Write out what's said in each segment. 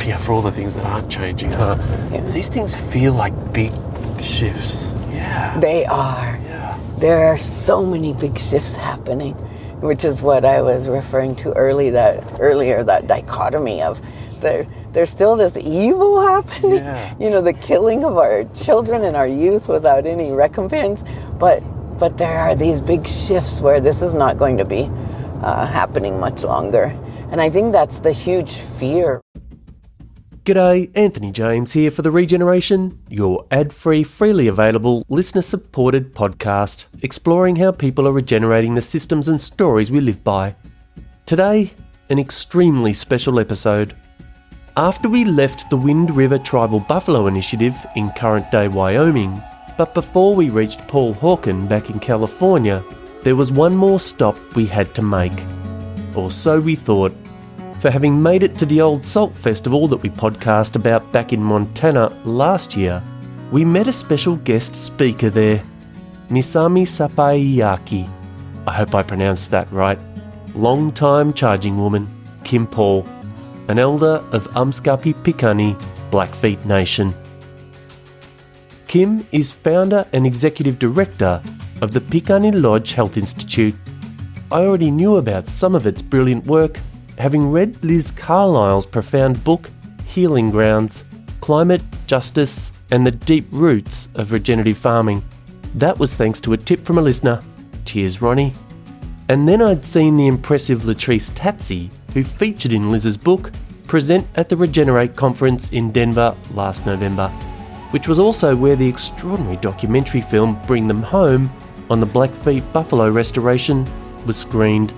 for all the things that aren't changing, huh? Yeah. These things feel like big shifts. Yeah. They are. Yeah. There are so many big shifts happening, which is what I was referring to earlier, that dichotomy of there's still this evil happening, Yeah. The killing of our children and our youth without any recompense, but there are these big shifts where this is not going to be happening much longer. And I think that's the huge fear. G'day, Anthony James here for The Regeneration, your ad-free, freely available, listener-supported podcast exploring how people are regenerating the systems and stories we live by. Today, an extremely special episode. After we left the Wind River Tribal Buffalo Initiative in current-day Wyoming, but before we reached Paul Hawken back in California, there was one more stop we had to make. Or so we thought. For having made it to the Old Salt Festival that we podcast about back in Montana last year, we met a special guest speaker there, Misami Sapayaki. I hope I pronounced that right. Long-time charging woman, Kim Paul, an elder of Amskapi Piikani, Blackfeet Nation. Kim is founder and executive director of the Piikani Lodge Health Institute. I already knew about some of its brilliant work, having read Liz Carlisle's profound book, Healing Grounds, Climate, Justice and the Deep Roots of Regenerative Farming. That was thanks to a tip from a listener. Cheers, Ronnie. And then I'd seen the impressive Latrice Tatsi, who featured in Liz's book, present at the Regenerate conference in Denver last November, which was also where the extraordinary documentary film Bring Them Home on the Blackfeet buffalo restoration was screened.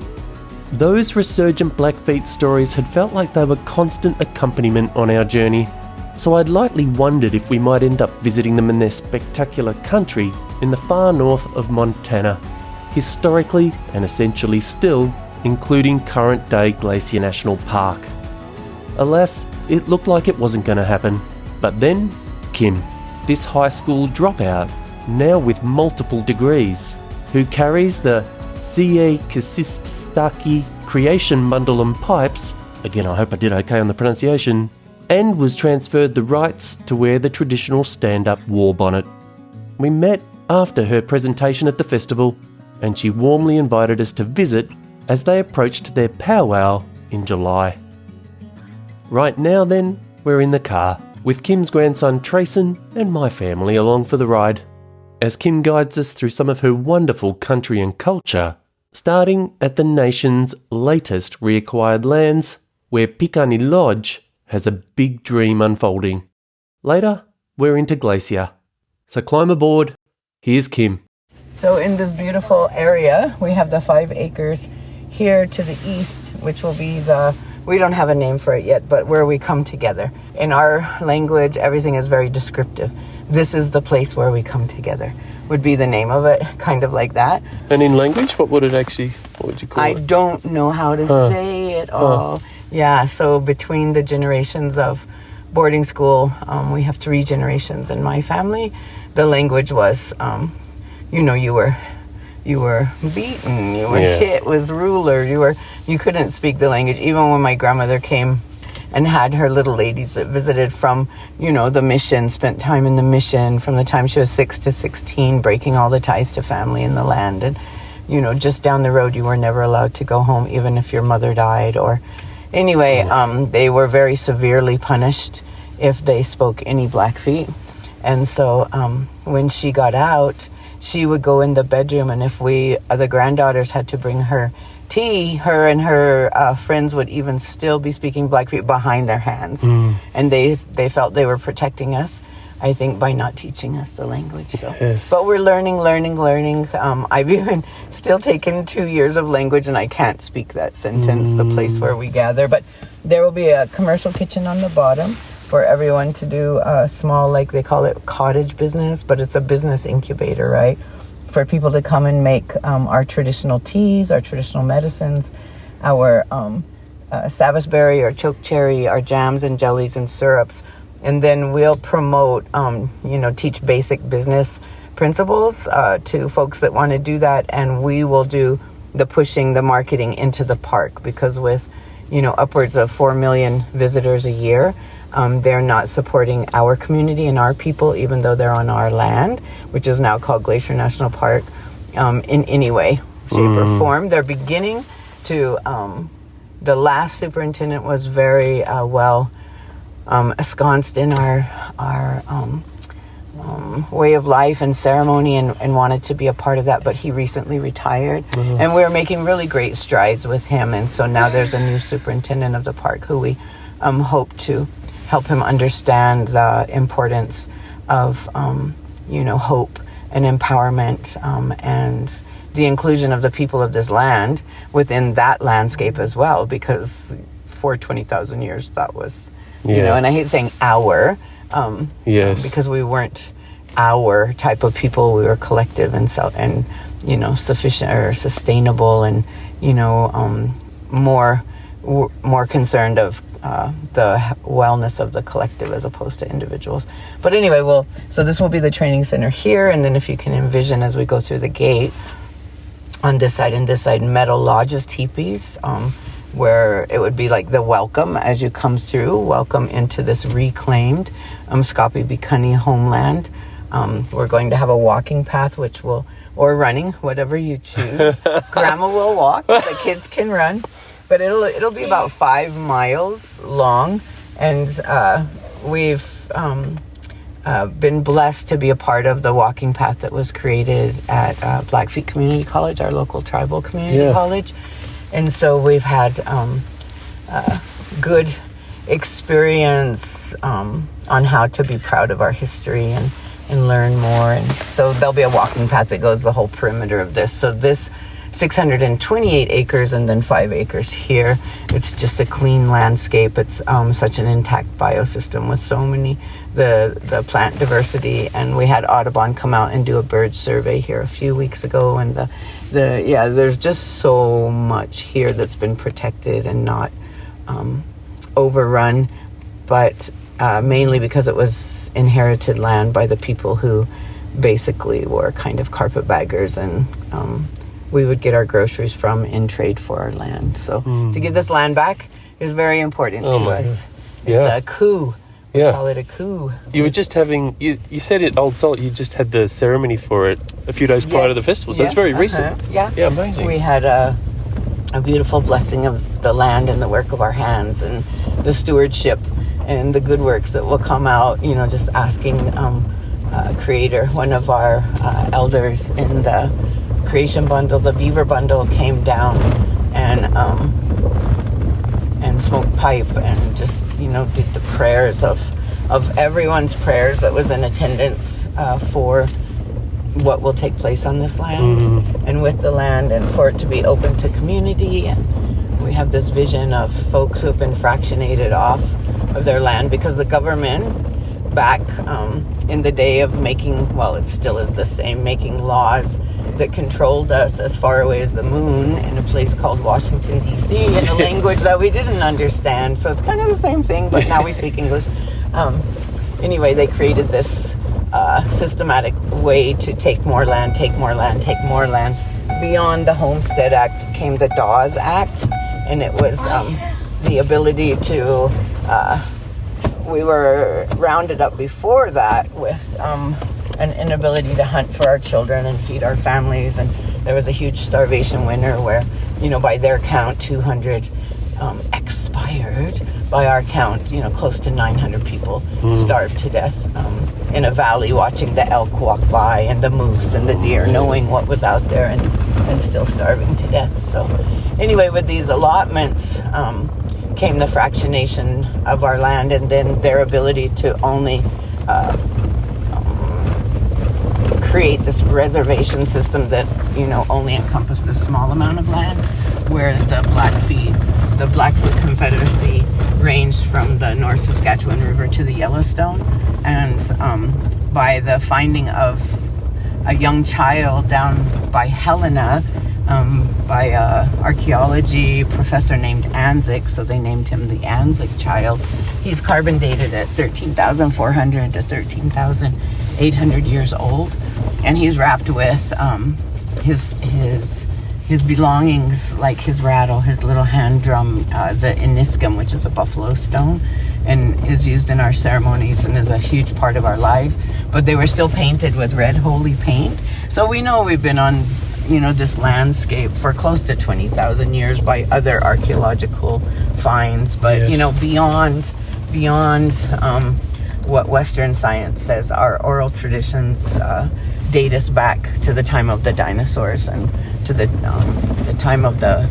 Those resurgent Blackfeet stories had felt like they were constant accompaniment on our journey, so I'd lightly wondered if we might end up visiting them in their spectacular country in the far north of Montana, historically and essentially still, including current-day Glacier National Park. Alas, it looked like it wasn't going to happen. But then, Kim, this high school dropout, now with multiple degrees, who carries the Siyeh Ksisk Staki creation bundle and pipes, again I hope I did okay on the pronunciation, and was transferred the rights to wear the traditional stand-up warbonnet. We met after her presentation at the festival, and she warmly invited us to visit as they approached their powwow in July. Right now then, we're in the car, with Kim's grandson Trayson and my family along for the ride, as Kim guides us through some of her wonderful country and culture, starting at the nation's latest reacquired lands, where Piikani Lodge has a big dream unfolding. Later, we're into Glacier. So climb aboard, here's Kim. So in this beautiful area, we have the 5 acres here to the east, which will be we don't have a name for it yet, but where we come together. In our language, everything is very descriptive. This is the place where we come together, would be the name of it, kind of like that. And in language, what would you call it? I don't know how to say it all. Yeah, so between the generations of boarding school, we have 3 generations in my family. The language was, you were beaten, you were hit with ruler, you couldn't speak the language. Even when my grandmother came and had her little ladies that visited from, the mission, spent time in the mission from the time she was 6 to 16, breaking all the ties to family in the land. And, just down the road, you were never allowed to go home, even if your mother died. Or anyway, they were very severely punished if they spoke any Blackfeet. And so when she got out, she would go in the bedroom, and if the granddaughters had to bring her tea, her and her friends would even still be speaking Blackfeet behind their hands. And they felt they were protecting us, I think, by not teaching us the language. So, yes. But we're learning. I've even still taken 2 years of language, and I can't speak that sentence, the place where we gather. But there will be a commercial kitchen on the bottom for everyone to do a small, like they call it, cottage business, but it's a business incubator, right? For people to come and make our traditional teas, our traditional medicines, our Sabbathberry or chokecherry, our jams and jellies and syrups. And then we'll promote, teach basic business principles to folks that want to do that. And we will do the pushing, the marketing into the park, because with upwards of 4 million visitors a year. They're not supporting our community and our people, even though they're on our land, which is now called Glacier National Park, in any way, shape, or form. They're beginning to, the last superintendent was very well ensconced in our way of life and ceremony and wanted to be a part of that, but he recently retired. And we're making really great strides with him. And so now there's a new superintendent of the park who we hope to help him understand the importance of, hope and empowerment and the inclusion of the people of this land within that landscape as well, because for 20,000 years that was, and I hate saying our, because we weren't our type of people. We were collective and sufficient or sustainable, and more concerned of the wellness of the collective as opposed to individuals. But anyway, so this will be the training center here, and then if you can envision as we go through the gate, on this side and this side, metal lodges, teepees, where it would be like the welcome as you come through, welcome into this reclaimed Amskapi Piikani homeland. We're going to have a walking path, or running, whatever you choose. Grandma will walk, the kids can run, but it'll be about 5 miles long, and we've been blessed to be a part of the walking path that was created at Blackfeet Community College, our local tribal community college. And so we've had good experience on how to be proud of our history and learn more. And so there'll be a walking path that goes the whole perimeter of this. So this 628 acres and then 5 acres here. It's just a clean landscape. It's such an intact biosystem with so many, the plant diversity. And we had Audubon come out and do a bird survey here a few weeks ago. And there's just so much here that's been protected and not overrun, but mainly because it was inherited land by the people who basically were kind of carpetbaggers, and we would get our groceries from in trade for our land. So to get this land back is very important to us. It's a coup. We call it a coup. You were just having, you said at Old Salt, you just had the ceremony for it a few days prior to the festival, so it's very recent. Yeah, amazing. We had a beautiful blessing of the land and the work of our hands and the stewardship and the good works that will come out, just asking Creator, one of our elders in the creation bundle, the beaver bundle, came down and smoked pipe and just did the prayers of everyone's prayers that was in attendance for what will take place on this land and with the land, and for it to be open to community. And we have this vision of folks who have been fractionated off of their land because the government back in the day of making, well, it still is the same, making laws that controlled us as far away as the moon in a place called Washington, D.C. in a language that we didn't understand. So it's kind of the same thing, but now we speak English. Anyway, they created this systematic way to take more land. Beyond the Homestead Act came the Dawes Act, and it was the ability to... we were rounded up before that with an inability to hunt for our children and feed our families, and there was a huge starvation winter where, by their count, 200 expired. By our count, close to 900 people starved to death in a valley, watching the elk walk by and the moose and the deer, knowing what was out there and still starving to death. So anyway, with these allotments came the fractionation of our land, and then their ability to only create this reservation system that only encompassed this small amount of land, where the Blackfoot Confederacy ranged from the North Saskatchewan River to the Yellowstone. And by the finding of a young child down by Helena, by an archaeology professor named Anzac, so they named him the Anzac child. He's carbon dated at 13,400 to 13,800 years old, and he's wrapped with his his belongings, like his rattle, his little hand drum, the iniscum, which is a buffalo stone, and is used in our ceremonies and is a huge part of our lives. But they were still painted with red holy paint. So we know we've been on, this landscape for close to 20,000 years by other archaeological finds. But, Yes. beyond what Western science says, our oral traditions date us back to the time of the dinosaurs and to the time of the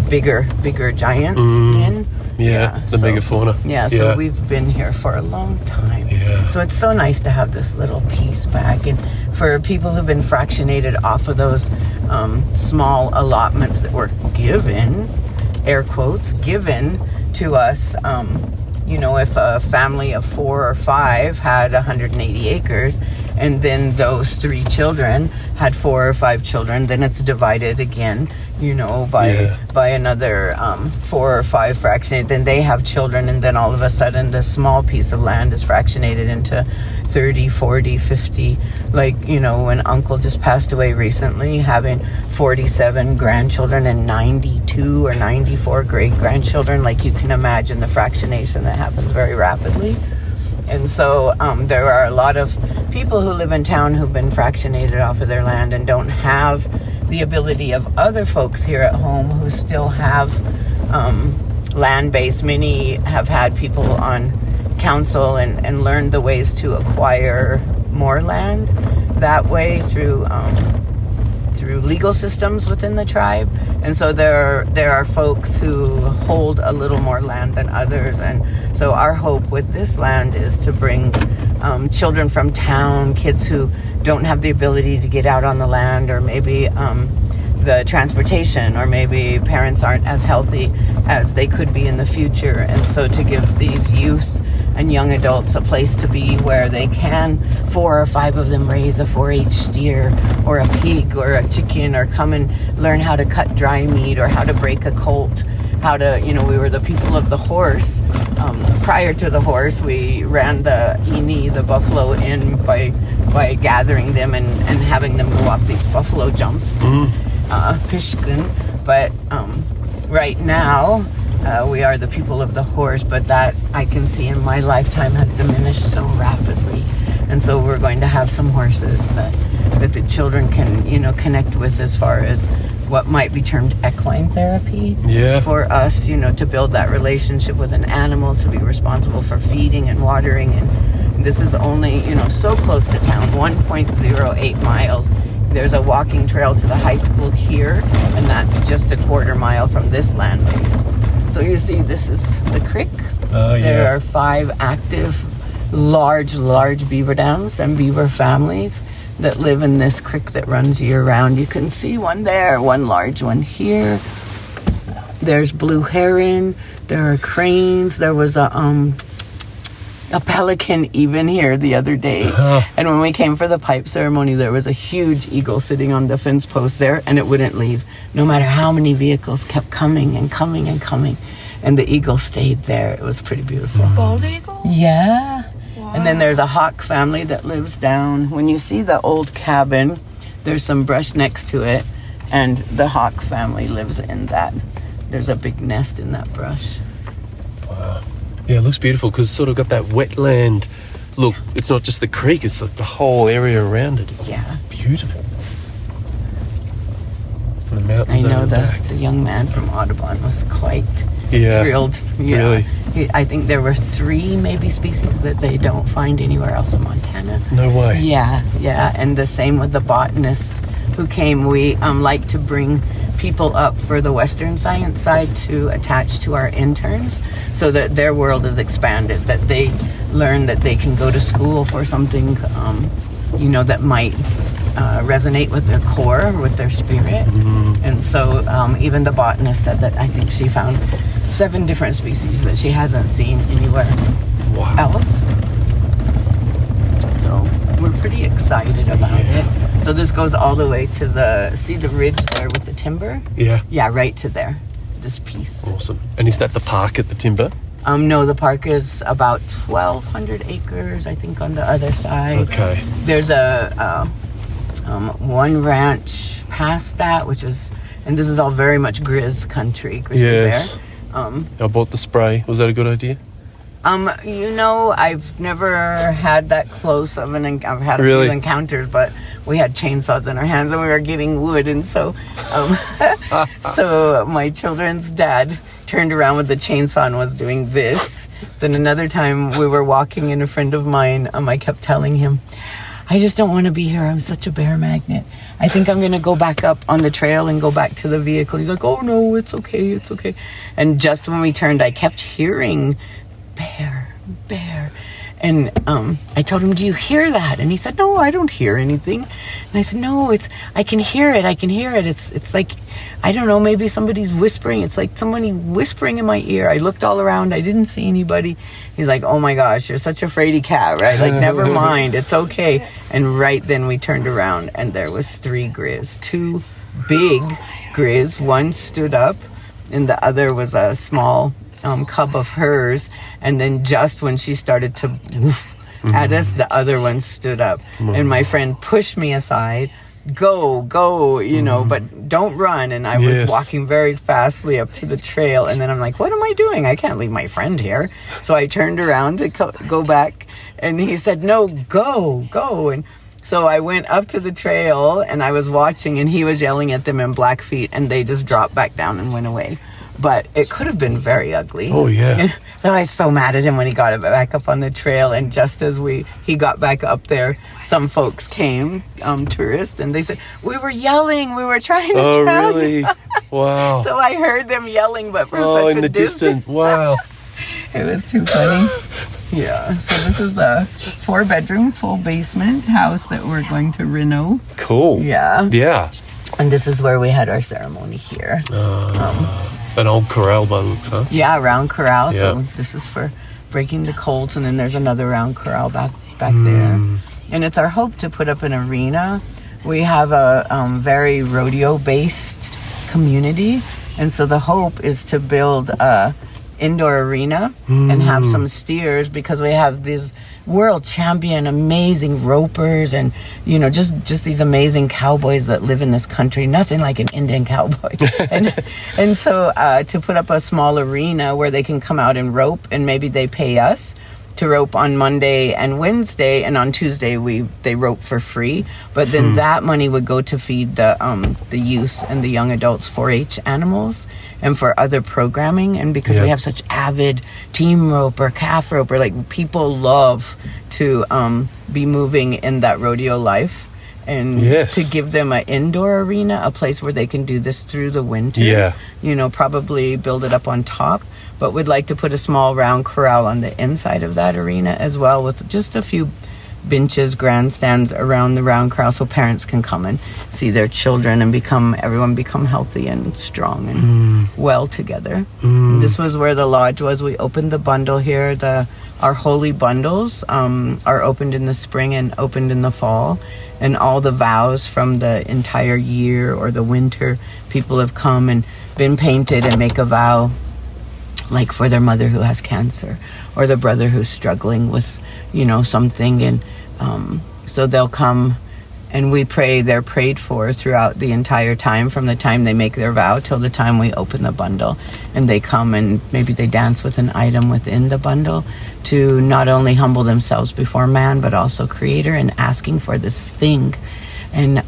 bigger giants. The megafauna. Yeah, so we've been here for a long time. Yeah. So it's so nice to have this little piece back. And for people who've been fractionated off of those small allotments that were given, air quotes, given to us, if a family of 4 or 5 had 180 acres, and then those 3 children had 4 or 5 children, then it's divided again, by another 4 or 5 fractionated. Then they have children, and then all of a sudden this small piece of land is fractionated into 30, 40, 50. Like, when Uncle just passed away recently, having 47 grandchildren and 92 or 94 great-grandchildren. Like, you can imagine the fractionation that happens very rapidly. And so there are a lot of people who live in town who've been fractionated off of their land and don't have the ability of other folks here at home who still have land base. Many have had people on council and learned the ways to acquire more land that way through legal systems within the tribe. And so there are folks who hold a little more land than others. And so our hope with this land is to bring children from town, kids who don't have the ability to get out on the land, or maybe the transportation, or maybe parents aren't as healthy as they could be in the future. And so to give these youth and young adults a place to be where they can, 4 or 5 of them, raise a 4-H steer or a pig or a chicken, or come and learn how to cut dry meat or how to break a colt, how to, we were the people of the horse. Prior to the horse, we ran the ini, the buffalo, in by gathering them and having them go up these buffalo jumps, pishkin. But right now, we are the people of the horse, but that I can see in my lifetime has diminished so rapidly. And so we're going to have some horses that the children can, connect with, as far as what might be termed equine therapy. For us, to build that relationship with an animal, to be responsible for feeding and watering. And this is only, so close to town, 1.08 miles. There's a walking trail to the high school here, and that's just a quarter mile from this land base. So you see, this is the creek. There are 5 active, large beaver dams and beaver families that live in this creek that runs year-round. You can see one there, one large one here. There's blue heron. There are cranes. There was a pelican even here the other day. And when we came for the pipe ceremony, there was a huge eagle sitting on the fence post there, and it wouldn't leave. No matter how many vehicles kept coming and coming and coming, and the eagle stayed there. It was pretty beautiful. Bald eagle? Yeah. Wow. And then there's a hawk family that lives down. When you see the old cabin, there's some brush next to it, and the hawk family lives in that. There's a big nest in that brush. Wow. Yeah, it looks beautiful because it's sort of got that wetland look. It's not just the creek, it's like the whole area around it. It's beautiful. And the mountains I know over the back. the young man from Audubon was quite Yeah, thrilled. really? I think there were 3 maybe species that they don't find anywhere else in Montana. No way. Yeah. And the same with the botanist who came. We like to bring people up for the Western science side to attach to our interns, so that their world is expanded, that they learn that they can go to school for something, that might resonate with their core, with their spirit. And so even the botanist said that I think she found 7 different species that she hasn't seen anywhere else. So we're pretty excited about it. So this goes all the way to see the ridge there with the timber? Yeah, right to there, this piece. Awesome. And is that the park at the timber? No, the park is about 1,200 acres, I think, on the other side. Okay. There's one ranch past that, which is And this is all very much Grizz country, grizzly Yes. bear. I bought the spray. Was that a good idea? I've never had that close of I've had a Really? few encounters, but we had chainsaws in our hands and we were getting wood, and so so my children's dad turned around with the chainsaw and was doing this. Then another time we were walking and a friend of mine, I kept telling him, I just don't want to be here. I'm such a bear magnet. I think I'm going to go back up on the trail and go back to the vehicle. He's like, oh no, it's okay, it's okay. And just when we turned, I kept hearing bear. And I told him, do you hear that? And he said, no, I don't hear anything. And I said, no, I can hear it. It's like, I don't know, maybe somebody's whispering. It's like somebody whispering in my ear. I looked all around. I didn't see anybody. He's like, oh my gosh, you're such a fraidy cat, right? Like, never mind. It's okay. And right then we turned around and there was 3 Grizz, 2 big Grizz. One stood up and the other was a small cub of hers, and then just when she started to at us, the other one stood up, and my friend pushed me aside. Go, but don't run. And I was walking very fastly up to the trail, and then I'm like, what am I doing? I can't leave my friend here. So I turned around to go back, and he said, no, go. And so I went up to the trail, and I was watching, and he was yelling at them in Blackfeet, and they just dropped back down and went away. But it could have been very ugly. Oh, yeah. And I was so mad at him when he got back up on the trail. And just as he got back up there, some folks came, tourists, and they said, we were yelling. We were trying to tell you. Oh, really? Wow. So I heard them yelling, but from such in a the distance. Wow. It was too funny. Yeah. So this is a 4-bedroom, full basement house that we're going to reno. Cool. Yeah. Yeah. And this is where we had our ceremony here. An old corral by the looks, huh? Yeah, round corral. Yeah. So this is for breaking the colts, and then there's another round corral back there. And it's our hope to put up an arena. We have a very rodeo-based community, and so the hope is to build a indoor arena and have some steers, because we have these world champion amazing ropers and just these amazing cowboys that live in this country, nothing like an Indian cowboy. and so to put up a small arena where they can come out and rope, and maybe they pay us to rope on Monday and Wednesday, and on Tuesday they rope for free, but then that money would go to feed the youth and the young adults 4-H animals and for other programming. And because we have such avid team roper, calf roper, like people love to be moving in that rodeo life, and to give them an indoor arena, a place where they can do this through the winter. Probably build it up on top. But we'd like to put a small round corral on the inside of that arena as well, with just a few benches, grandstands around the round corral, so parents can come and see their children and everyone become healthy and strong and well together. This was where the lodge was. We opened the bundle here. Our holy bundles are opened in the spring and opened in the fall, and all the vows from the entire year or the winter, people have come and been painted and make a vow, like for their mother who has cancer or the brother who's struggling with something, and so they'll come and we pray. They're prayed for throughout the entire time, from the time they make their vow till the time we open the bundle. And they come and maybe they dance with an item within the bundle to not only humble themselves before man but also Creator, and asking for this thing. And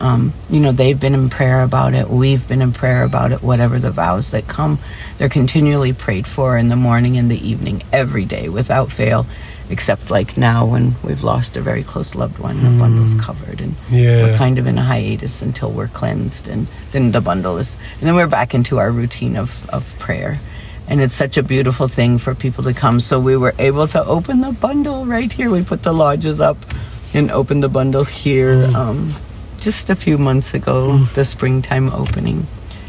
they've been in prayer about it, we've been in prayer about it. Whatever the vows that come, they're continually prayed for in the morning and the evening, every day without fail, except like now when we've lost a very close loved one. The bundle's covered, and we're kind of in a hiatus until we're cleansed, and then the bundle is, and then we're back into our routine of prayer. And it's such a beautiful thing for people to come. So we were able to open the bundle right here. We put the lodges up and opened the bundle here just a few months ago, the springtime opening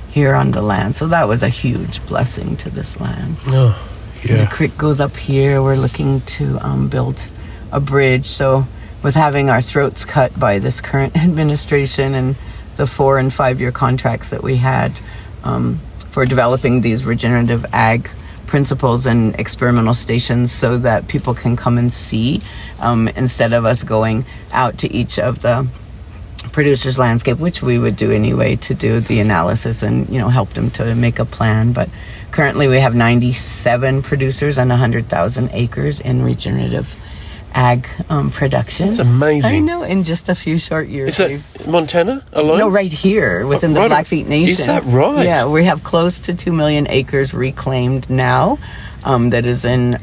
here on the land. So that was a huge blessing to this land. The creek goes up here. We're looking to build a bridge. So with having our throats cut by this current administration and the 4 and 5 year contracts that we had for developing these regenerative ag principles and experimental stations, so that people can come and see, instead of us going out to each of the producer's landscape, which we would do anyway to do the analysis and, help them to make a plan. But currently we have 97 producers and 100,000 acres in regenerative ag production. That's amazing. I know, in just a few short years. Is that Montana alone? No, right here within the Blackfeet Nation. Is that right? Yeah, we have close to 2 million acres reclaimed now that is in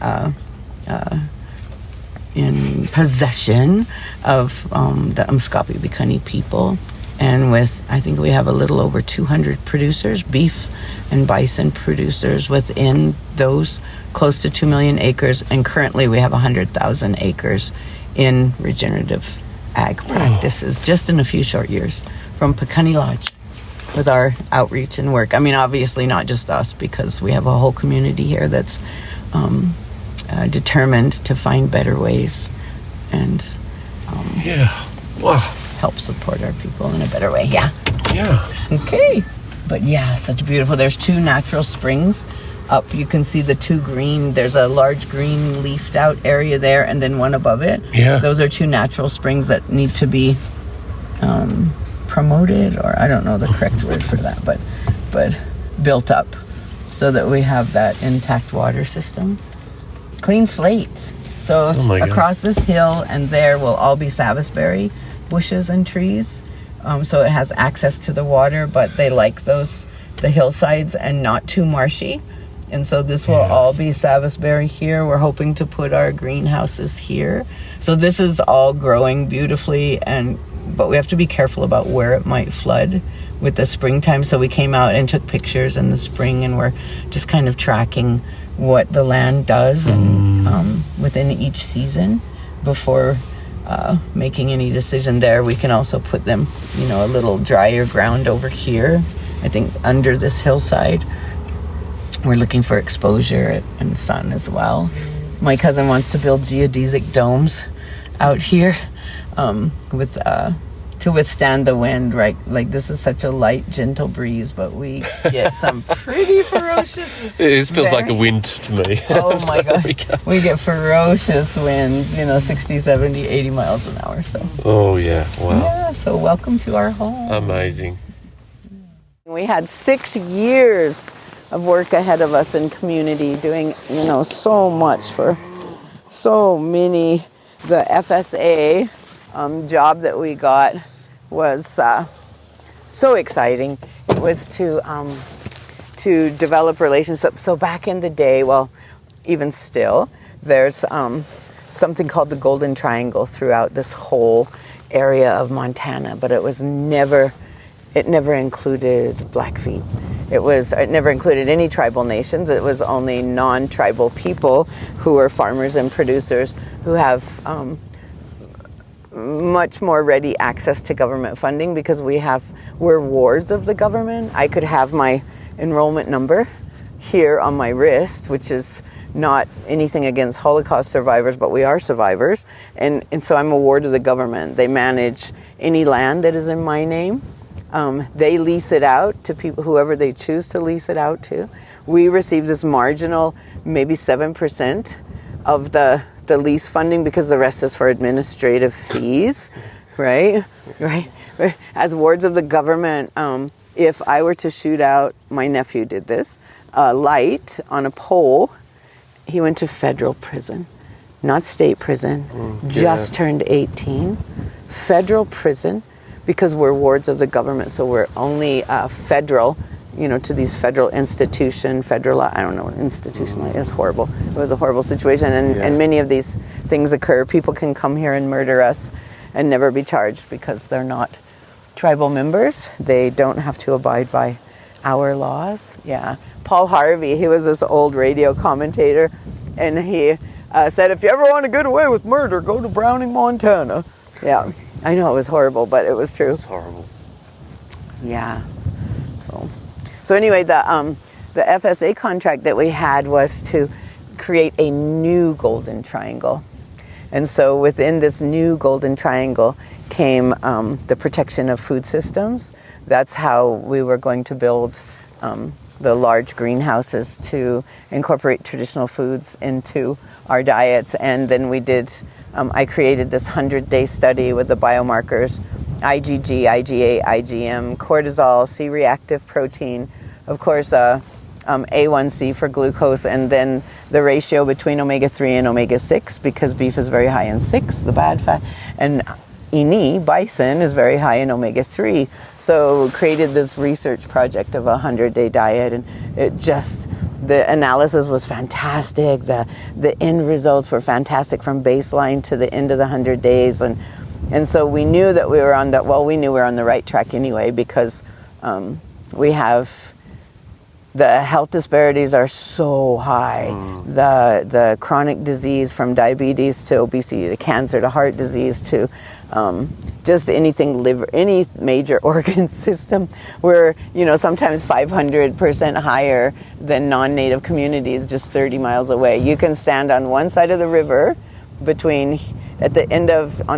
possession of the Amskapi Piikani people. And I think we have a little over 200 producers, beef and bison producers within those close to 2 million acres. And currently we have 100,000 acres in regenerative ag practices just in a few short years from Piikani Lodge with our outreach and work. I mean, obviously not just us, because we have a whole community here that's determined to find better ways and help support our people in a better way. Yeah. Okay. But yeah, such beautiful. There's 2 natural springs up. You can see the 2 green. There's a large green leafed out area there, and then one above it. Yeah. Those are 2 natural springs that need to be promoted, or I don't know the correct word for that, but built up so that we have that intact water system. Clean slates. So across this hill and there will all be sabbathberry bushes and trees. So it has access to the water, but they like the hillsides and not too marshy. And so this will all be sabbathberry here. We're hoping to put our greenhouses here. So this is all growing beautifully, but we have to be careful about where it might flood with the springtime. So we came out and took pictures in the spring, and we're just kind of tracking what the land does and within each season before making any decision there. We can also put them, a little drier ground over here, I think under this hillside. We're looking for exposure and sun as well. My cousin wants to build geodesic domes out here to withstand the wind, right? Like, this is such a light, gentle breeze, but we get some pretty ferocious... It feels like a wind to me. Oh my God. We get ferocious winds, 60, 70, 80 miles an hour. So. Oh yeah, wow. Yeah, so welcome to our home. Amazing. We had 6 years of work ahead of us in community, doing, so much for so many. The FSA job that we got was so exciting. It was to develop relationships. So back in the day, well, even still, there's something called the Golden Triangle throughout this whole area of Montana, but it never included Blackfeet. It never included any tribal nations. It was only non-tribal people who were farmers and producers who have much more ready access to government funding, because we're wards of the government. I could have my enrollment number here on my wrist, which is not anything against Holocaust survivors, but we are survivors. And so I'm a ward of the government. They manage any land that is in my name. They lease it out to people, whoever they choose to lease it out to. We receive this marginal, maybe 7% of the lease funding, because the rest is for administrative fees, right? As wards of the government, if I were to shoot out, my nephew did this, a light on a pole, he went to federal prison, not state prison, just turned 18, federal prison, because we're wards of the government, so we're only federal, to these federal I don't know what institution is. Horrible. It was a horrible situation, and many of these things occur. People can come here and murder us and never be charged because they're not tribal members. They don't have to abide by our laws. Yeah. Paul Harvey, he was this old radio commentator, and he said, if you ever want to get away with murder, go to Browning, Montana. Yeah. I know it was horrible, but it was true. It's horrible. Yeah. So anyway, the FSA contract that we had was to create a new Golden Triangle. And so within this new Golden Triangle came the protection of food systems. That's how we were going to build the large greenhouses to incorporate traditional foods into our diets. And then I created this 100-day study with the biomarkers IgG, IgA, IgM, cortisol, C-reactive protein, of course, A1C for glucose, and then the ratio between omega-3 and omega-6, because beef is very high in 6, the bad fat, and ini, bison, is very high in omega-3. So created this research project of a 100-day diet, and the analysis was fantastic. The end results were fantastic from baseline to the end of the 100 days, and so we knew that we were on the right track anyway, because we have the health disparities are so high. The chronic disease, from diabetes to obesity to cancer to heart disease to just anything liver, any major organ system, we're sometimes 500% higher than non-native communities just 30 miles away. You can stand on one side of the river on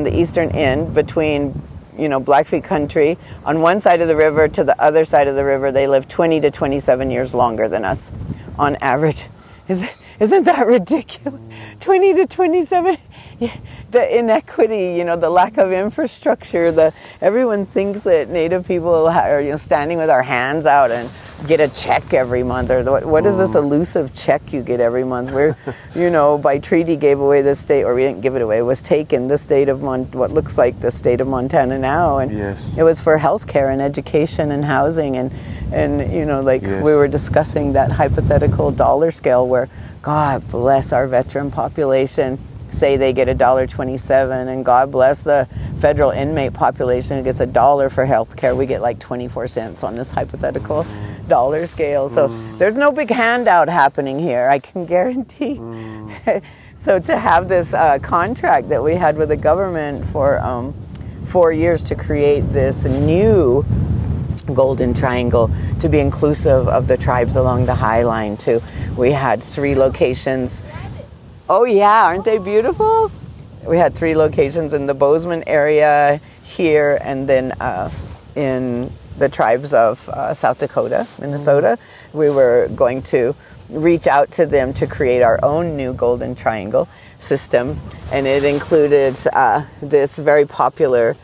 the eastern end between Blackfeet country. On one side of the river to the other side of the river, they live 20 to 27 years longer than us on average. Isn't that ridiculous? 20 to 27. Yeah, the inequity, the lack of infrastructure, everyone thinks that Native people are standing with our hands out and get a check every month, or what is this elusive check you get every month? We're, by treaty gave away the state, or we didn't give it away, it was taken, the state of what looks like the state of Montana now, and yes. It was for healthcare and education and housing, and yes. we were discussing that hypothetical dollar scale where, God bless our veteran population, say they get $1.27, and God bless the federal inmate population who gets $1 for health care. We get like 24 cents on this hypothetical dollar scale. So there's no big handout happening here, I can guarantee. So to have this contract that we had with the government for 4 years to create this new Golden Triangle to be inclusive of the tribes along the High Line too. We had 3 locations. Oh yeah, aren't they beautiful? We had 3 locations in the Bozeman area here, and then in the tribes of South Dakota, Minnesota. We were going to reach out to them to create our own new Golden Triangle system, and it included this very popular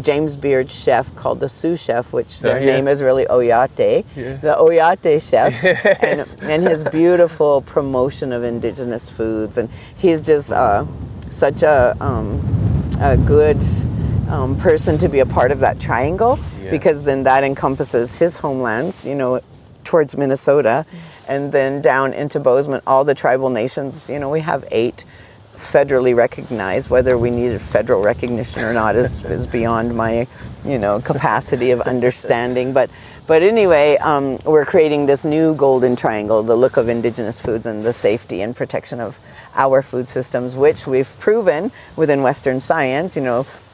James Beard chef called the Sioux chef, which their name is really Oyate, the Oyate chef, Yes. and his beautiful promotion of indigenous foods, and he's just such a good person to be a part of that triangle, because then that encompasses his homelands, towards Minnesota, and then down into Bozeman, all the tribal nations. We have 8 federally recognized. Whether we needed federal recognition or not is beyond my capacity of understanding, but anyway, we're creating this new Golden Triangle, the look of indigenous foods and the safety and protection of our food systems, which we've proven within Western science,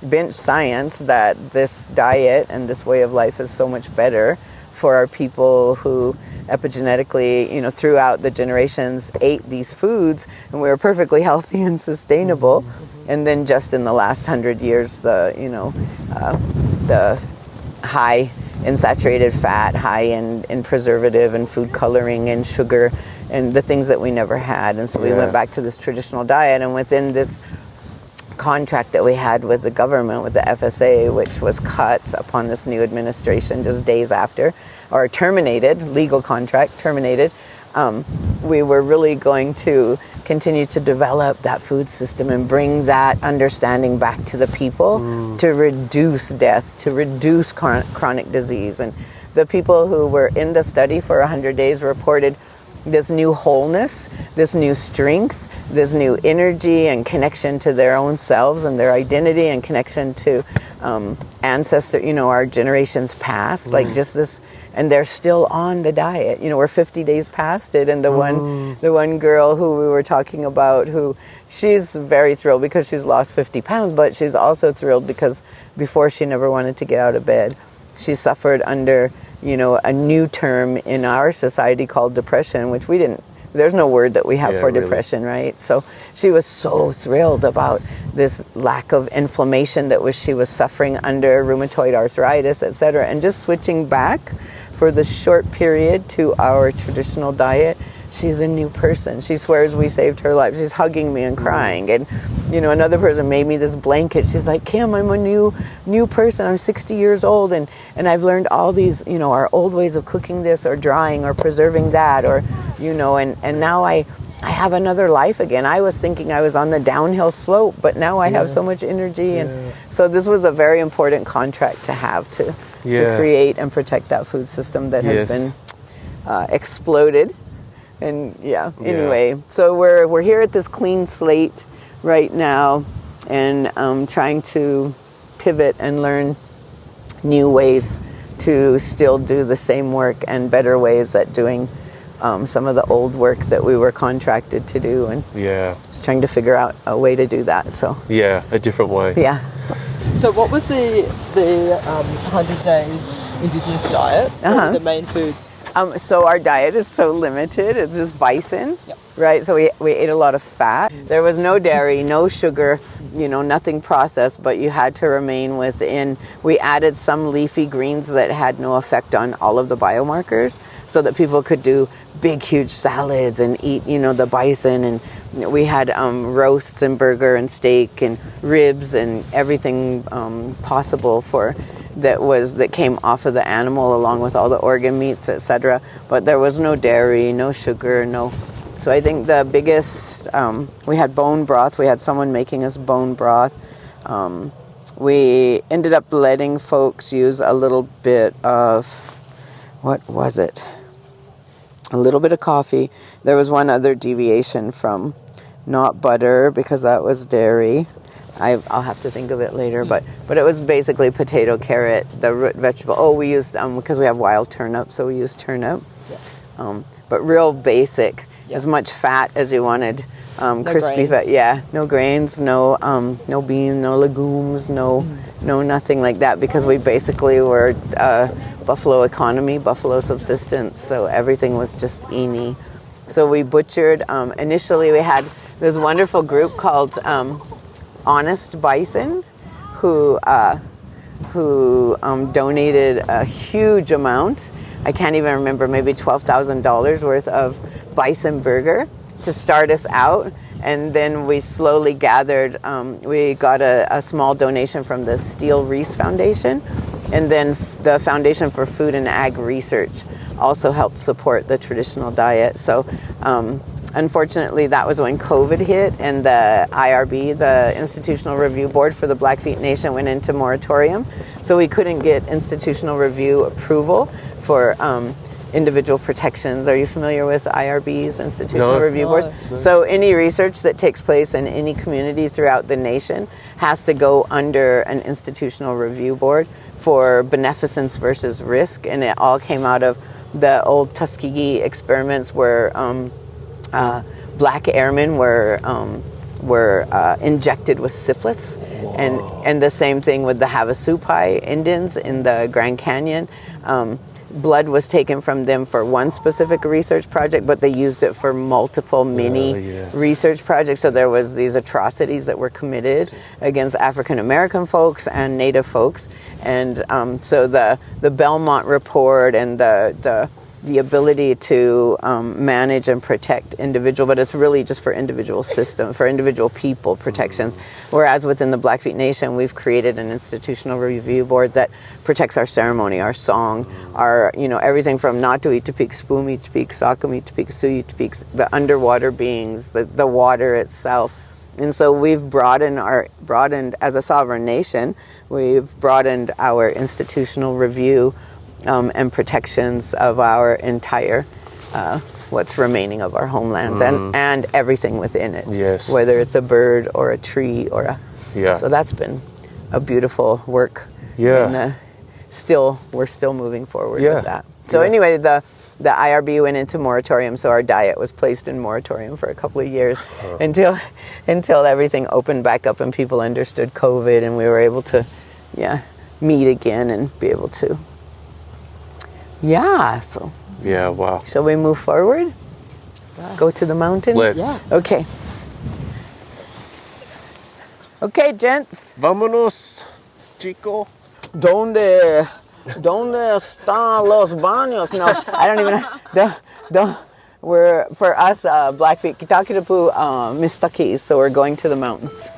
bench science, that this diet and this way of life is so much better for our people who epigenetically, throughout the generations ate these foods, and we were perfectly healthy and sustainable. And then just in the last 100 years, the high in saturated fat, high in preservative and food coloring and sugar and the things that we never had. And so we went back to this traditional diet, and within this contract that we had with the government, with the FSA, which was cut upon this new administration just days after, or terminated, legal contract terminated, we were really going to continue to develop that food system and bring that understanding back to the people to reduce death, to reduce chronic disease. And the people who were in the study for 100 days reported this new wholeness, this new strength, this new energy and connection to their own selves and their identity and connection to ancestor, our generations past, like just this, and they're still on the diet. We're 50 days past it, and the one girl who we were talking about, who she's very thrilled because she's lost 50 pounds, but she's also thrilled because before she never wanted to get out of bed. She suffered under a new term in our society called depression, which there's no word that we have for depression, right? So she was so thrilled about this lack of inflammation that she was suffering under, rheumatoid arthritis, etc. And just switching back for the short period to our traditional diet, she's a new person. She swears we saved her life. She's hugging me and crying. And, you know, another person made me this blanket. She's like, Kim, I'm a new person. I'm 60 years old. And I've learned all these, you know, our old ways of cooking this or drying or preserving that, or, you know, and now I have another life again. I was thinking I was on the downhill slope, but now I have so much energy. And so this was a very important contract to have to create and protect that food system that has been exploded. And anyway, so we're here at this clean slate right now, and trying to pivot and learn new ways to still do the same work and better ways at doing some of the old work that we were contracted to do, and just trying to figure out a way to do that. So a different way. So what was the 100 days Indigenous diet? What were the main foods? So our diet is so limited. It's just bison, right? So we ate a lot of fat. There was no dairy, no sugar, you know, nothing processed, but you had to remain within. We added some leafy greens that had no effect on all of the biomarkers, so that people could do big, huge salads and eat, you know, the bison. And we had roasts and burger and steak and ribs and everything possible that came off of the animal, along with all the organ meats, etc. But there was no dairy, no sugar, no. So I think the biggest, we had bone broth. We had someone making us bone broth. We ended up letting folks use a little bit of, what was it? A little bit of coffee. There was one other deviation from not butter, because that was dairy. I'll have to think of it later, but it was basically potato, carrot, the root vegetable. Oh, we used, because we have wild turnip, so we used turnip. But real basic, as much fat as you wanted, crispy fat. No grains, no beans, no legumes, no nothing like that, because we basically were buffalo economy, buffalo subsistence, so everything was just eeny. So we butchered. Initially, we had this wonderful group called Honest Bison, who donated a huge amount. I can't even remember, maybe $12,000 worth of bison burger to start us out. And then we slowly gathered, we got a small donation from the Steele Reese Foundation, and then the Foundation for Food and Ag Research also helped support the traditional diet. So unfortunately, that was when COVID hit, and the IRB, the Institutional Review Board for the Blackfeet Nation, went into moratorium. So we couldn't get institutional review approval for individual protections. Are you familiar with IRB's institutional review boards? No. So any research that takes place in any community throughout the nation has to go under an institutional review board for beneficence versus risk, and it all came out of the old Tuskegee experiments where black airmen were injected with syphilis, and the same thing with the Havasupai Indians in the Grand Canyon. Blood was taken from them for one specific research project, but they used it for multiple mini research projects. So there was these atrocities that were committed against African American folks and Native folks, and so the Belmont report and the ability to manage and protect individual, but it's really just for individual system, for individual people protections. Whereas within the Blackfeet Nation, we've created an institutional review board that protects our ceremony, our song, our, you know, everything from Natui to Peak, Spumi to Peak, Sakami to Peak, Suyi to Peak, the underwater beings, the water itself. And so we've broadened as a sovereign nation, we've broadened our institutional review and protections of our entire, what's remaining of our homelands, and everything within it. Yes. Whether it's a bird or a tree or a... So that's been a beautiful work. And we're still moving forward with that. So anyway, the IRB went into moratorium, so our diet was placed in moratorium for a couple of years until everything opened back up and people understood COVID, and we were able to meet again and be able to wow. Shall we move forward? Go to the mountains? Let's. Okay. Okay, gents. Vámonos, chico. ¿Dónde están los baños? No, I don't even know. For us, Blackfeet, Kitakitapu, Mistakis, so we're going to the mountains.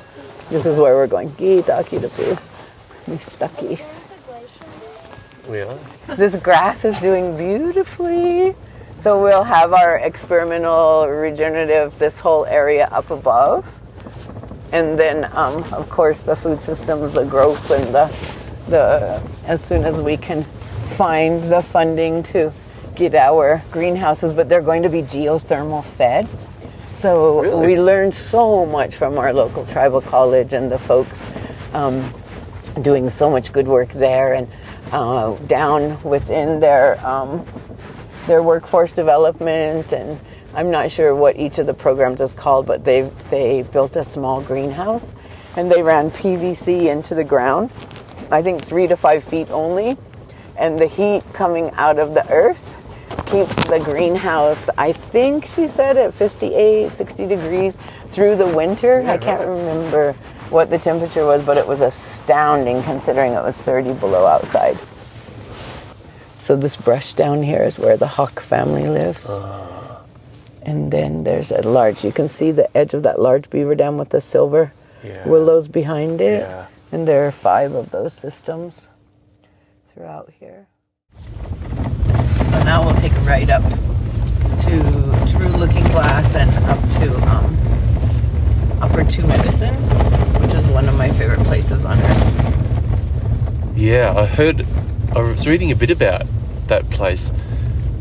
This is where we're going. Kitakitapu, Mistakis. We are. This grass is doing beautifully. So we'll have our experimental regenerative, this whole area up above. And then, of course, the food systems, the growth, and the as soon as we can find the funding to get our greenhouses, but they're going to be geothermal fed. So Really? we learned so much from our local tribal college and the folks doing so much good work there, and down within their workforce development, and I'm not sure what each of the programs is called, but they built a small greenhouse and they ran PVC into the ground, I think 3 to 5 feet only, and the heat coming out of the earth keeps the greenhouse, I think she said, at 58, 60 degrees through the winter. Yeah, I can't remember what the temperature was, but it was astounding considering it was 30 below outside. So this brush down here is where the hawk family lives. And then there's a large, you can see the edge of that large beaver dam with the silver willows behind it. Yeah. And there are 5 of those systems throughout here. So now we'll take a ride up to True Looking Glass and up to Upper Two Medicine, which is one of my favorite places on earth. Yeah, I was reading a bit about that place.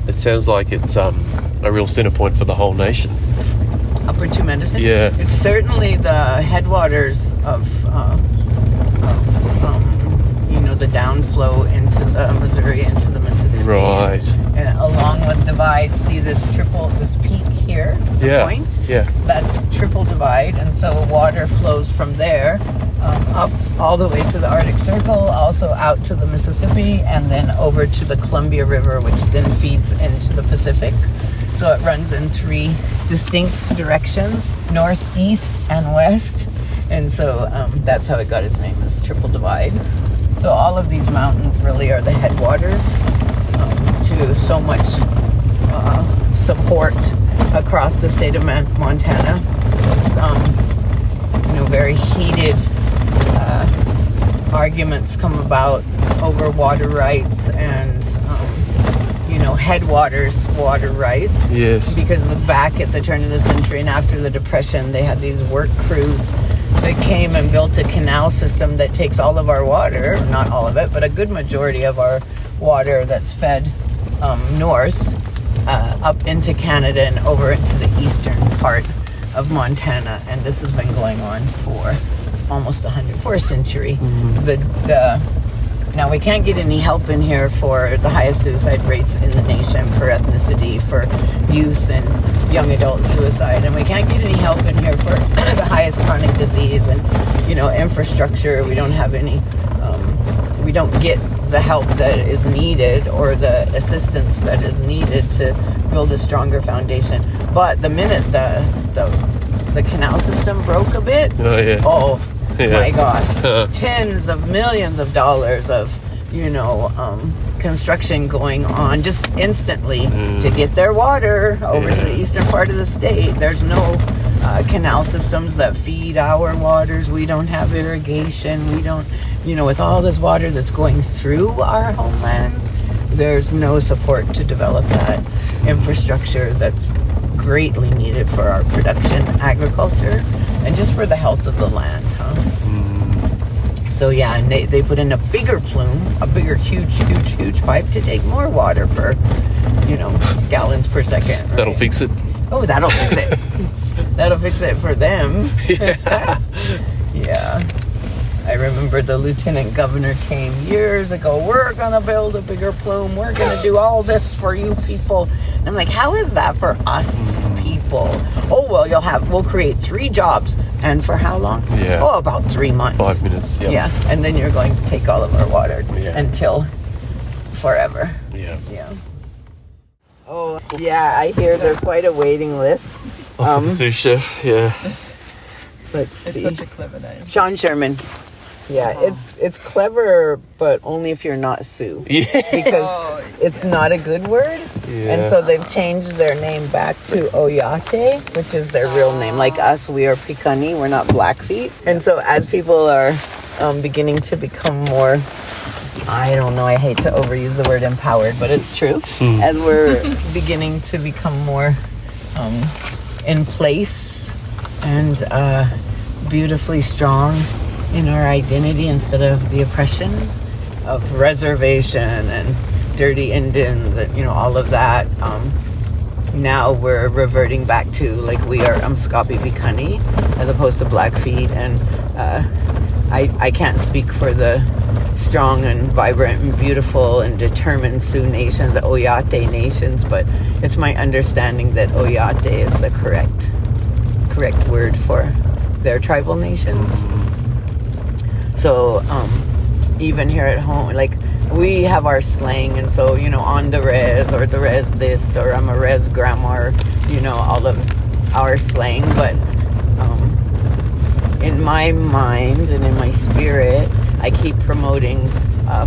It sounds like it's a real center point for the whole nation. Upper Two Medicine? Yeah. It's certainly the headwaters of the downflow into the Missouri, into the Mississippi. Right. And along with Divide, see this peak here, the point? Yeah. That's Triple Divide, and so water flows from there up all the way to the Arctic Circle, also out to the Mississippi, and then over to the Columbia River, which then feeds into the Pacific. So it runs in 3 distinct directions, north, east, and west. And so that's how it got its name, is Triple Divide. So all of these mountains really are the headwaters to so much support across the state of Montana. It's, very heated arguments come about over water rights and headwaters water rights. Yes. Because back at the turn of the century and after the Depression, they had these work crews that came and built a canal system that takes all of our water, not all of it, but a good majority of our water that's fed north up into Canada and over into the eastern part of Montana. And this has been going on for almost for a century. Now, we can't get any help in here for the highest suicide rates in the nation per ethnicity for youth and young adult suicide. And we can't get any help in here for the highest chronic disease and, infrastructure. We don't have any, we don't get the help that is needed or the assistance that is needed to build a stronger foundation. But the minute the canal system broke a bit, my gosh, tens of millions of dollars of, construction going on just instantly to get their water over to the eastern part of the state. There's no canal systems that feed our waters. We don't have irrigation. We don't, with all this water that's going through our homelands, there's no support to develop that infrastructure that's greatly needed for our production, agriculture, and just for the health of the land, So and they put in a bigger plume, a bigger, huge pipe to take more water per, gallons per second. Right? That'll fix it. Oh, that'll fix it. That'll fix it for them. Yeah. I remember the lieutenant governor came years ago. We're gonna build a bigger plume. We're gonna do all this for you people. And I'm like, how is that for us people? Oh, well, we'll create 3 jobs. And for how long? Yeah. Oh, about 3 months. 5 minutes. Yep. Yeah. And then you're going to take all of our water until forever. Yeah. Yeah. Oh, yeah. I hear there's quite a waiting list. For the sous chef, yeah. Let's see. It's such a clever name. Sean Sherman. Yeah, it's clever, but only if you're not Sioux. Yeah. Because it's not a good word. Yeah. And so they've changed their name back to Oyate, which is their real name. Like us, we are Piikani, we're not Blackfeet. And so as people are beginning to become more, I don't know, I hate to overuse the word empowered, but it's true. As we're beginning to become more in place and beautifully strong in our identity instead of the oppression of reservation and dirty Indians and, all of that. Now we're reverting back to, like, we are Amskapi Piikani as opposed to Blackfeet. And I can't speak for the strong and vibrant and beautiful and determined Sioux nations, the Oyate nations, but it's my understanding that Oyate is the correct word for their tribal nations. So even here at home, like, we have our slang, and so, on the res, or the res this, or I'm a res grandma, all of our slang. But in my mind and in my spirit, I keep promoting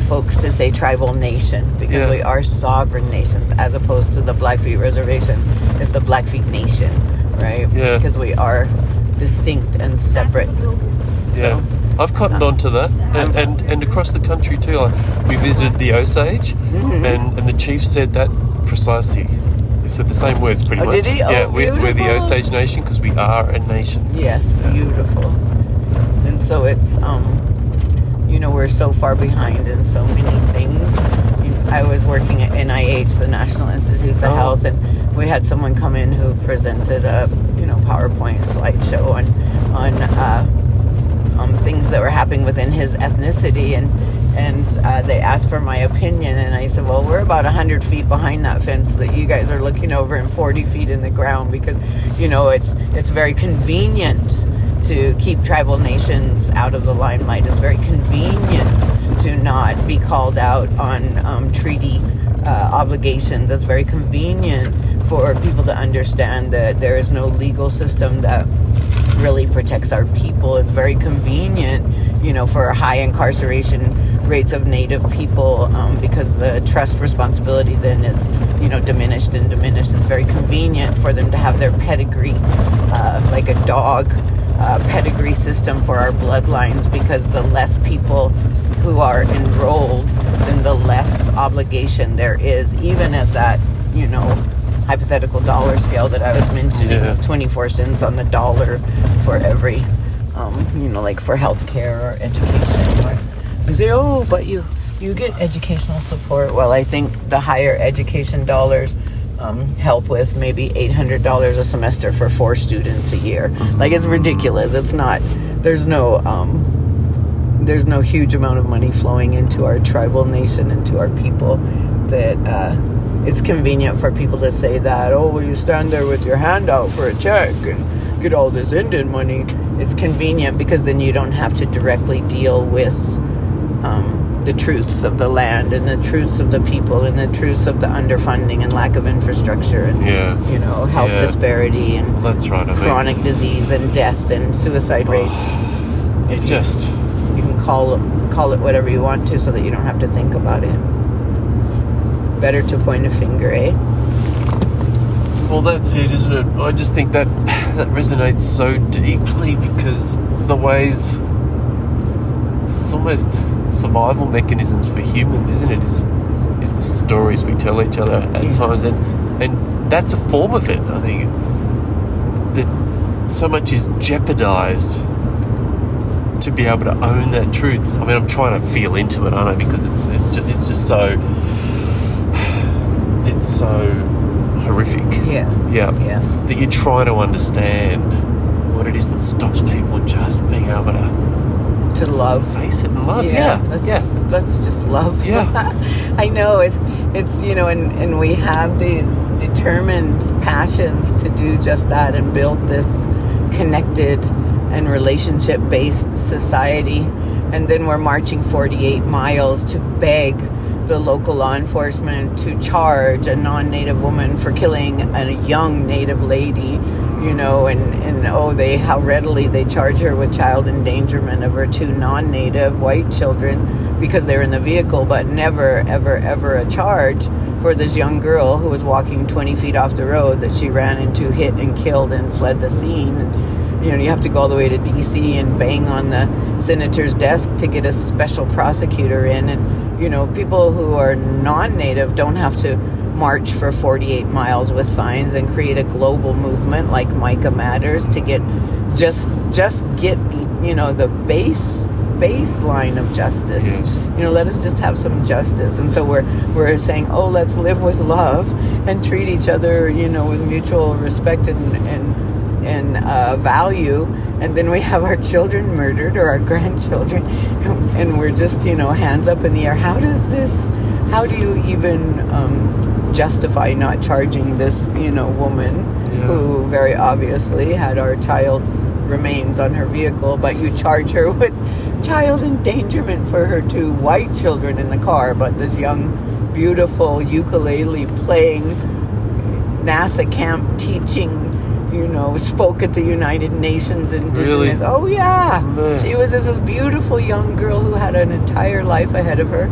folks to say tribal nation, because we are sovereign nations, as opposed to the Blackfeet Reservation. It's the Blackfeet Nation, right? Yeah. Because we are distinct and separate. Yeah. So, I've cottoned on to that, and across the country too. We visited the Osage, and the chief said that precisely. He said the same words pretty much. Did he? Yeah, Oh, we're the Osage Nation because we are a nation. Yes, beautiful. And so it's, we're so far behind in so many things. I was working at NIH, the National Institutes of Health, and we had someone come in who presented a, PowerPoint slideshow on things that were happening within his ethnicity, and they asked for my opinion, and I said, well, we're about 100 feet behind that fence that you guys are looking over, and 40 feet in the ground, because it's very convenient to keep tribal nations out of the limelight. It's very convenient to not be called out on treaty obligations. It's very convenient for people to understand that there is no legal system that really protects our people. It's very convenient, for high incarceration rates of Native people, because the trust responsibility then is, diminished. It's very convenient for them to have their pedigree, like a dog pedigree system for our bloodlines, because the less people who are enrolled, then the less obligation there is, even at that, hypothetical dollar scale that I was mentioning, 24 cents on the dollar for every, like for healthcare or education. Or you say, but you get educational support. Well, I think the higher education dollars help with maybe $800 a semester for 4 students a year. Like, it's ridiculous. It's not. There's no huge amount of money flowing into our tribal nation, into our people, that it's convenient for people to say that, well, you stand there with your hand out for a check and get all this Indian money. It's convenient because then you don't have to directly deal with the truths of the land and the truths of the people and the truths of the underfunding and lack of infrastructure and health disparity and that's right, chronic disease and death and suicide rates. You can call it whatever you want to, so that you don't have to think about it. Better to point a finger, eh? Well, that's it, isn't it? I just think that resonates so deeply, because the ways, it's almost survival mechanisms for humans, isn't it? Is the stories we tell each other at times, and that's a form of it. I think that so much is jeopardized to be able to own that truth. I mean, I'm trying to feel into it, aren't I? Because it's just so horrific. Yeah. That you try to understand what it is that stops people just being able to love, face it and love. Let's just love. I know it's and we have these determined passions to do just that and build this connected and relationship-based society, and then we're marching 48 miles to beg the local law enforcement to charge a non-Native woman for killing a young Native lady you know, and how readily they charge her with child endangerment of her 2 non-native white children because they're in the vehicle, but never, ever, ever a charge for this young girl who was walking 20 feet off the road that she ran into, hit and killed and fled the scene. And, you know, you have to go all the way to DC and bang on the senator's desk to get a special prosecutor in. And, you know, people who are non-native don't have to march for 48 miles with signs and create a global movement like Micah Matters to get just get, you know, the baseline of justice. Yes. You know, let us just have some justice. And so we're saying, oh, let's live with love and treat each other, you know, with mutual respect and value. And then we have our children murdered or our grandchildren, and we're just, you know, hands up in the air. How do you even justify not charging this, you know, woman who very obviously had our child's remains on her vehicle, but you charge her with child endangerment for her 2 white children in the car, but this young, beautiful ukulele playing, NASA camp teaching, you know, spoke at the United Nations Indigenous. Really? Oh yeah, Man. She was just this beautiful young girl who had an entire life ahead of her,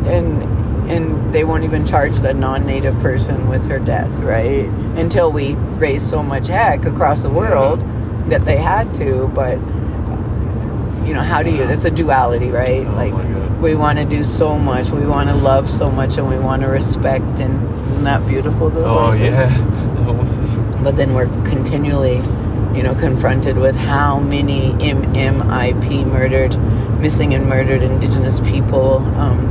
and they won't even charge the non-native person with her death, right? Until we raised so much heck across the world that they had to. But you know, how do you? It's a duality, right? Oh, like my God. we want to do so much, we want to love so much, and we want to respect. And isn't that beautiful? The horses? The horses. But then we're continually, you know, confronted with how many MIP missing and murdered Indigenous people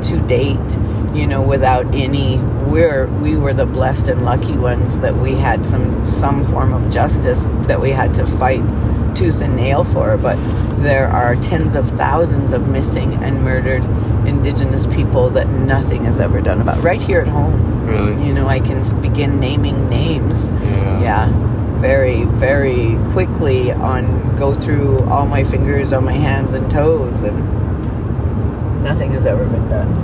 to date, you know, without any. We were the blessed and lucky ones that we had some form of justice that we had to fight tooth and nail for. But there are tens of thousands of missing and murdered Indigenous people that nothing is ever done about. Right here at home. Really? You know, I can begin naming names. Yeah. Very, very quickly go through all my fingers on my hands and toes, and nothing has ever been done.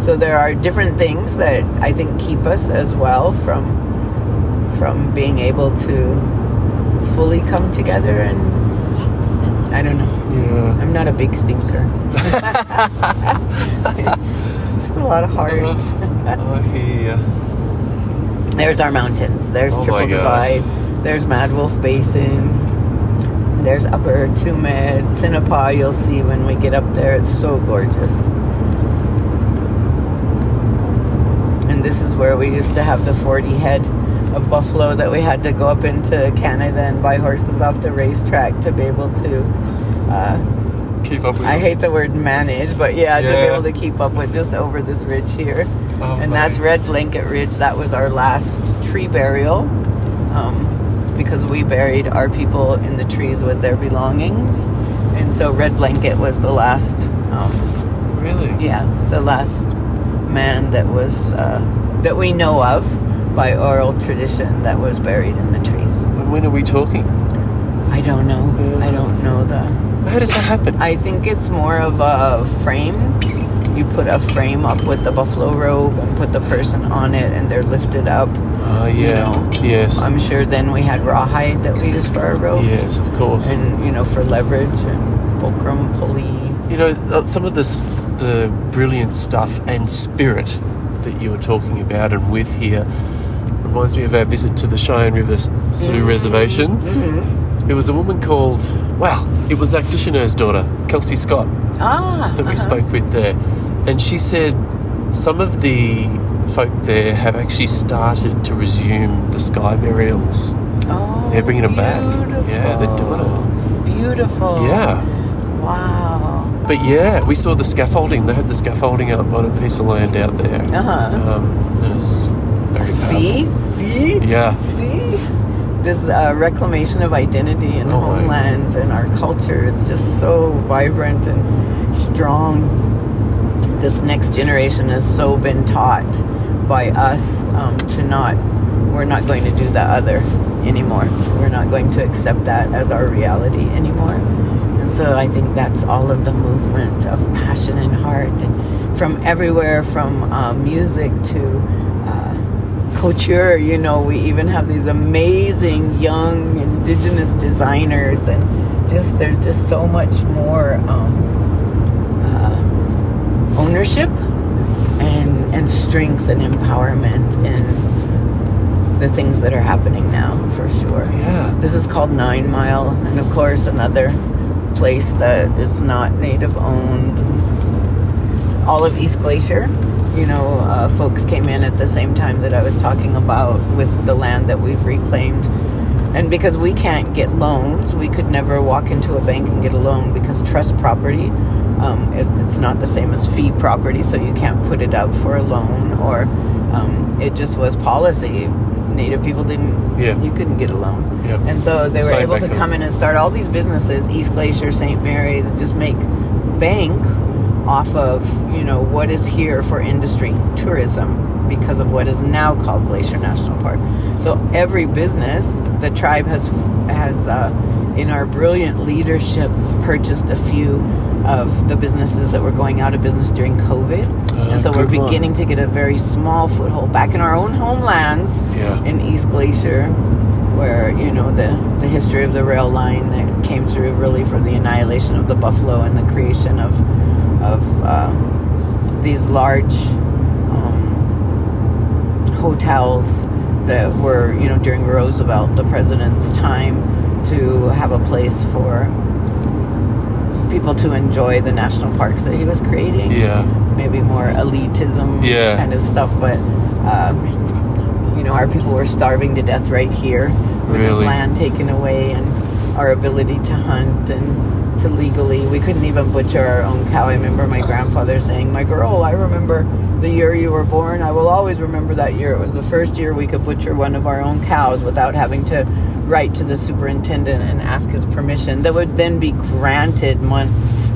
So there are different things that I think keep us as well from being able to fully come together. And I don't know. Yeah. I'm not a big thinker. Just a lot of heart. I hear you. There's our mountains. There's Oh Triple my gosh. Divide. There's Mad Wolf Basin. There's Upper Tumed, Sinapa. You'll see when we get up there. It's so gorgeous. And this is where we used to have the 40 head of buffalo that we had to go up into Canada and buy horses off the racetrack to be able to Keep up with I them. hate the word manage, but to be Yeah. able to keep up with just over this ridge here. Oh, And that's amazing. Red Blanket Ridge. That was our last tree burial because we buried our people in the trees with their belongings. And so Red Blanket was the last, Really? the last man that was, that we know of by oral tradition that was buried in the trees. And when are we talking? I don't know. Yeah. I don't know How does that happen? I think it's more of a frame. You put a frame up with the buffalo robe and put the person on it, and they're lifted up. Oh, yeah. You know, Yes. I'm sure then we had rawhide that we used for our ropes. Yes, of course. And, you know, for leverage and fulcrum, pulley. You know, some of the brilliant stuff and spirit that you were talking about and with here reminds me of our visit to the Cheyenne River Sioux Reservation. Mm-hmm. It was a woman called, it was Zach Dishoneur's daughter, Kelsey Scott, that we spoke with there. And she said some of the folk there have actually started to resume the sky burials. Oh, They're bringing them back. beautiful. Yeah, they're doing it. Beautiful. Yeah. Wow. But yeah, we saw the scaffolding. They had the scaffolding up on a piece of land out there. And it was very powerful. See? Yeah. See? This reclamation of identity and Oh my. homelands and our culture is just so vibrant and strong. This next generation has so been taught by us we're not going to do the other anymore. We're not going to accept that as our reality anymore. And so I think that's all of the movement of passion and heart, and from everywhere, from music to couture, you know, we even have these amazing young indigenous designers, and there's just so much more ownership and strength and empowerment in the things that are happening now, for sure. Yeah. This is called 9 Mile, and of course another place that is not native owned. All of East Glacier, you know, folks came in at the same time that I was talking about with the land that we've reclaimed. And because we can't get loans, we could never walk into a bank and get a loan, because trust property, it's not the same as fee property, so you can't put it up for a loan, or it just was policy. Native people you couldn't get a loan. Yeah. And so they were able to come in and start all these businesses, East Glacier, St. Mary's, and just make bank off of, you know, what is here for industry, tourism, because of what is now called Glacier National Park. So every business, the tribe has in our brilliant leadership, purchased a few of the businesses that were going out of business during COVID. And so we're beginning to get a very small foothold back in our own homelands in East Glacier, where, you know, the history of the rail line that came through really for the annihilation of the buffalo and the creation of these large hotels that were, you know, during Roosevelt, the president's time, to have a place for people to enjoy the national parks that he was creating. Yeah. Maybe more elitism kind of stuff, but you know, our people were starving to death right here with this land taken away, and our ability to hunt and to legally, we couldn't even butcher our own cow. I remember my grandfather saying, "My girl, I remember the year you were born. I will always remember that year. It was the first year we could butcher one of our own cows without having to write to the superintendent and ask his permission. That would then be granted months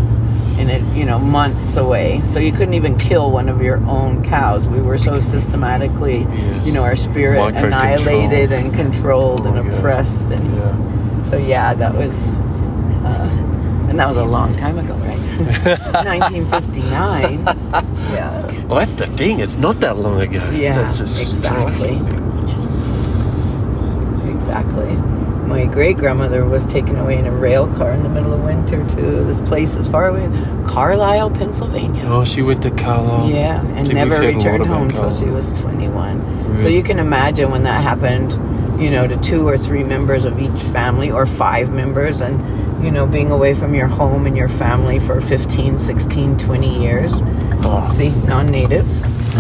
away. So you couldn't even kill one of your own cows. We were so systematically, you know, our spirit annihilated and controlled and oppressed. And so that was, and that was a long time ago, right? 1959. Yeah. Well, that's the thing. It's not that long ago. Yeah, exactly. Exactly. My great-grandmother was taken away in a rail car in the middle of winter to this place as far away, Carlisle, Pennsylvania. Oh, she went to Carlisle. Yeah, and never returned home until she was 21. Really? So you can imagine when that happened, you know, to 2 or 3 members of each family, or 5 members, and, you know, being away from your home and your family for 15, 16, 20 years. Oh. See, non-native.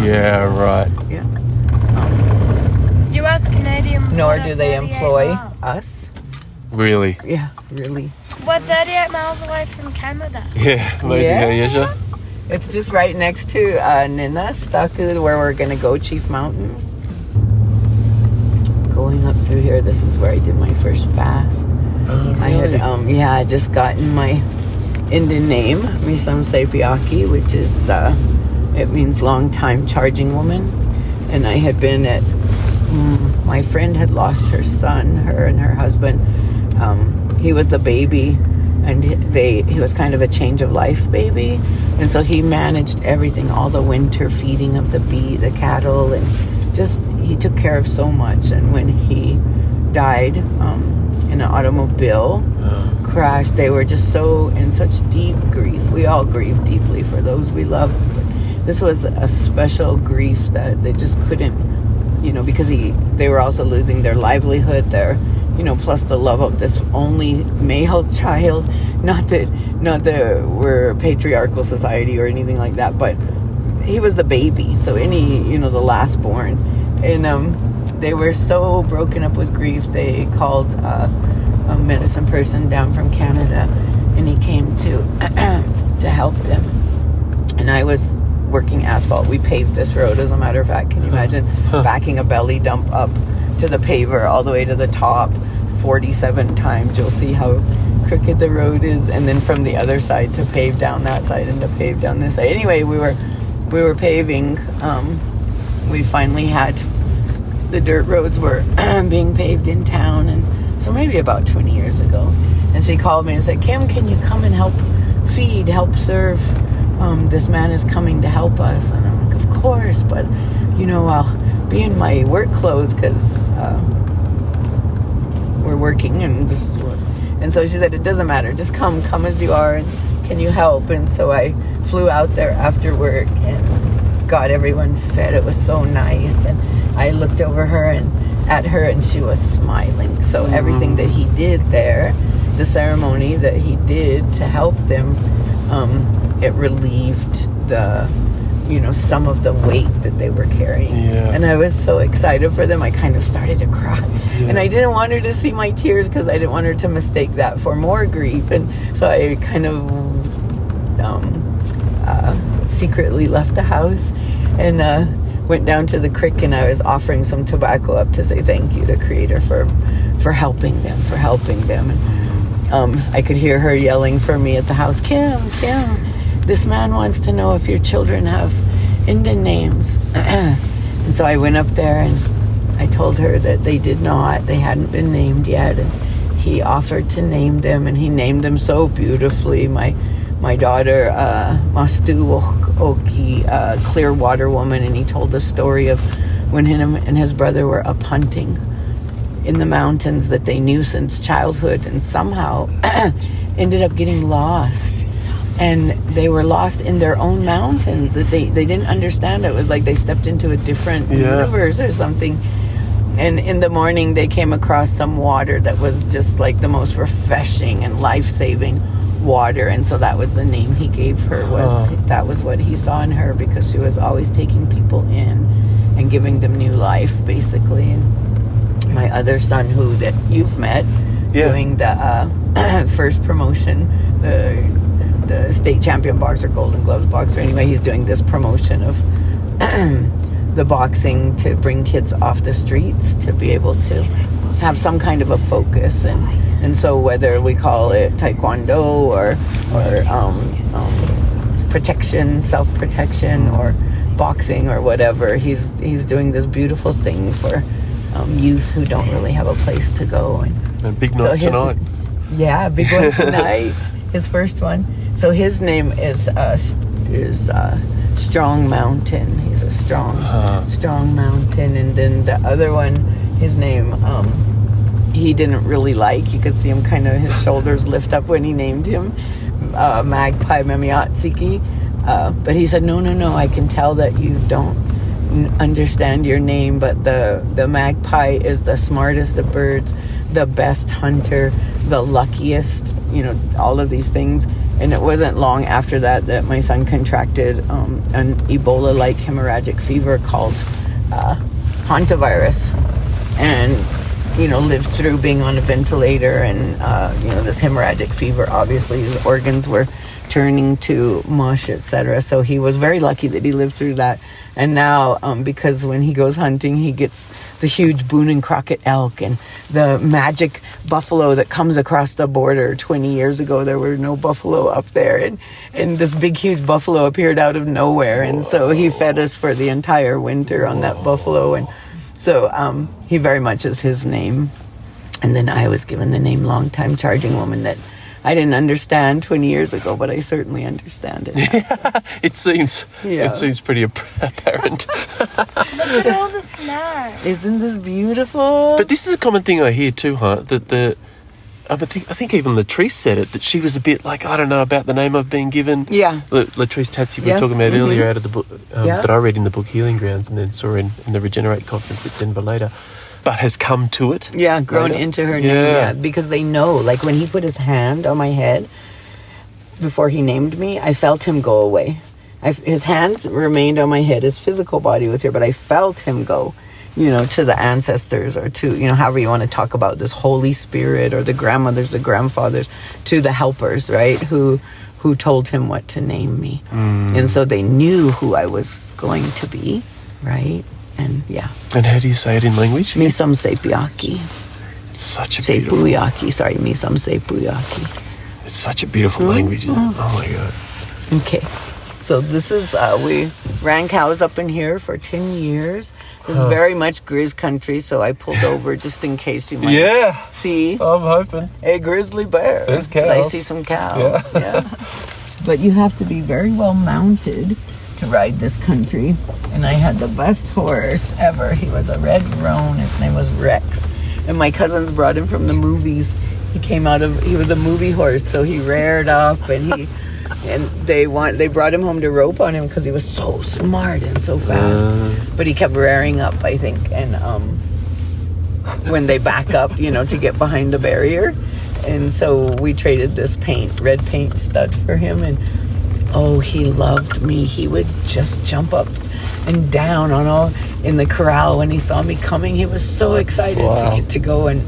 Yeah, right. Yeah. U.S. Canadian. Nor do they employ us. Really? Yeah, really. We're 38 miles away from Canada. Yeah, amazing, huh, Yesha? It's just right next to Siyeh Ksisk Staki, where we're going to go, Chief Mountain. Going up through here, this is where I did my first fast. Oh, really? I had, I just gotten my Indian name, Misam Sepiaki, which is, it means long time charging woman. And I had been at, my friend had lost her son, her and her husband. He was the baby, and he was kind of a change of life baby. And so he managed everything, all the winter feeding of the cattle, and just, he took care of so much. And when he died in an automobile crash, they were just so in such deep grief. We all grieve deeply for those we love. But this was a special grief that they just couldn't, you know, because they were also losing their livelihood, their, you know, plus the love of this only male child. Not that we're a patriarchal society or anything like that, but he was the baby, so the last born. And they were so broken up with grief, they called a medicine person down from Canada, and he came to help them. And I was working asphalt. We paved this road, as a matter of fact. Can you imagine backing a belly dump up to the paver all the way to the top 47 times? You'll see how crooked the road is, and then from the other side to pave down that side and to pave down this side. Anyway, we were paving. We finally had, the dirt roads were being paved in town, and so maybe about 20 years ago. And she called me and said, "Kim, can you come and help serve? This man is coming to help us." And I'm like, "Of course, but you know, be in my work clothes because we're working and this is what. And so she said, it doesn't matter. Just come as you are. And can you help? And so I flew out there after work and got everyone fed. It was so nice. And I looked over her and at her and she was smiling. So everything that he did there, the ceremony that he did to help them, it relieved the, some of the weight that they were carrying. Yeah. And I was so excited for them. I kind of started to cry. Yeah. And I didn't want her to see my tears because I didn't want her to mistake that for more grief. And so I kind of secretly left the house and went down to the creek, and I was offering some tobacco up to say thank you to Creator for helping them, And I could hear her yelling for me at the house, Kim, this man wants to know if your children have Indian names. And so I went up there and I told her that they did not. They hadn't been named yet. And he offered to name them, and he named them so beautifully. My daughter, Mastu Oki, Clearwater woman, and he told the story of when him and his brother were up hunting in the mountains that they knew since childhood, and somehow ended up getting lost. And they were lost in their own mountains that they didn't understand. It was like they stepped into a different universe or something. And in the morning they came across some water that was just like the most refreshing and life-saving water. And so that was the name he gave her. That was what he saw in her, because she was always taking people in and giving them new life, basically. And my other son, that you've met, doing the first promotion, the state champion boxer, Golden Gloves boxer. Anyway, he's doing this promotion of the boxing to bring kids off the streets to be able to have some kind of a focus. And so whether we call it taekwondo or protection, self-protection, or boxing or whatever, he's doing this beautiful thing for youth who don't really have a place to go. And big night tonight. Yeah, big one tonight. His first one. So his name is Strong Mountain. He's a strong mountain. And then the other one, his name, he didn't really like. You could see him kind of, his shoulders lift up when he named him, Magpie Memiatsiki. But he said, no, I can tell that you don't understand your name, but the magpie is the smartest of birds, the best hunter, the luckiest, all of these things. And it wasn't long after that my son contracted an Ebola-like hemorrhagic fever called hantavirus, and lived through being on a ventilator. And this hemorrhagic fever, obviously his organs were turning to mush, etc. So he was very lucky that he lived through that. And now, because when he goes hunting, he gets the huge Boone and Crockett elk and the magic buffalo that comes across the border. 20 years ago, there were no buffalo up there. And this big, huge buffalo appeared out of nowhere. And so he fed us for the entire winter on that buffalo. And so he very much is his name. And then I was given the name Longtime Charging Woman that I didn't understand 20 years ago, but I certainly understand it now. It seems pretty apparent. Look at all the snow. Isn't this beautiful? But this is a common thing I hear too, that I think even Latrice said it, that she was a bit like, I don't know about the name I've been given. Yeah. Latrice Tatsy we were talking about earlier out of the book that I read in the book Healing Grounds, and then saw in the Regenerate conference at Denver later. But has come to it. Yeah, grown into her name. Yeah, because they know. Like when he put his hand on my head before he named me, I felt him go away. His hand remained on my head. His physical body was here, but I felt him go, to the ancestors, or to, however you want to talk about this Holy Spirit, or the grandmothers, the grandfathers, to the helpers, right? Who told him what to name me. And so they knew who I was going to be, right? And yeah. And how do you say it in language? Misam Sepuyaki. Such a beautiful... Sepuyaki, sorry, Misam Sepuyaki. It's such a beautiful language, isn't it? Oh my God. Okay. So this is, we ran cows up in here for 10 years. This is very much Grizz country, so I pulled over just in case you might see I'm hoping. a grizzly bear. There's cows. I see some cows. Yeah. But you have to be very well mounted to ride this country, and I had the best horse ever. He was a red roan. His name was Rex, and my cousins brought him from the movies. He was a movie horse, so he reared up, and they brought him home to rope on him because he was so smart and so fast. But he kept rearing up, I think, and when they back up, to get behind the barrier. And so we traded this red paint stud for him, and he loved me. He would just jump up and down in the corral when he saw me coming. He was so excited to get to go, and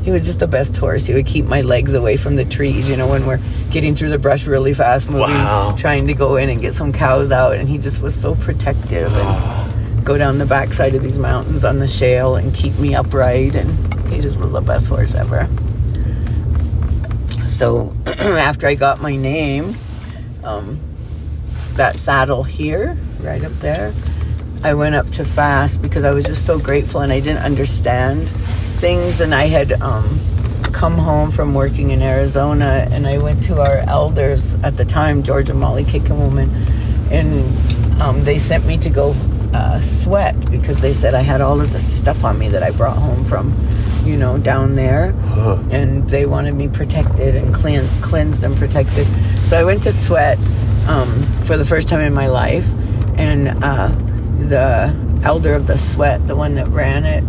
he was just the best horse. He would keep my legs away from the trees, when we're getting through the brush really fast, moving, trying to go in and get some cows out, and he just was so protective and go down the backside of these mountains on the shale and keep me upright, and he just was the best horse ever. So after I got my name, that saddle here, right up there, I went up to fast because I was just so grateful, and I didn't understand things, and I had come home from working in Arizona, and I went to our elders at the time, George and Molly Kickawoman, and they sent me to go sweat because they said I had all of the stuff on me that I brought home from down there, and they wanted me protected and cleansed and protected. So I went to sweat for the first time in my life, and the elder of the sweat, the one that ran it,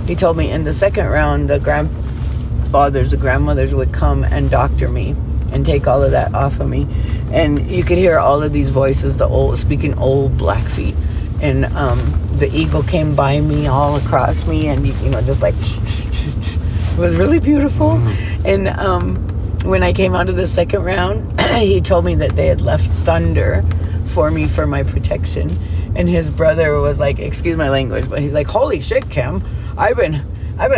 he told me in the second round the grandmothers would come and doctor me and take all of that off of me, and you could hear all of these voices, speaking old Blackfeet, and the eagle came by me all across me, and just like it was really beautiful. And when I came out of the second round, he told me that they had left thunder for me for my protection, and his brother was like, excuse my language, but he's like, holy shit, Kim, I've been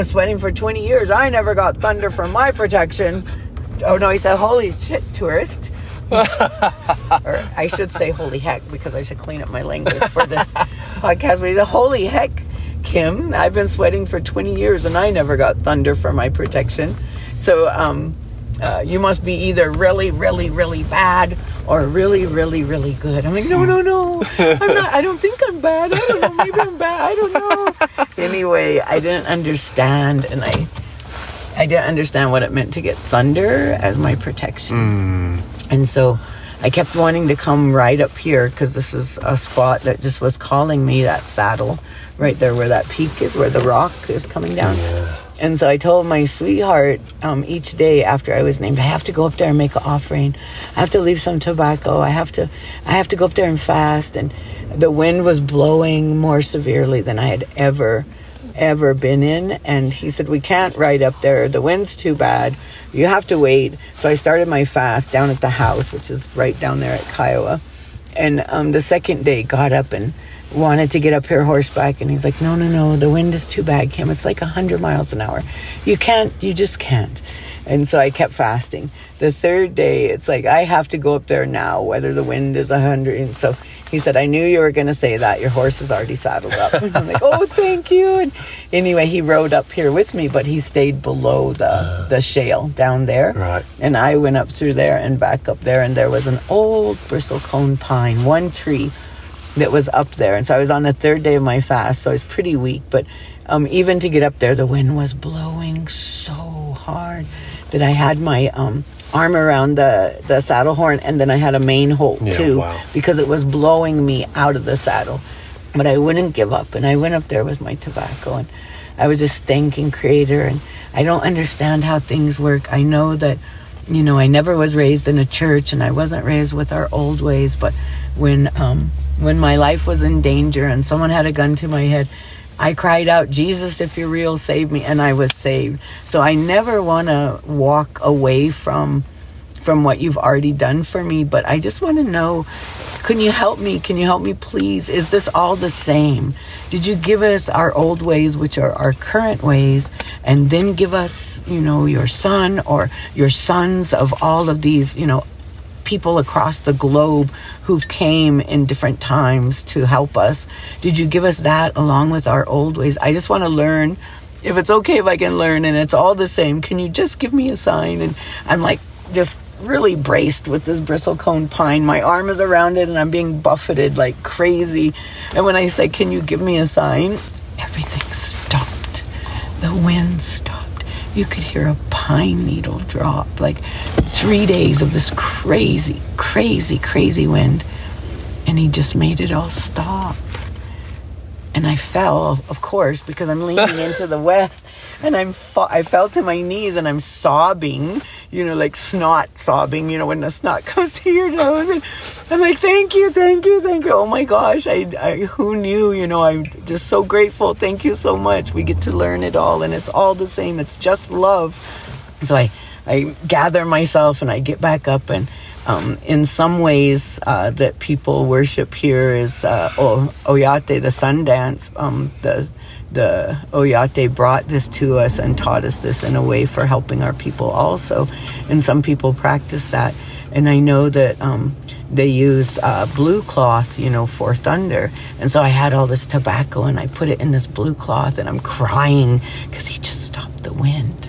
sweating for 20 years. I never got thunder for my protection. Oh no, he said, holy shit, tourist. Or I should say holy heck, because I should clean up my language for this podcast. But he said, holy heck, Kim, I've been sweating for 20 years and I never got thunder for my protection. So you must be either really, really, really bad or really, really, really good. I'm like, no, I'm not. I don't think I'm bad. I don't know. Maybe I'm bad. I don't know. Anyway, I didn't understand, and I didn't understand what it meant to get thunder as my protection. And so I kept wanting to come right up here because this is a spot that just was calling me, that saddle right there where that peak is, where the rock is coming down. And so I told my sweetheart each day after I was named, I have to go up there and make an offering. I have to leave some tobacco. I have to go up there and fast. And the wind was blowing more severely than I had ever been in, and he said, we can't ride up there, the wind's too bad, you have to wait. So I started my fast down at the house, which is right down there at Kiowa, and the second day got up and wanted to get up here horseback, and he's like, no, the wind is too bad, Kim, it's like 100 miles an hour, you just can't. And so I kept fasting. The third day, it's like, I have to go up there now, whether the wind is 100. And so he said, I knew you were going to say that. Your horse is already saddled up. And I'm like, oh, thank you. And anyway, he rode up here with me, but he stayed below the shale down there. Right. And I went up through there and back up there, and there was an old bristlecone pine, one tree that was up there. And so I was on the third day of my fast, so I was pretty weak. But even to get up there, the wind was blowing so hard that I had my arm around the saddle horn, and then I had a mane hold too, because it was blowing me out of the saddle. But I wouldn't give up, and I went up there with my tobacco, and I was just thanking Creator. And I don't understand how things work. I know that, I never was raised in a church, and I wasn't raised with our old ways, but when my life was in danger and someone had a gun to my head, I cried out, Jesus, if you're real, save me, and I was saved. So I never want to walk away from what you've already done for me, but I just want to know, can you help me? Can you help me, please? Is this all the same? Did you give us our old ways, which are our current ways, and then give us, your son or your sons of all of these, people across the globe who came in different times to help us? Did you give us that along with our old ways? I just want to learn. If it's okay if I can learn and it's all the same, can you just give me a sign? And I'm like, just really braced with this bristlecone pine. My arm is around it and I'm being buffeted like crazy. And when I say, can you give me a sign? Everything stopped. The wind stopped. You could hear a pine needle drop. Like 3 days of this crazy, crazy, crazy wind. And he just made it all stop. And I fell, of course, because I'm leaning into the west. And I fell to my knees and I'm sobbing, like snot sobbing, when the snot comes to your nose. And I'm like, thank you. Oh my gosh, I who knew, I'm just so grateful. Thank you so much. We get to learn it all and it's all the same. It's just love. So I gather myself and I get back up and in some ways that people worship here is Oyate, the sun dance. The Oyate brought this to us and taught us this in a way for helping our people also. And some people practice that. And I know that they use blue cloth, for thunder. And so I had all this tobacco and I put it in this blue cloth and I'm crying because he just stopped the wind.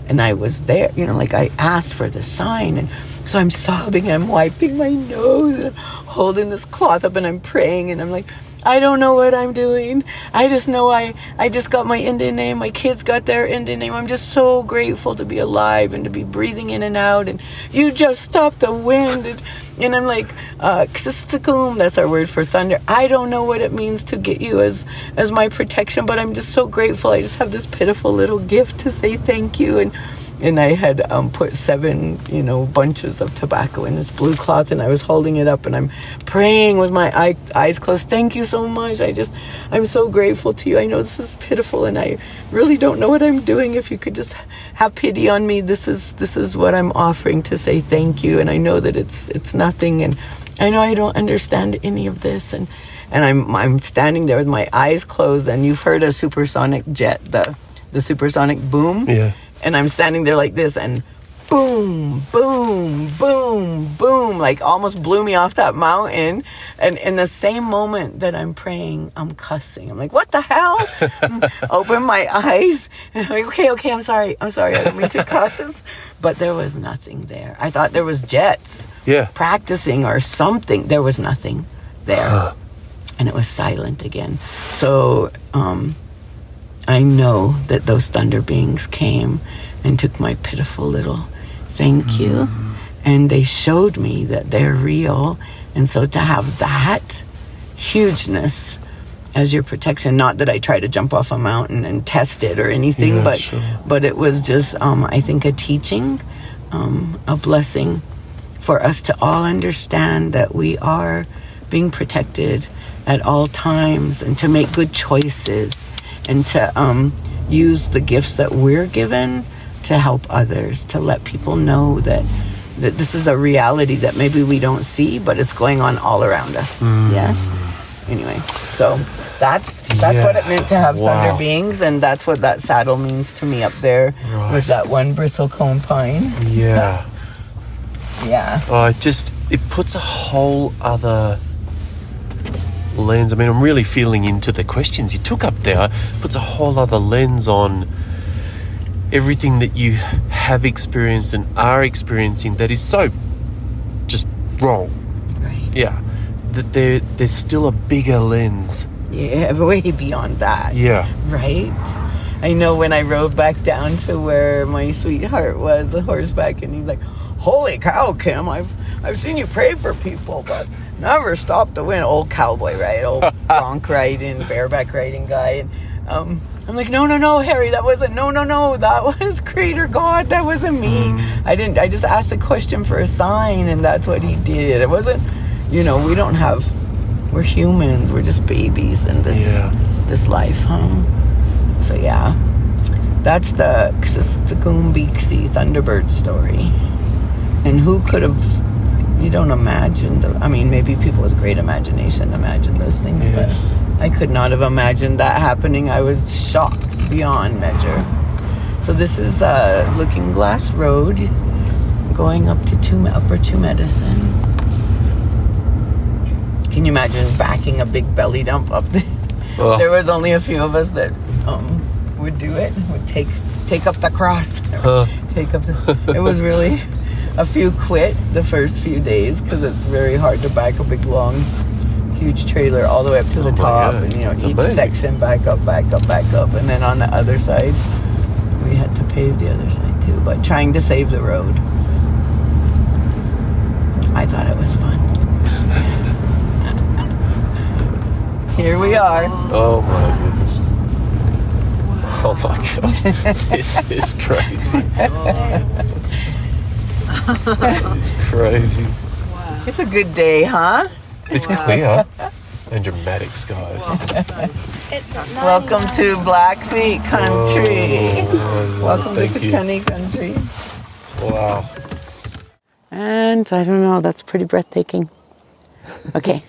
And I was there, I asked for the sign. And so I'm sobbing, I'm wiping my nose, and holding this cloth up and I'm praying and I'm like, I don't know what I'm doing. I just know I just got my Indian name. My kids got their Indian name. I'm just so grateful to be alive and to be breathing in and out. And you just stopped the wind. And I'm like, Ksisk, that's our word for thunder. I don't know what it means to get you as my protection, but I'm just so grateful. I just have this pitiful little gift to say thank you. And I had put 7, bunches of tobacco in this blue cloth, and I was holding it up, and I'm praying with my eyes closed. Thank you so much. I'm so grateful to you. I know this is pitiful, and I really don't know what I'm doing. If you could just have pity on me, this is what I'm offering to say thank you. And I know that it's nothing, and I know I don't understand any of this, and I'm standing there with my eyes closed, and you've heard a supersonic jet, the supersonic boom. Yeah. And I'm standing there like this, and boom, boom, boom, boom, like almost blew me off that mountain. And in the same moment that I'm praying, I'm cussing. I'm like, what the hell? Open my eyes. And I'm like, okay, I'm sorry. I don't mean to cuss. But there was nothing there. I thought there was jets practicing or something. There was nothing there. And it was silent again. So, I know that those thunder beings came and took my pitiful little thank you. And they showed me that they're real. And so to have that hugeness as your protection, not that I try to jump off a mountain and test it or anything, but it was just, I think, a teaching, a blessing for us to all understand that we are being protected at all times and to make good choices. And to use the gifts that we're given to help others, to let people know that this is a reality that maybe we don't see, but it's going on all around us. Yeah. Anyway, so that's what it meant to have thunder beings, and that's what that saddle means to me up there with that one bristlecone pine. Yeah. Yeah. Oh, it puts a whole other lens. I mean, I'm really feeling into the questions you took up there. Puts a whole other lens on everything that you have experienced and are experiencing that is so just wrong. Right. Yeah. That there's still a bigger lens. Yeah, way beyond that. Yeah. Right? I know when I rode back down to where my sweetheart was, a horseback, and he's like, holy cow, Kim, I've seen you pray for people, but never stopped the wind. Old cowboy, right? Old bronc riding, bareback riding guy. And I'm like, no, Harry, that wasn't, no, that was Creator God. That wasn't me. I just asked a question for a sign, and that's what he did. It wasn't, we're humans. We're just babies in this life, huh? So yeah, that's the Ksisk Staki Thunderbird story. And who could have, you don't imagine, maybe people with great imagination imagine those things, but I could not have imagined that happening. I was shocked beyond measure. So this is Looking Glass Road, going up to Upper Two Medicine. Can you imagine backing a big belly dump up there? Oh. There was only a few of us that would do it, would take up the cross. It was really A few quit the first few days because it's very hard to back a big, long, huge trailer all the way up to the top. God. And, you know, It's each amazing. section back up. And then on the other side, we had to pave the other side too, but trying to save the road. I thought it was fun. Here we are. Oh my goodness. Oh my god. This is crazy. This is crazy. It's a good day, huh? It's clear and dramatic skies. It's not Welcome to Blackfeet country. Oh, Welcome to thank you. Piikani country. Wow. And I don't know, that's pretty breathtaking. Okay.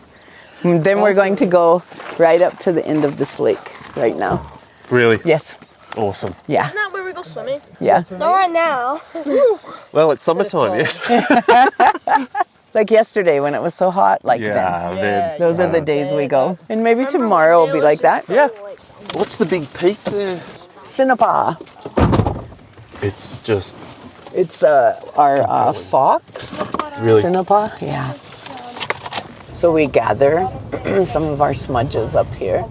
Then we're going to go right up to the end of this lake right now. Really? Yes. Awesome. Yeah. Isn't that where we go swimming? Yeah. Not right now. Well, it's summertime, yes. Like yesterday when it was so hot, like then. Those are the days we go. And maybe tomorrow will be like that. Yeah. What's the big peak there? Sinapa. It's just It's our fox. really. Sinapa, yeah. So we gather some of our smudges up here.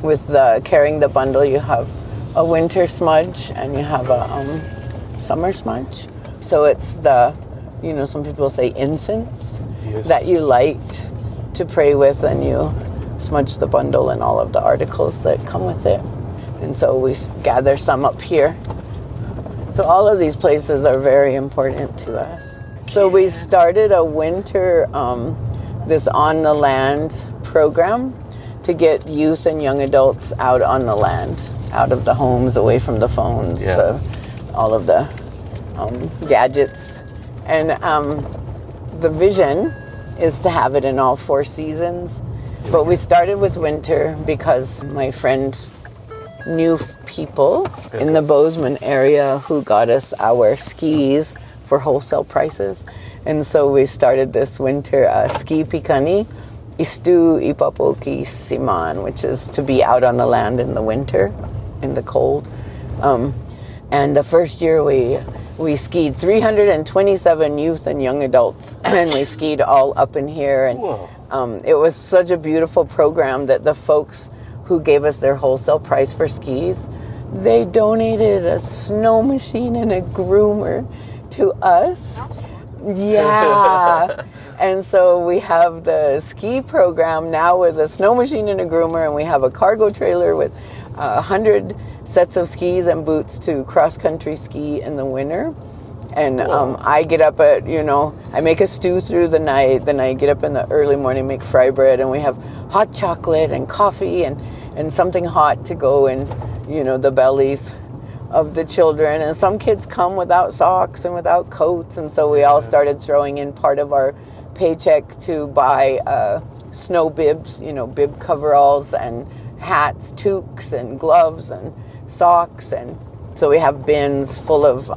With carrying the bundle, you have a winter smudge and you have a summer smudge. So it's the, you know, some people say incense that you light to pray with, and you smudge the bundle and all of the articles that come with it. And so we gather some up here. So all of these places are very important to us. So we started a winter, this on the land program to get youth and young adults out on the land, out of the homes, away from the phones, all of the gadgets. And the vision is to have it in all 4 seasons. But we started with winter because my friend knew people in the Bozeman area who got us our skis for wholesale prices. And so we started this winter ski Piikani Istu Ipapoki Siman, which is to be out on the land in the winter, in the cold. And the first year we skied 327 youth and young adults, and we skied all up in here. And it was such a beautiful program that the folks who gave us their wholesale price for skis, they donated a snow machine and a groomer to us. Yeah. And so we have the ski program now with a snow machine and a groomer, and we have a cargo trailer with 100 sets of skis and boots to cross-country ski in the winter. And I get up at, I make a stew through the night, then I get up in the early morning, make fry bread, and we have hot chocolate and coffee and something hot to go in, the bellies of the children. And some kids come without socks and without coats, and so we all started throwing in part of our paycheck to buy snow bibs, bib coveralls and hats, toques and gloves and socks. And so we have bins full of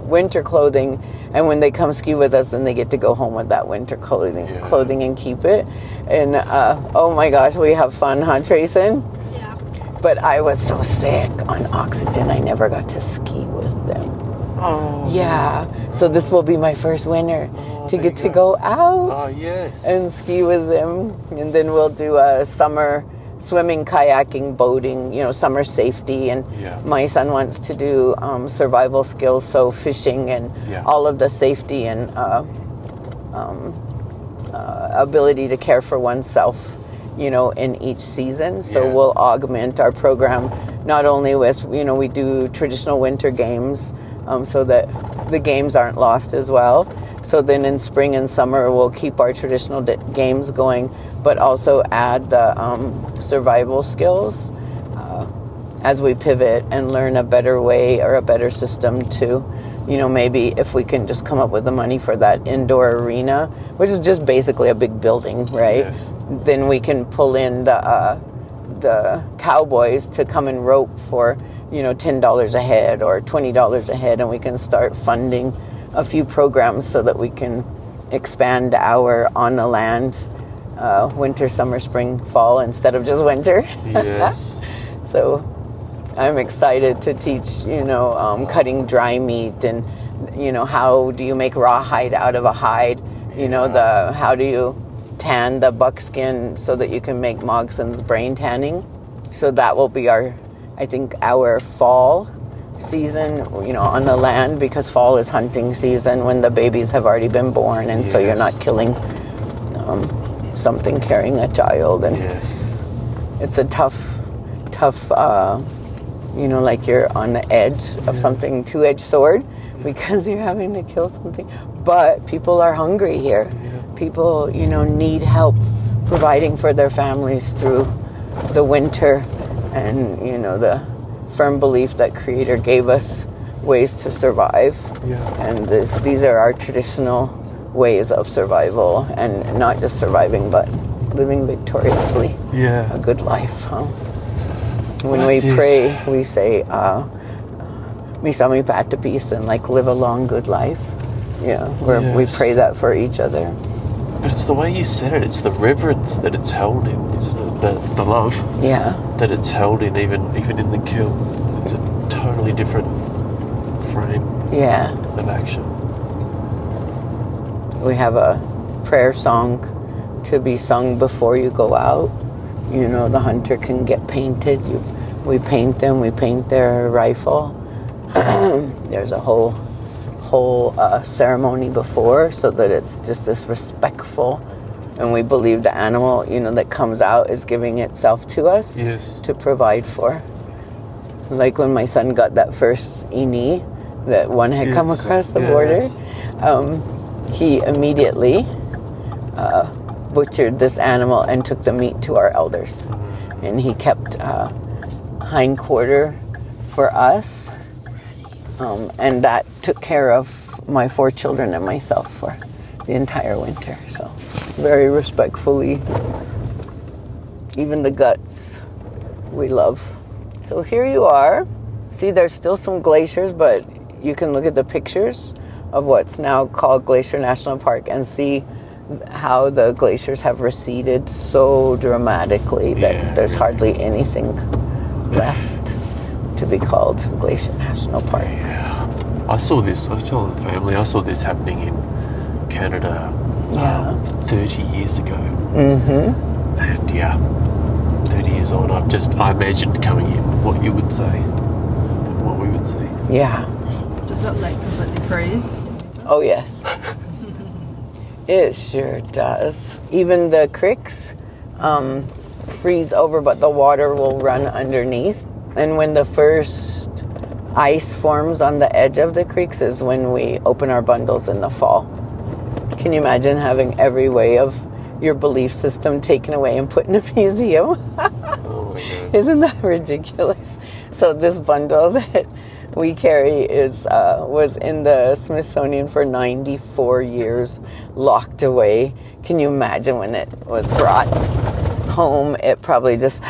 winter clothing, and when they come ski with us, then they get to go home with that winter clothing and keep it. And oh my gosh, we have fun, huh, Trayson? Yeah. But I was so sick on oxygen, I never got to ski with them. Oh. Yeah, so this will be my first winter to get to go out and ski with them. And then we'll do a summer swimming, kayaking, boating, summer safety. And my son wants to do survival skills, so fishing and all of the safety and ability to care for oneself, in each season. So we'll augment our program not only with, we do traditional winter games so that the games aren't lost as well. So then in spring and summer, we'll keep our traditional games going, but also add the survival skills as we pivot and learn a better way or a better system to, maybe if we can just come up with the money for that indoor arena, which is just basically a big building, right? Yes. Then we can pull in the cowboys to come and rope for, $10 a head or $20 a head, and we can start funding a few programs so that we can expand our on the land winter, summer, spring, fall instead of just winter. Yes. So I'm excited to teach, cutting dry meat and you know, how do you make rawhide out of a hide? You know, how do you tan the buckskin so that you can make Mogson's brain tanning? So that will be I think our fall season, you know, on the land, because fall is hunting season when the babies have already been born, and so you're not killing something carrying a child, and it's a tough, you know, like you're on the edge of something, two-edged sword, because you're having to kill something. But people are hungry here. People, you know, need help providing for their families through the winter, and, you know, the firm belief that Creator gave us ways to survive. And these are our traditional ways of survival, and not just surviving, but living victoriously a good life. When we pray, we say, Misami Pata Peace, and like live a long, good life. Where we pray that for each other. But it's the way you said it. It's the reverence that it's held in, isn't it? The love that it's held in, even in the kill. It's a totally different frame of action. We have a prayer song to be sung before you go out. You know, the hunter can get painted. We paint them. We paint their rifle. There's a whole ceremony before, so that it's just this respectful, and we believe the animal, you know, that comes out is giving itself to us to provide for. Like when my son got that first ini that one had come across the border, he immediately butchered this animal and took the meat to our elders, and he kept hind quarter for us. And that took care of my 4 children and myself for the entire winter. So very respectfully, even the guts we love. So here you are. See, there's still some glaciers, but you can look at the pictures of what's now called Glacier National Park and see how the glaciers have receded so dramatically that there's hardly anything left to be called Glacier National Park. I saw this, I was telling the family, I saw this happening in Canada 30 years ago. And 30 years on, I imagined coming in what you would say, what we would see. Does that lake completely freeze? Oh yes. It sure does. Even the creeks freeze over, but the water will run underneath. And when the first ice forms on the edge of the creeks is when we open our bundles in the fall. Can you imagine having every way of your belief system taken away and put in a museum? Oh my God. Isn't that ridiculous? So this bundle that we carry was in the Smithsonian for 94 years, locked away. Can you imagine when it was brought home? It probably just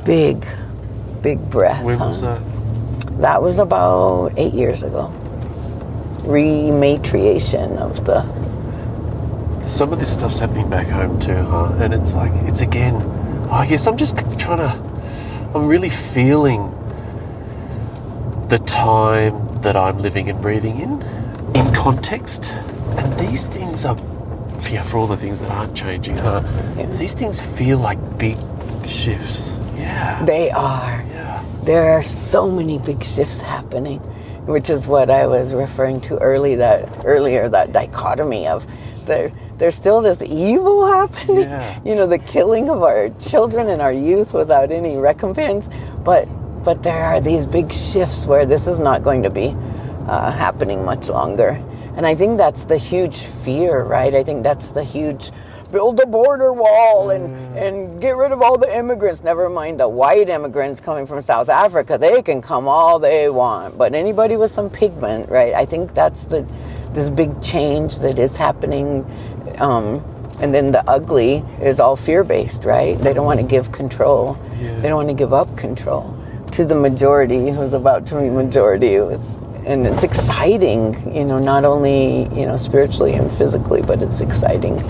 big breath. When was that? That was about 8 years ago. Rematriation of the... Some of this stuff's happening back home too, huh? And it's like, it's again, I guess I'm just I'm really feeling the time that I'm living and breathing in context. And these things are, for all the things that aren't changing, huh? These things feel like big shifts. They are. There are so many big shifts happening, which is what I was referring to earlier, that dichotomy of there's still this evil happening, you know, the killing of our children and our youth without any recompense, but there are these big shifts where this is not going to be happening much longer. And I think that's the huge fear, right? I think that's the huge... build a border wall and get rid of all the immigrants. Never mind the white immigrants coming from South Africa. They can come all they want. But anybody with some pigment, right? I think that's this big change that is happening. And then the ugly is all fear-based, right? They don't want to give control. They don't want to give up control to the majority who's about to be majority. And it's exciting, you know, not only, you know, spiritually and physically, but it's exciting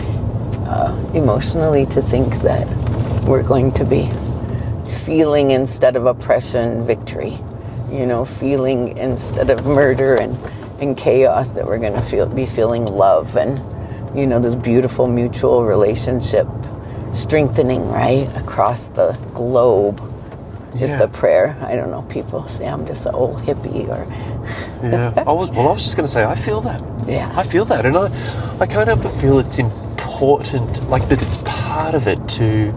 emotionally to think that we're going to be feeling, instead of oppression, victory. feeling instead of murder and chaos, that we're going to be feeling love and, this beautiful mutual relationship strengthening right across the globe. Is the prayer. I don't know, people say I'm just an old hippie or... Yeah. I was just going to say, I feel that. Yeah. I feel that. And I can't help but feel it's important, like that it's part of it to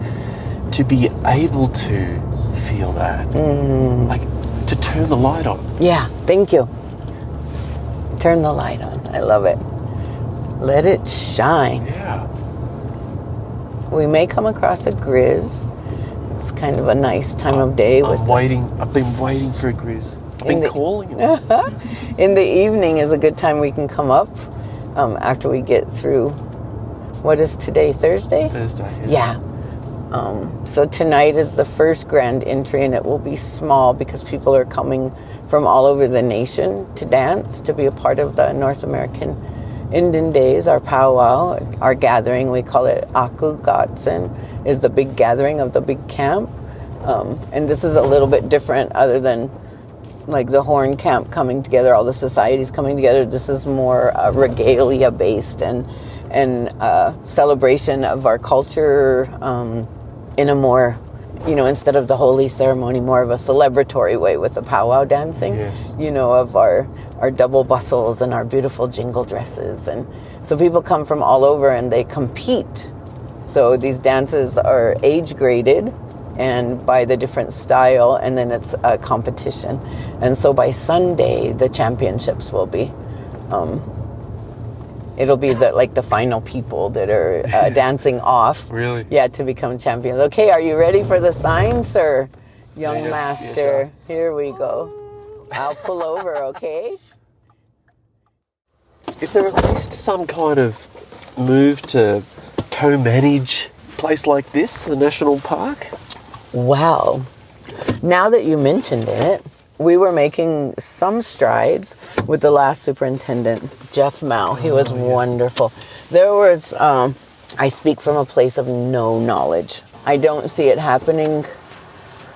be able to feel that. Like to turn the light on. Yeah, thank you. Turn the light on. I love it. Let it shine. Yeah. We may come across a grizz. It's kind of a nice time of day. I've been waiting for a grizz. I've been calling it. In the evening is a good time we can come up after we get through. What is today? Thursday? Thursday. Yeah. So tonight is the first grand entry, and it will be small because people are coming from all over the nation to dance, to be a part of the North American Indian Days, our powwow, our gathering. We call it Aku Gatsen, is the big gathering of the big camp. And this is a little bit different other than like the Horn camp coming together, all the societies coming together. This is more regalia based and celebration of our culture in a more, instead of the holy ceremony, more of a celebratory way with the powwow dancing. Yes. Of our double bustles and our beautiful jingle dresses. And so people come from all over and they compete. So these dances are age graded and by the different style, and then it's a competition. And so by Sunday, the championships will be, it'll be the final people that are dancing off. Really? Yeah, to become champions. Okay, are you ready for the sign, sir? Young master. Yes, Here we go. I'll pull over, okay? Is there at least some kind of move to co-manage a place like this, the national park? Well, now that you mentioned it, we were making some strides with the last superintendent, Jeff Mao. He was wonderful. There was, I speak from a place of no knowledge. I don't see it happening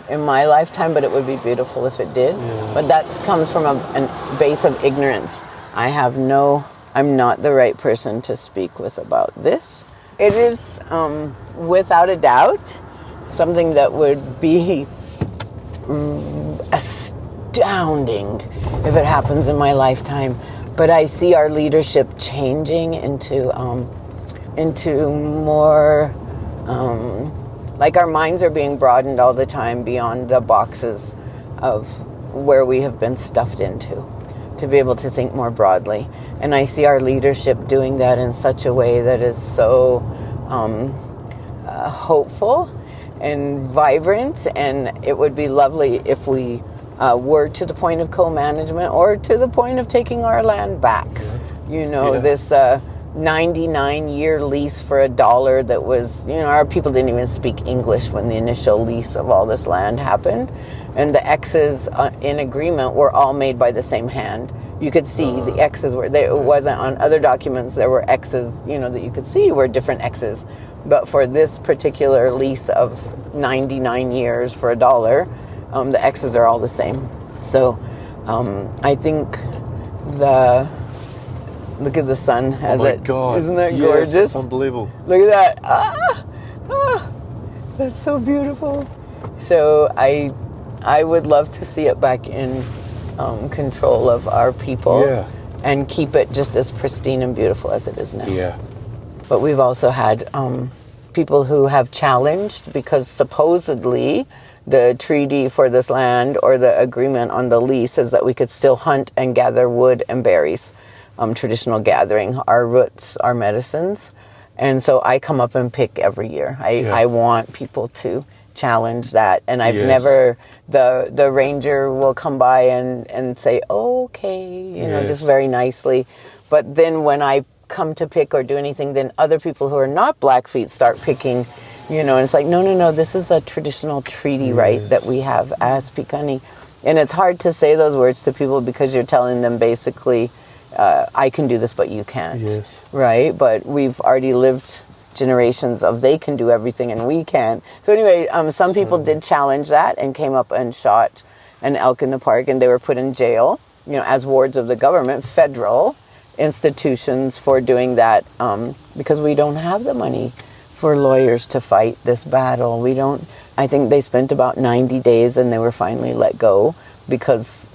in my lifetime, but it would be beautiful if it did. Yeah. But that comes from a base of ignorance. I'm not the right person to speak with about this. It is, without a doubt, something that would be astounding if it happens in my lifetime. But I see our leadership changing into more, like our minds are being broadened all the time beyond the boxes of where we have been stuffed into, to be able to think more broadly. And I see our leadership doing that in such a way that is so hopeful and vibrant, and it would be lovely if we were to the point of co-management or to the point of taking our land back. This 99-year lease for $1 that was, our people didn't even speak English when the initial lease of all this land happened, and the X's in agreement were all made by the same hand. You could see the X's were there. It wasn't on other documents. There were X's, that you could see were different X's. But for this particular lease of 99 years for $1, the X's are all the same. So I think look at the sun as it. God. Isn't that Yes, gorgeous? it's unbelievable. Look at that. That's so beautiful. So I would love to see it back in control of our people and keep it just as pristine and beautiful as it is now. Yeah. But we've also had people who have challenged because supposedly the treaty for this land or the agreement on the lease is that we could still hunt and gather wood and berries, traditional gathering, our roots, our medicines. And so I come up and pick every year. I want people to challenge that, and I've never, the ranger will come by and say, okay, just very nicely. But then when I come to pick or do anything, then other people who are not Blackfeet start picking, and it's like, no, this is a traditional treaty right that we have as Piikani. And it's hard to say those words to people because you're telling them basically, I can do this, but you can't. Yes. Right? But we've already lived generations of they can do everything and we can't. So anyway, some people did challenge that and came up and shot an elk in the park, and they were put in jail, as wards of the government, federal institutions for doing that, because we don't have the money for lawyers to fight this battle. I think they spent about 90 days and they were finally let go because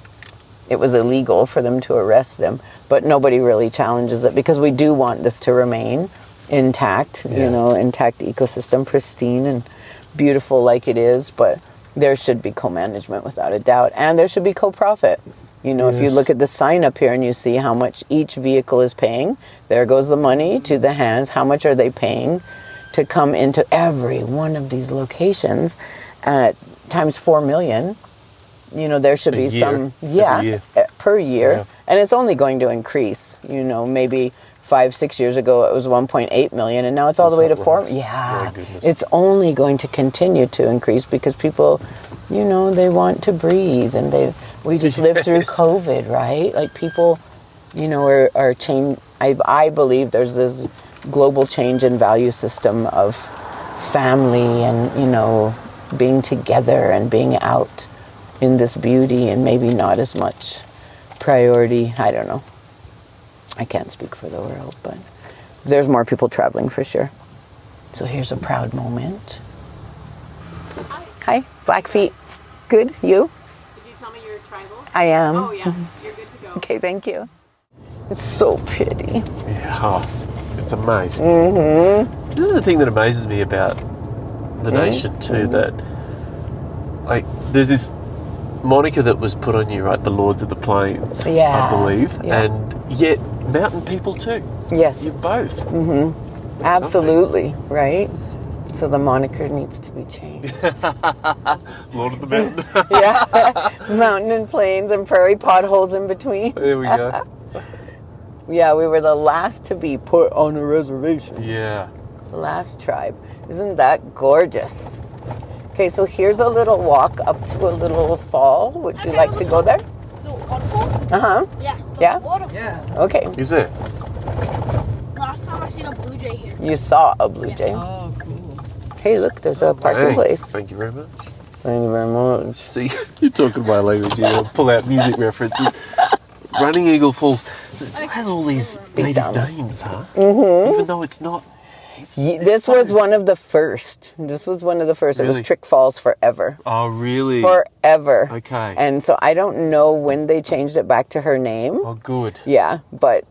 it was illegal for them to arrest them. But nobody really challenges it because we do want this to remain intact, intact ecosystem, pristine and beautiful like it is. But there should be co-management without a doubt. And there should be co-profit. If you look at the sign up here and you see how much each vehicle is paying, there goes the money to the hands. How much are they paying to come into every one of these locations at times 4 million? There should be some, per year. Yeah. And it's only going to increase. Maybe 5-6 years ago it was 1.8 million, and now it's all the way to 4. Yeah, it's only going to continue to increase because people, they want to breathe, and we just lived through COVID, right? Like people, are change. I believe there's this global change in value system of family and being together and being out in this beauty, and maybe not as much priority. I don't know. I can't speak for the world, but there's more people traveling for sure. So here's a proud moment. Hi, Blackfeet. Good, you? Did you tell me you're tribal? I am. Oh yeah, you're good to go. Okay, thank you. It's so pretty. Yeah, it's amazing. Mm-hmm. This is the thing that amazes me about the nation too, that there's this moniker that was put on you, right? The Lords of the Plains, I believe. Yeah. And yet mountain people too. Yes. You're both. Mm-hmm. Absolutely, right? So the moniker needs to be changed. Lord of the Mountain. Yeah. Mountain and plains and prairie potholes in between. There we go. Yeah, we were the last to be put on a reservation. Yeah. The last tribe. Isn't that gorgeous? Okay, so here's a little walk up to a little fall. Would you like to go there? The waterfall? Uh-huh. Yeah. Yeah? Waterfall. Yeah. Okay. Is there? Last time I seen a blue jay here. You saw a blue jay. Oh, cool. Hey, look, there's a parking place. Thank you very much. Thank you very much. See, you're talking my language. Pull out music references. Running Eagle Falls. It still has all these native names, huh? Mm-hmm. Even though it's not. This was one of the first. This was one of the first. Really? It was Trick Falls forever. Oh, really? Forever. Okay. And so I don't know when they changed it back to her name. Oh, good. Yeah, but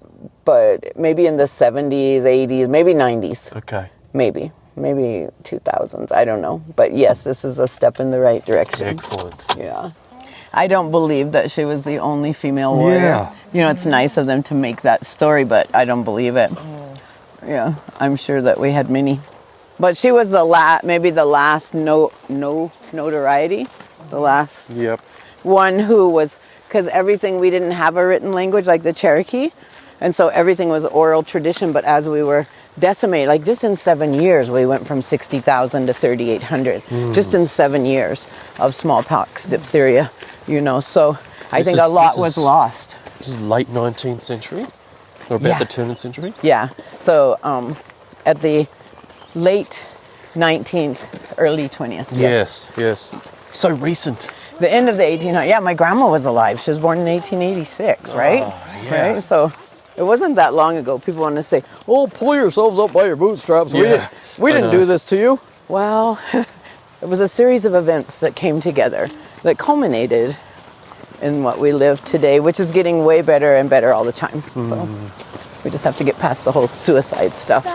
maybe in the 70s, 80s, maybe 90s. Okay. Maybe 2000s. I don't know. But yes, this is a step in the right direction. Excellent. Yeah. I don't believe that she was the only female warrior. Yeah. It's nice of them to make that story, but I don't believe it. Yeah, I'm sure that we had many. But she was maybe the last notoriety. The last one who was, because everything, we didn't have a written language like the Cherokee. And so everything was oral tradition. But as we were decimated, like just in 7 years, we went from 60,000 to 3,800. Just in 7 years of smallpox, diphtheria, So I think a lot was lost. This is late 19th century? Or about the turn of the century? Yeah. So at the late 19th, early 20th. Yes. So recent. The end of the 1800s. Yeah, my grandma was alive. She was born in 1886, right? Yeah. Right? So it wasn't that long ago. People want to say, oh, pull yourselves up by your bootstraps. Yeah. We didn't do this to you. Well, it was a series of events that came together that culminated in what we live today, which is getting way better and better all the time. So we just have to get past the whole suicide stuff.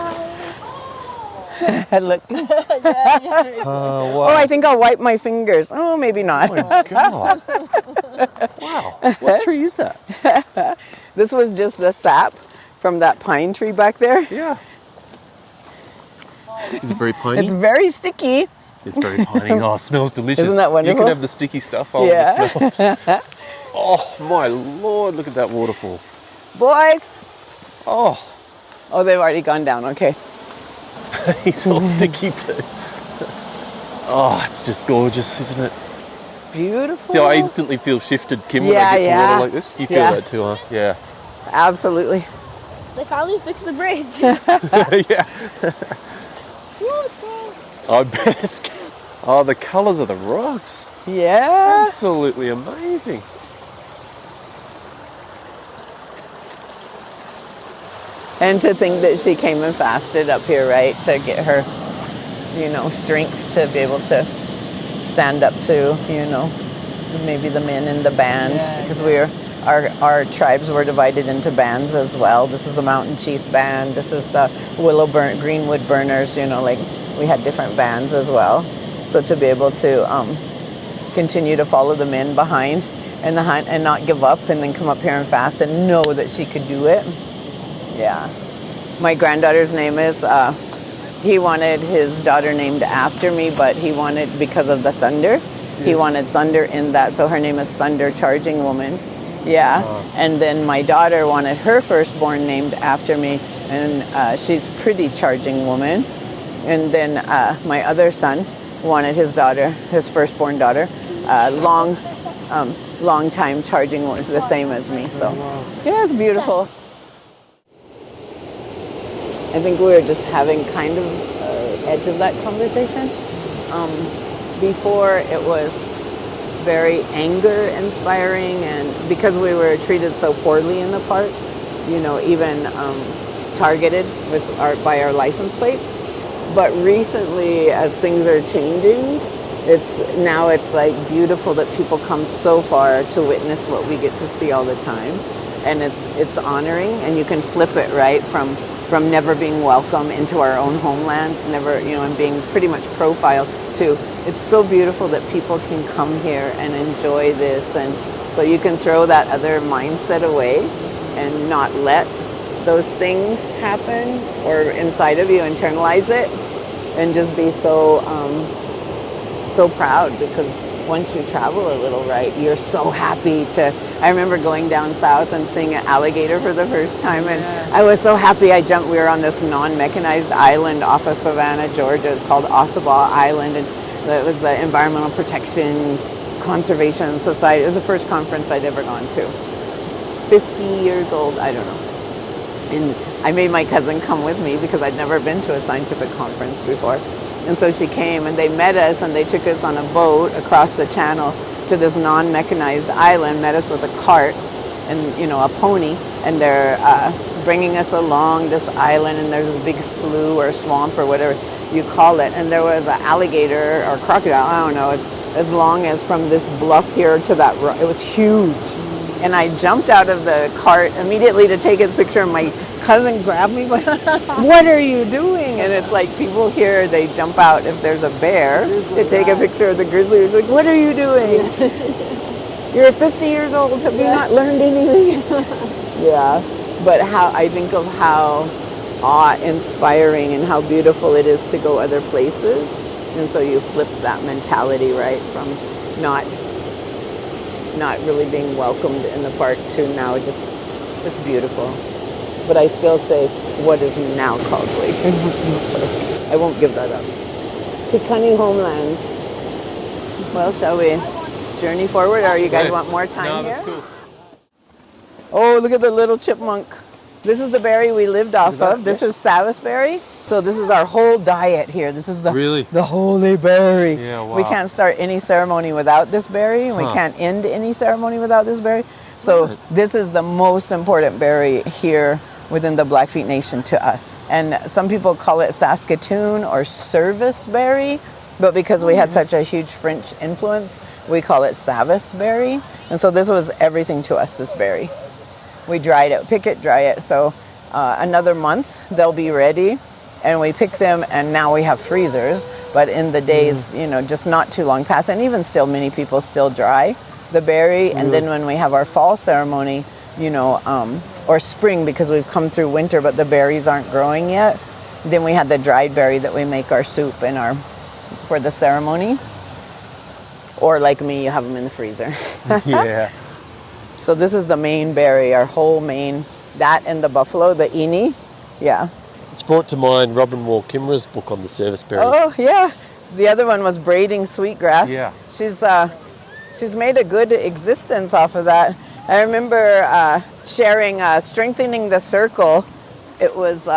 Look. Wow. Oh, I think I'll wipe my fingers. Oh, maybe not. Oh my God. Wow. What tree is that? This was just the sap from that pine tree back there. Yeah. Is it very piney? It's very sticky. It's very piney. Oh, it smells delicious. Isn't that wonderful? You can have the sticky stuff. I'll have the smell. Oh, my Lord. Look at that waterfall. Boys. Oh, they've already gone down. Okay. he's all sticky too. Oh, it's just gorgeous, isn't it? Beautiful. See, I instantly feel shifted, Kim, when I get to water like this. You feel that too, huh? Yeah. Absolutely. They finally fixed the bridge. Yeah. I bet it's Oh, the colours of the rocks. Yeah. Absolutely amazing. And to think that she came and fasted up here, right, to get her, strength to be able to stand up to, maybe the men in the band, because our tribes were divided into bands as well. This is the Mountain Chief Band. This is the Greenwood Burners. We had different bands as well. So to be able to continue to follow the men behind and the hunt and not give up, and then come up here and fast and know that she could do it. Yeah. My granddaughter's name is, he wanted his daughter named after me, but he wanted, because of the thunder, he wanted thunder in that, so her name is Thunder Charging Woman. Yeah. And then my daughter wanted her firstborn named after me, and she's Pretty Charging Woman. And then my other son wanted his firstborn daughter, long time charging woman, the same as me. So yeah, it's beautiful. I think we were just having kind of edge of that conversation. Before it was very anger inspiring, and because we were treated so poorly in the park, even targeted by our license plates. But recently, as things are changing, it's like beautiful that people come so far to witness what we get to see all the time, and it's honoring, and you can flip it right from never being welcome into our own homelands, and being pretty much profiled, to it's so beautiful that people can come here and enjoy this, and so you can throw that other mindset away and not let those things happen or inside of you, internalize it, and just be so proud, because once you travel a little, right, you're so happy to. I remember going down south and seeing an alligator for the first time, and I was so happy. I jumped. We were on this non-mechanized island off of Savannah, Georgia. It's called Ossabaw Island, and it was the Environmental Protection Conservation Society. It was the first conference I'd ever gone to. 50 years old, I don't know. And I made my cousin come with me because I'd never been to a scientific conference before. And so she came, and they met us, and they took us on a boat across the channel to this non-mechanized island, met us with a cart and, a pony, and they're bringing us along this island, and there's this big slough or swamp or whatever you call it, and there was an alligator or crocodile, I don't know, as long as from this bluff here to that, it was huge. And I jumped out of the cart immediately to take his picture, and my cousin grabbed me, going, "What are you doing?" And it's like people here, they jump out if there's a bear to take a picture of the grizzly. It's like, "What are you doing? You're 50 years old. Have you not learned anything?" Yeah. But I think of how awe-inspiring and how beautiful it is to go other places. And so you flip that mentality, right, from not really being welcomed in the park to now just, it's beautiful. But I still say what is now called Glacier National Park. I won't give that up. Piikani homelands. Well, shall we journey forward, or you guys want more time here? That's cool. Oh, look at the little chipmunk. This is the berry we lived off of. This is Savis berry. So this is our whole diet here. This is the holy berry. Yeah, wow. We can't start any ceremony without this berry. We can't end any ceremony without this berry. So this is the most important berry here within the Blackfeet Nation to us. And some people call it Saskatoon or service berry, but because we had such a huge French influence, we call it Savis berry. And so this was everything to us, this berry. We dried it, pick it, dry it. So another month they'll be ready. And we pick them, and now we have freezers. But in the days, just not too long past, and even still, many people still dry the berry. And then when we have our fall ceremony, or spring, because we've come through winter, but the berries aren't growing yet, then we had the dried berry that we make our soup for the ceremony. Or like me, you have them in the freezer. Yeah. So this is the main berry, our whole main, that and the buffalo, the ini. Yeah. It's brought to mind Robin Wall Kimmerer's book on the service berry. Oh, yeah. So the other one was braiding sweetgrass. Yeah. She's made a good existence off of that. I remember sharing Strengthening the Circle. It was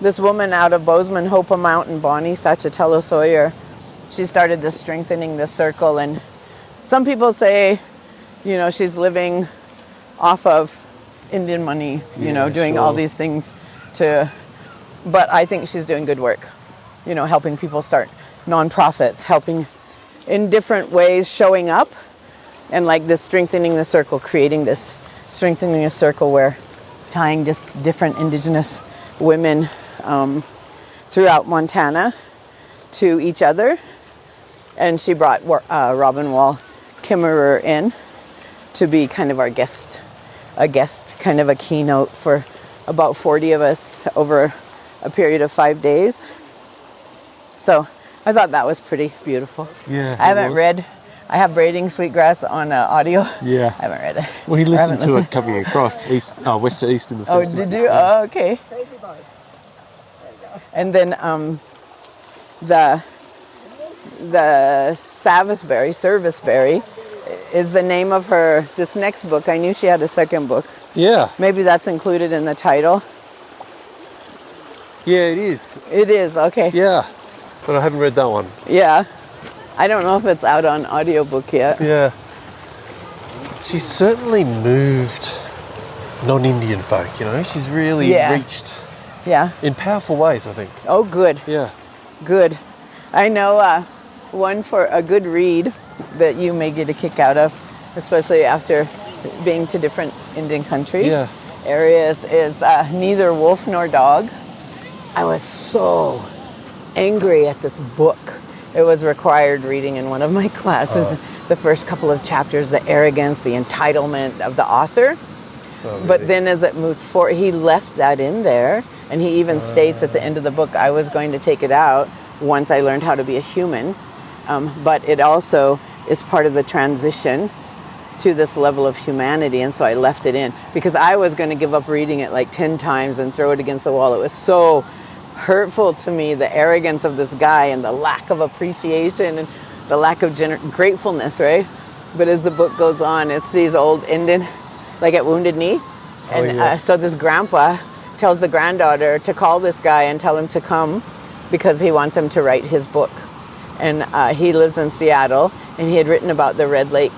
this woman out of Bozeman, Hopa Mountain, Bonnie Sachatello Sawyer. she started this strengthening the circle. And some people say, she's living off of Indian money, doing all these things but I think she's doing good work, helping people start nonprofits, helping in different ways, showing up, and like this strengthening the circle, creating this strengthening a circle where tying just different Indigenous women throughout Montana to each other. And she brought Robin Wall Kimmerer in to be kind of our guest, kind of a keynote for about 40 of us over a period of 5 days. So I thought that was pretty beautiful. Yeah, I haven't read. I have Braiding Sweetgrass on audio. Yeah. I haven't read it. Well, he listened to it coming across west to east in the first did you? Oh, okay. Crazy Boys. And then the Serviceberry is the name of this next book. I knew she had a second book. Yeah. Maybe that's included in the title. Yeah, it is. It is, okay. Yeah. But I haven't read that one. Yeah. I don't know if it's out on audiobook yet. Yeah. She's certainly moved non-Indian folk, She's really reached in powerful ways, I think. Oh, good. Yeah. Good. I know one for a good read that you may get a kick out of, especially after being to different Indian areas, is Neither Wolf Nor Dog. I was so angry at this book. It was required reading in one of my classes. The first couple of chapters, the arrogance, the entitlement of the author. Oh, really? But then as it moved forward, he left that in there. And he even states at the end of the book, I was going to take it out once I learned how to be a human. But it also is part of the transition to this level of humanity. And so I left it in because I was going to give up reading it like 10 times and throw it against the wall. It was so hurtful to me, the arrogance of this guy and the lack of appreciation and the lack of gratefulness, right? But as the book goes on, it's these old Indian, like at Wounded Knee. And so this grandpa tells the granddaughter to call this guy and tell him to come because he wants him to write his book. And he lives in Seattle, and he had written about the Red Lake,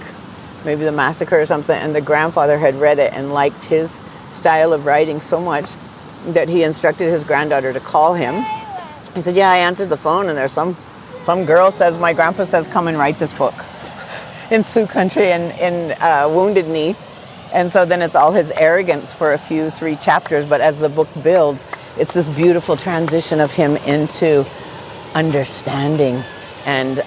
maybe the massacre or something, and the grandfather had read it and liked his style of writing so much that he instructed his granddaughter to call him. He said, I answered the phone, and there's some girl says, my grandpa says, come and write this book in Sioux country and in Wounded Knee. And so then it's all his arrogance for 3 chapters, but as the book builds, it's this beautiful transition of him into understanding and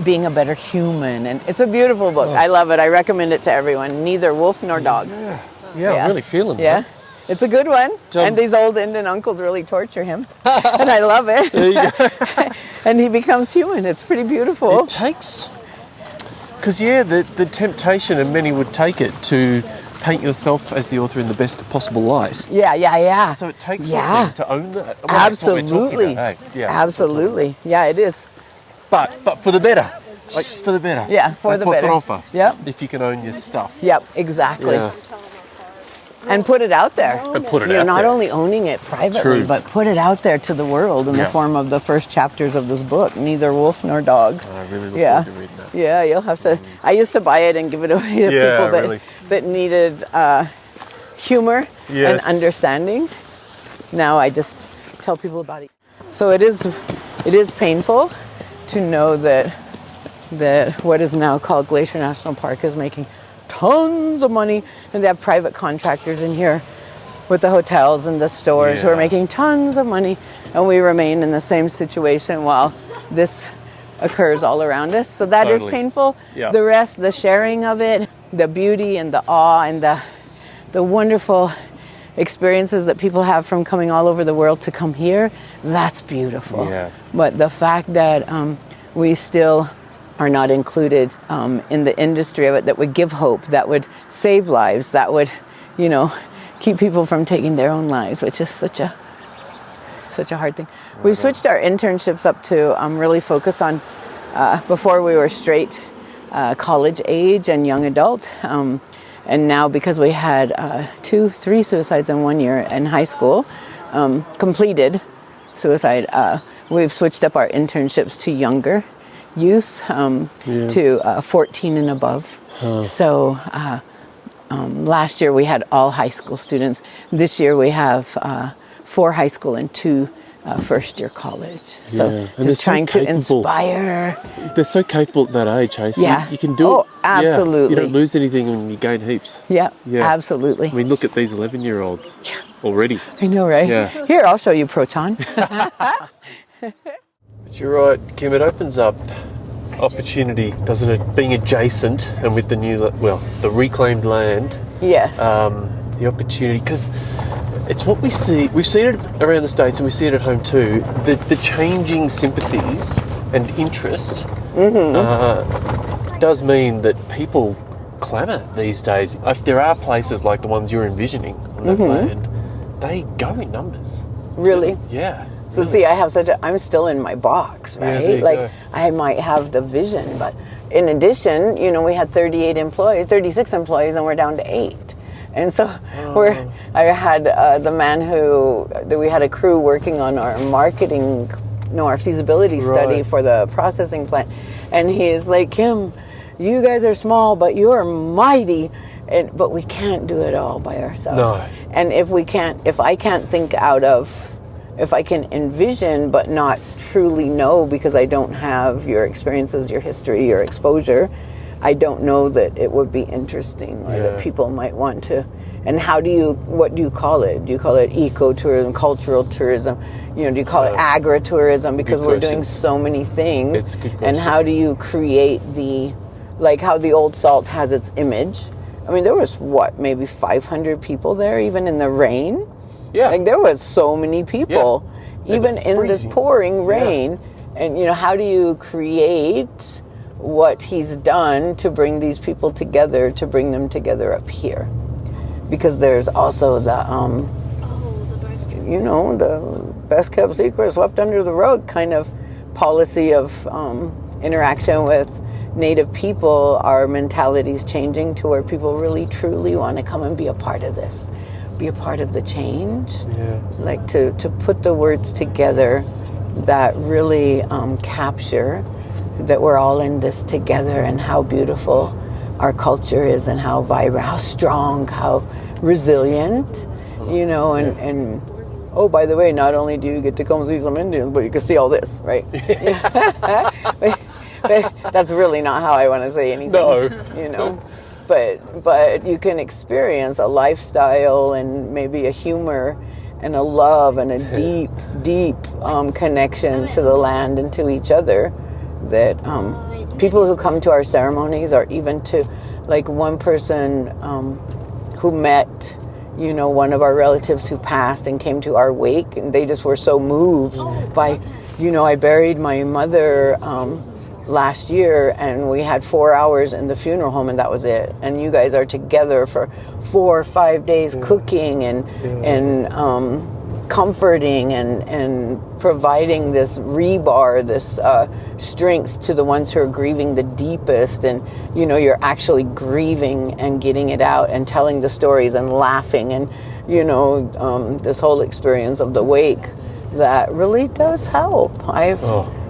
being a better human. And it's a beautiful book. I love it. I recommend it to everyone. Neither Wolf Nor Dog. Yeah, I'm really feeling that. Yeah. It's a good one. And these old Indian uncles really torture him. And I love it. There you go. And he becomes human. It's pretty beautiful. It takes... Because, the temptation, and many would take it, to paint yourself as the author in the best possible light. Yeah. So it takes something to own that. Well, absolutely. About, hey? Absolutely. Yeah, it is. But for the better. Like, for the better. Yeah, for That's the better. That's what's on offer. Yep. If you can own your stuff. Yep, exactly. Yeah. And put it out there. You're not only owning it privately, but put it out there to the world in the form of the first chapters of this book, Neither Wolf Nor Dog. I really look forward to reading that. Yeah, you'll have to. I used to buy it and give it away to people that needed humor and understanding. Now I just tell people about it. So it is painful to know that what is now called Glacier National Park is making tons of money, and they have private contractors in here with the hotels and the stores who are making tons of money, and we remain in the same situation while this occurs all around us. So that is painful. Yeah. The rest, the sharing of it, the beauty and the awe and the wonderful experiences that people have from coming all over the world to come here, that's beautiful. Yeah. But the fact that we still are not included in the industry of it, that would give hope, that would save lives, that would, keep people from taking their own lives, which is such a hard thing. We've switched our internships up to really focus on, before we were straight college age and young adult, and now because we had 2-3 suicides in 1 year in high school, completed suicide, we've switched up our internships to younger youth, to 14 and above. So last year we had all high school students. This year we have 4 high school and 2 first-year college. So just trying to inspire. They're so capable at that age, hey? So Yeah. you can do it. Oh, absolutely. You don't lose anything and you gain heaps. Yeah, Yeah. absolutely. I mean, look at these 11-year-olds already. I know, right? Yeah. Here, I'll show you Proton. But you're right, Kim, it opens up opportunity, doesn't it? Being adjacent and with the new, the reclaimed land, Yes. the opportunity, because it's what we see. We've seen it around the States and we see it at home too. The changing sympathies and interest does mean that people clamour these days. If there are places like the ones you're envisioning on that land, they go in numbers. Really? Yeah. So see, I have I'm still in my box, Yeah, right? there you Like go. I might have the vision, but in addition, we had 36 employees, and we're down to 8. And so I had the man we had a crew working on our marketing, our feasibility study for the processing plant. And he is like, Kim, you guys are small, but you're mighty. But we can't do it all by ourselves. No. And if I can't think if I can envision but not truly know, because I don't have your experiences, your history, your exposure, I don't know that it would be interesting or that people might want to. And what do you call it? Do you call it ecotourism, cultural tourism? Do you call it agritourism? Because we're doing so many things. It's a good question. And how do you create how the old salt has its image? I mean, there was maybe 500 people there, even in the rain. Yeah. Like there was so many people, even in this pouring rain. And how do you create what he's done to bring these people together, to bring them together up here? Because there's also the best kept secret, swept under the rug kind of policy of interaction with Native people. Our mentality is changing to where people really truly want to come and be a part of this, be a part of the change. Like to put the words together that really capture that we're all in this together, and how beautiful our culture is, and how vibrant, how strong, how resilient, and oh, by the way, not only do you get to come see some Indians, but you can see all this, right? but that's really not how I want to say anything. No. But you can experience a lifestyle and maybe a humor and a love and a deep connection to the land and to each other that people who come to our ceremonies, or even to, like one person who met one of our relatives who passed and came to our wake, and they just were so moved by, I buried my mother last year, and we had 4 hours in the funeral home, and that was it. And you guys are together for 4 or 5 days, cooking and comforting and providing this rebar, this strength to the ones who are grieving the deepest. And you're actually grieving and getting it out and telling the stories and laughing, and this whole experience of the wake that really does help.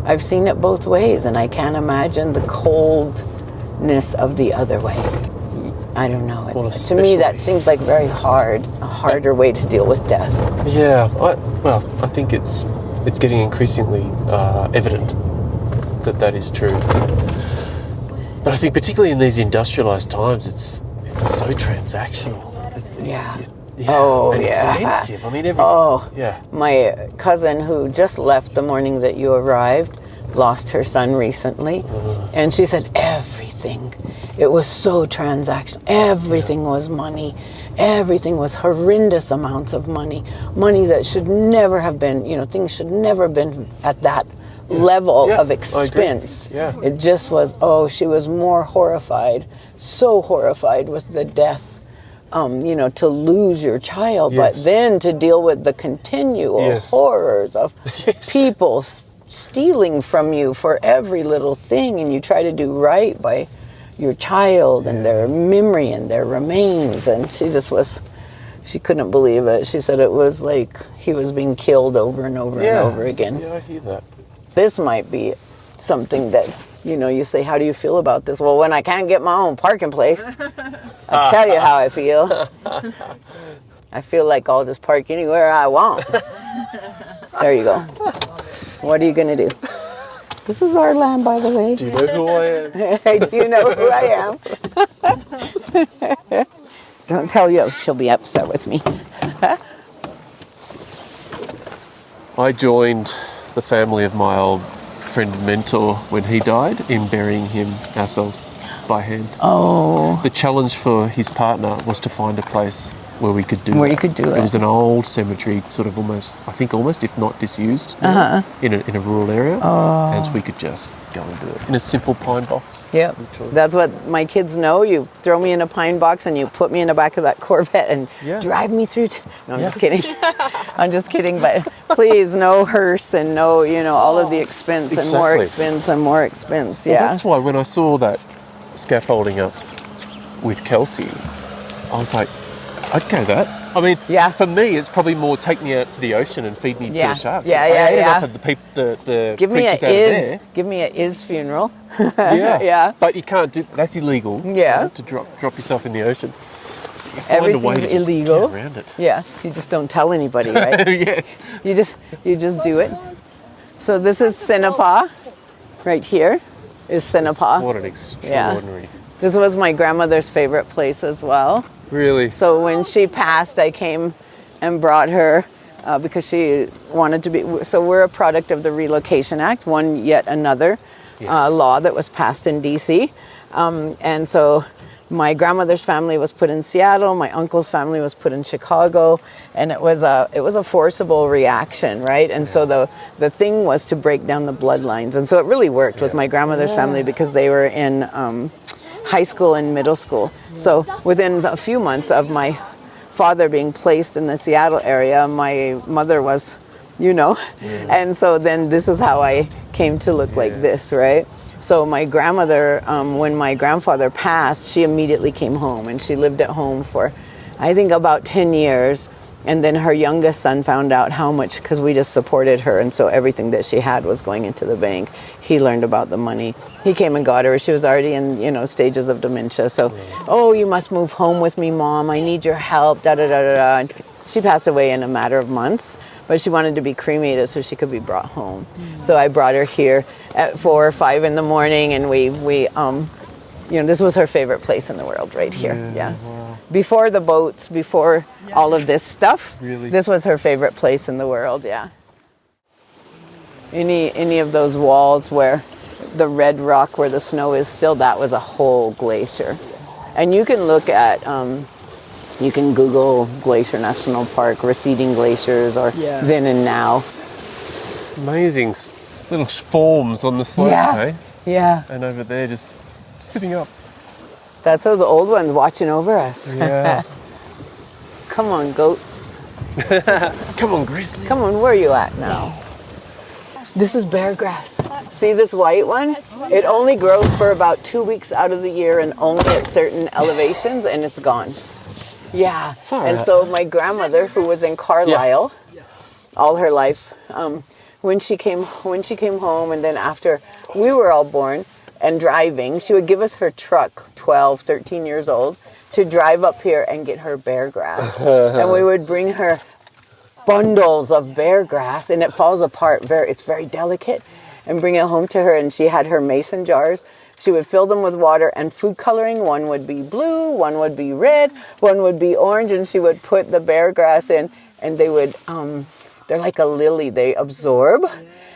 I've seen it both ways, and I can't imagine the coldness of the other way. I don't know. To me, that seems like a harder way to deal with death. Yeah, I think it's getting increasingly evident that is true. But I think particularly in these industrialized times, it's so transactional. Expensive. I mean, my cousin who just left the morning that you arrived lost her son recently, and she said everything. It was so transactional. Everything was money. Everything was horrendous amounts of money. Money that should never have been, things should never have been at that level of expense. It just was, she was more horrified, so horrified with the death, to lose your child, but then to deal with the continual horrors of people stealing from you for every little thing, and you try to do right by your child and their memory and their remains. And she She couldn't believe it. She said it was like he was being killed over and over and over again. Yeah, I hear that. This might be something that, you say, how do you feel about this? Well, when I can't get my own parking place, I'll tell you how I feel. I feel like I'll just park anywhere I want. There you go. What are you going to do? This is our land, by the way. Do you know who I am? Do you know who I am? Don't tell you, she'll be upset with me. I joined the family of my old friend and mentor when he died in burying him ourselves by hand. Oh. The challenge for his partner was to find a place where we could do Where that. you could do it. It was an old cemetery, sort of almost if not disused, in a rural area. Oh. And so we could just go and do it in a simple pine box. Yep. Literally. That's what my kids know. You throw me in a pine box and you put me in the back of that Corvette and drive me through. No, I'm just kidding. I'm just kidding. But please, no hearse and no, all of the expense and more expense and more expense. Yeah. Well, that's why when I saw that scaffolding up with Kelsey, I was like, I'd go that. I mean, for me, it's probably more take me out to the ocean and feed me to the sharks. I ate enough of the Give me creatures out there. Give me a funeral. Yeah. But you can't do that's illegal. Yeah. To drop yourself in the ocean. You find Everything's a way to just illegal. get around it. Yeah. You just don't tell anybody, right? Yes. You just do it. So this is Sinapa. Right here is Sinapa. What an extraordinary. This was my grandmother's favorite place as well. Really? So when she passed, I came and brought her because she wanted to be. So we're a product of the Relocation Act, yet another law that was passed in D.C. And so my grandmother's family was put in Seattle. My uncle's family was put in Chicago, and it was a forcible reaction, right? And so the thing was to break down the bloodlines, and so it really worked with my grandmother's family because they were in high school and middle school. So within a few months of my father being placed in the Seattle area, my mother was, and so then this is how I came to look like this, right? So my grandmother, when my grandfather passed, she immediately came home, and she lived at home for, I think, about 10 years. And then her youngest son found out how much, because we just supported her, and so everything that she had was going into the bank. He learned about the money. He came and got her. She was already in, stages of dementia. So, you must move home with me, Mom. I need your help, da-da-da-da-da. And she passed away in a matter of months, but she wanted to be cremated so she could be brought home. So I brought her here at 4 or 5 in the morning, and we this was her favorite place in the world, right here. Yeah. Wow. Before the boats, before all of this stuff, this was her favorite place in the world. Yeah. Any of those walls where the red rock where the snow is still, that was a whole glacier. And you can look at, you can Google Glacier National Park, receding glaciers, or then and now. Amazing little forms on the slopes, eh? Yeah. And over there just sitting up. That's those old ones watching over us. Yeah. Come on, goats. Come on, grizzlies. Come on, where are you at now? This is bear grass. See this white one? It only grows for about 2 weeks out of the year and only at certain elevations, and it's gone. Yeah. And so my grandmother, who was in Carlisle all her life, when she came home, and then after we were all born and driving, she would give us her truck, 12, 13 years old, to drive up here and get her bear grass. And we would bring her bundles of bear grass, and it falls apart. It's very delicate, and bring it home to her. And she had her mason jars. She would fill them with water and food coloring. One would be blue, one would be red, one would be orange, and she would put the bear grass in, and they would, they're like a lily. They absorb,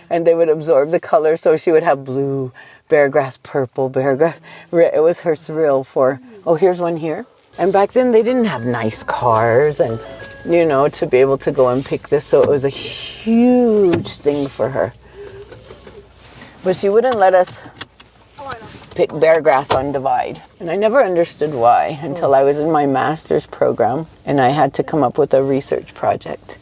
and they would absorb the color. So she would have blue bear grass, purple bear grass. It was her thrill for, here's one here. And back then they didn't have nice cars and, to be able to go and pick this. So it was a huge thing for her. But she wouldn't let us pick bear grass on Divide. And I never understood why until I was in my master's program and I had to come up with a research project.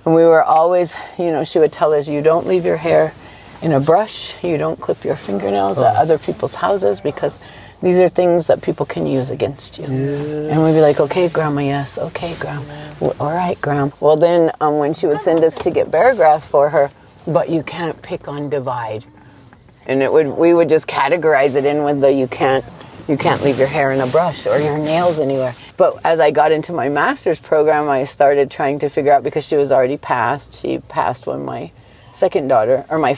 And we were always, she would tell us, you don't leave your hair in a brush, you don't clip your fingernails at other people's houses because these are things that people can use against you. Yes. And we'd be like, okay, Grandma, yes, okay, Grandma. Well, all right, Grandma. Well, then when she would send us to get bear grass for her, but you can't pick on divide. And we would just categorize it in with the you can't leave your hair in a brush or your nails anywhere. But as I got into my master's program, I started trying to figure out, because she was already passed. She passed when my second daughter, or my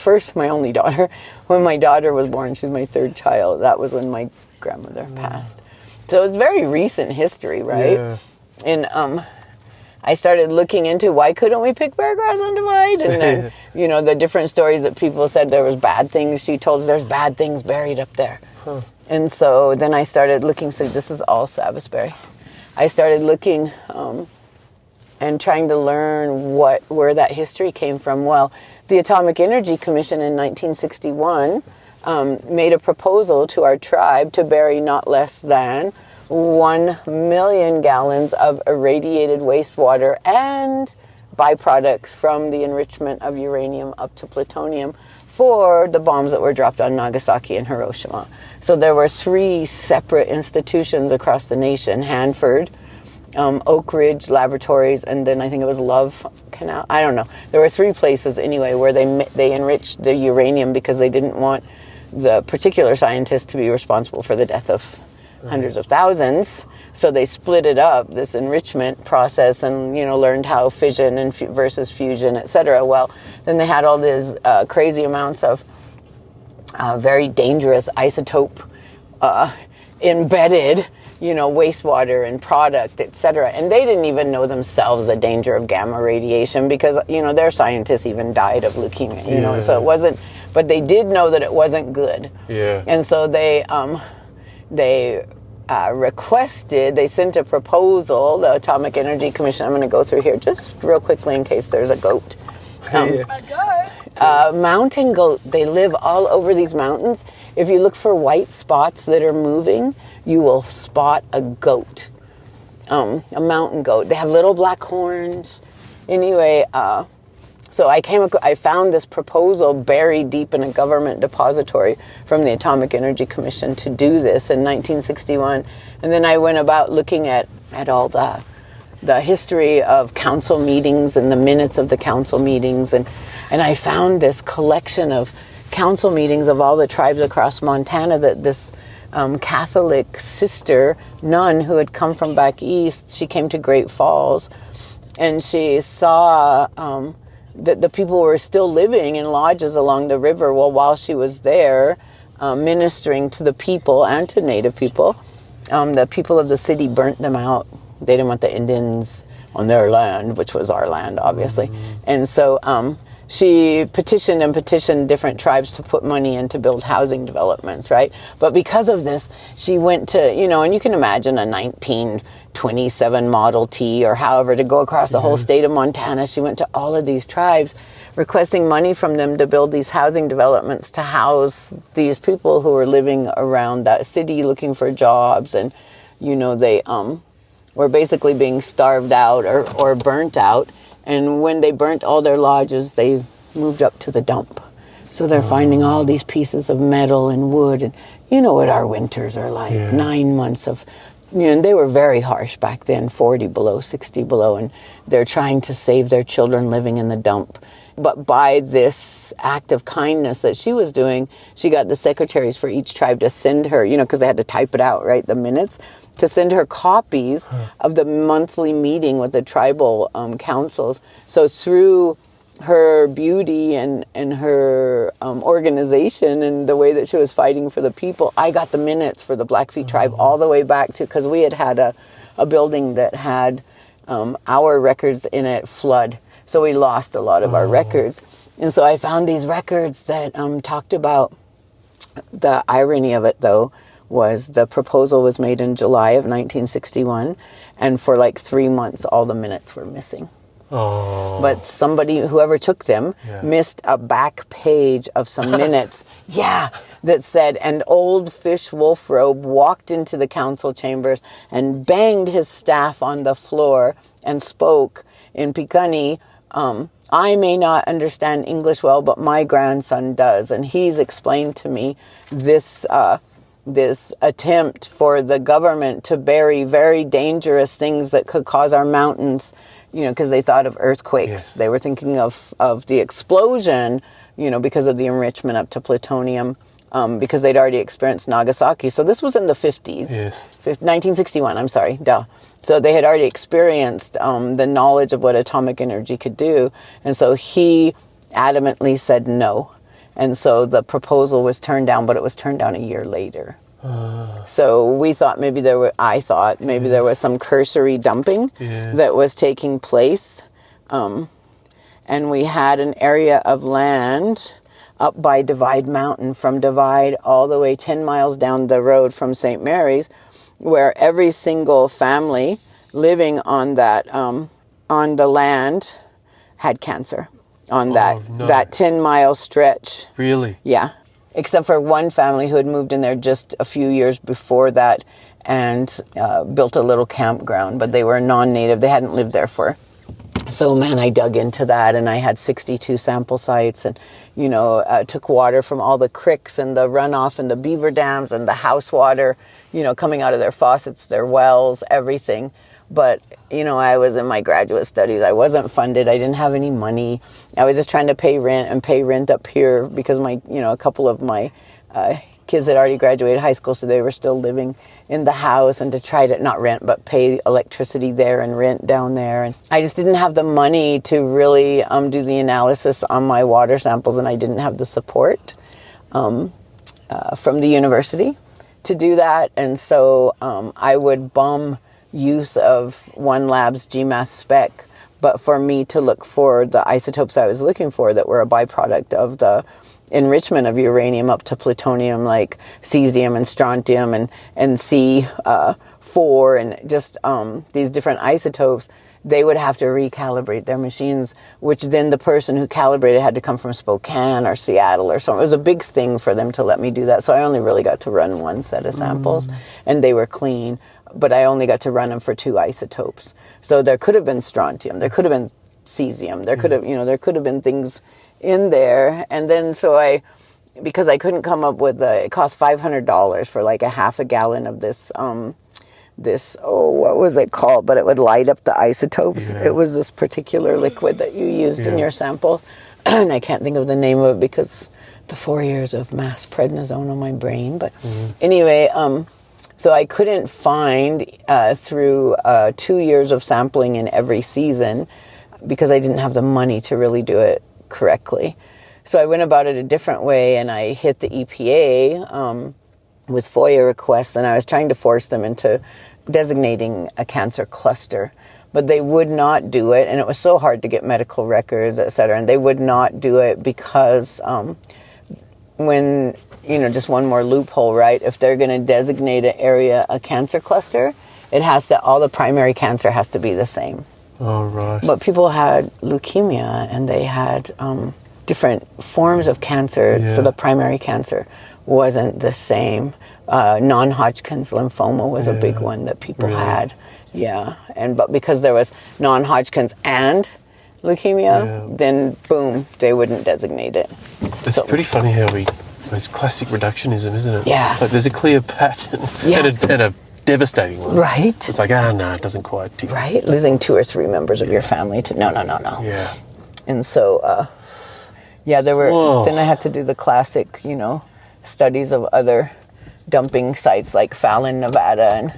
only daughter, when my daughter was born. She was my third child. That was when my grandmother passed. So it's very recent history, right? Yeah. And I started looking into why couldn't we pick bear grass on Divide? And then, the different stories that people said there was bad things. She told us there's bad things buried up there. Huh. And so then I started looking, so this is all Sabbathberry. I started looking and trying to learn where that history came from. Well, the Atomic Energy Commission in 1961 made a proposal to our tribe to bury not less than 1 million gallons of irradiated wastewater and byproducts from the enrichment of uranium up to plutonium for the bombs that were dropped on Nagasaki and Hiroshima. So there were 3 separate institutions across the nation: Hanford, Oak Ridge Laboratories, and then I think it was Love Canal. I don't know. There were 3 places anyway where they enriched the uranium because they didn't want the particular scientists to be responsible for the death of hundreds of thousands. So they split it up, this enrichment process, and learned how fission and versus fusion, etc. Well, then they had all these crazy amounts of very dangerous isotope embedded, wastewater and product, etc. And they didn't even know themselves the danger of gamma radiation because, their scientists even died of leukemia, so it wasn't, but they did know that it wasn't good. Yeah. And so they sent a proposal, the Atomic Energy Commission. I'm going to go through here just real quickly in case there's a goat. Mountain goat, they live all over these mountains. If you look for white spots that are moving, you will spot a goat, a mountain goat. They have little black horns. Anyway, so I found this proposal buried deep in a government depository from the Atomic Energy Commission to do this in 1961. And then I went about looking at all the history of council meetings and the minutes of the council meetings. And I found this collection of council meetings of all the tribes across Montana that this Catholic sister, nun, who had come from back east, she came to Great Falls, and she saw that the people were still living in lodges along the river. Well, while she was there ministering to the people and to Native people, the people of the city burnt them out. They didn't want the Indians on their land, which was our land, obviously. And so she petitioned different tribes to put money in to build housing developments, right? But because of this, she went to, and you can imagine a 1927 Model T or however to go across the whole state of Montana. She went to all of these tribes requesting money from them to build these housing developments to house these people who were living around that city looking for jobs. And, they were basically being starved out or burnt out. And when they burnt all their lodges, they moved up to the dump. So they're finding all these pieces of metal and wood. And you know what our winters are like. 9 months of, and they were very harsh back then, 40 below, 60 below. And they're trying to save their children living in the dump. But by this act of kindness that she was doing, she got the secretaries for each tribe to send her, because they had to type it out, right, the minutes, to send her copies of the monthly meeting with the tribal councils. So through her beauty and her organization and the way that she was fighting for the people, I got the minutes for the Blackfeet tribe all the way back to, because we had a building that had our records in it flood. So we lost a lot of our records. And so I found these records that talked about, the irony of it though, was the proposal was made in July of 1961, and for like 3 months all the minutes were missing. But whoever took them, missed a back page of some minutes, that said, an old fish wolf robe walked into the council chambers and banged his staff on the floor and spoke in Piikani. I may not understand English well, but my grandson does, and he's explained to me this this attempt for the government to bury very dangerous things that could cause our mountains, because they thought of earthquakes. Yes. They were thinking of the explosion, because of the enrichment up to plutonium, because they'd already experienced Nagasaki. So this was in the 50s. Yes. 1961, I'm sorry, duh. So they had already experienced the knowledge of what atomic energy could do. And so he adamantly said no. And so the proposal was turned down, but it was turned down a year later. So I thought maybe there was some cursory dumping that was taking place. And we had an area of land up by Divide Mountain, from Divide all the way 10 miles down the road from St. Mary's, where every single family living on that on the land had cancer on that 10-mile stretch. Really? Yeah. Except for one family who had moved in there just a few years before that and built a little campground, but they were non-native. They hadn't lived there for. So, man, I dug into that, and I had 62 sample sites, and, took water from all the creeks and the runoff and the beaver dams and the house water, coming out of their faucets, their wells, everything. But, I was in my graduate studies. I wasn't funded. I didn't have any money. I was just trying to pay rent up here because a couple of my kids had already graduated high school, so they were still living in the house, and to try to not rent, but pay electricity there and rent down there. And I just didn't have the money to really do the analysis on my water samples, and I didn't have the support from the university to do that. And so I would bum use of one lab's GMAS spec, but for me to look for the isotopes I was looking for that were a byproduct of the enrichment of uranium up to plutonium, like cesium and strontium and C4 and just these different isotopes, they would have to recalibrate their machines, which then the person who calibrated had to come from Spokane or Seattle or something. It was a big thing for them to let me do that. So I only really got to run one set of samples, and they were clean, but I only got to run them for 2 isotopes. So there could have been strontium, there could have been cesium, there could have, there could have been things in there. And then because I couldn't come up with it cost $500 for like a half a gallon of this what was it called, but it would light up the isotopes. It was this particular liquid that you used in your sample, and I can't think of the name of it because the 4 years of mass prednisone on my brain. But anyway, so I couldn't find through 2 years of sampling in every season because I didn't have the money to really do it correctly. So I went about it a different way, and I hit the EPA with FOIA requests, and I was trying to force them into designating a cancer cluster, but they would not do it, and it was so hard to get medical records, et cetera, and they would not do it because when, just one more loophole, right? If they're going to designate an area a cancer cluster, all the primary cancer has to be the same. Oh, right. But people had leukemia, and they had different forms of cancer, so the primary cancer wasn't the same. Non-Hodgkin's lymphoma was a big one that people had. Yeah, but because there was non-Hodgkin's and leukemia, then boom, they wouldn't designate it. It's pretty funny how it's classic reductionism, isn't it? Yeah. It's like there's a clear pattern and a devastating one. Right. It's like, no, it doesn't quite tick. Right, losing 2 or 3 members of your family to no. Yeah. And so, there were. Whoa. Then I had to do the classic, studies of other dumping sites like Fallon, Nevada, and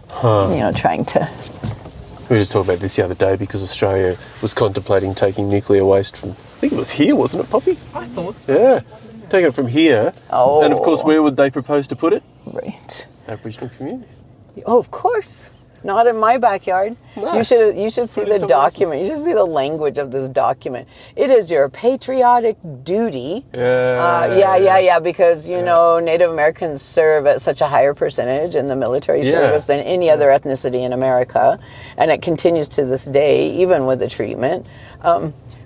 trying to. We were just talking about this the other day because Australia was contemplating taking nuclear waste from. I think it was here, wasn't it, Poppy? I thought so. Yeah, taking it from here. Oh. And of course, where would they propose to put it? Right. Aboriginal communities. Oh, of course. Not in my backyard. No. You should see the document. You should see the language of this document. It is your patriotic duty. Because Native Americans serve at such a higher percentage in the military service than any other ethnicity in America, and it continues to this day, even with the treatment.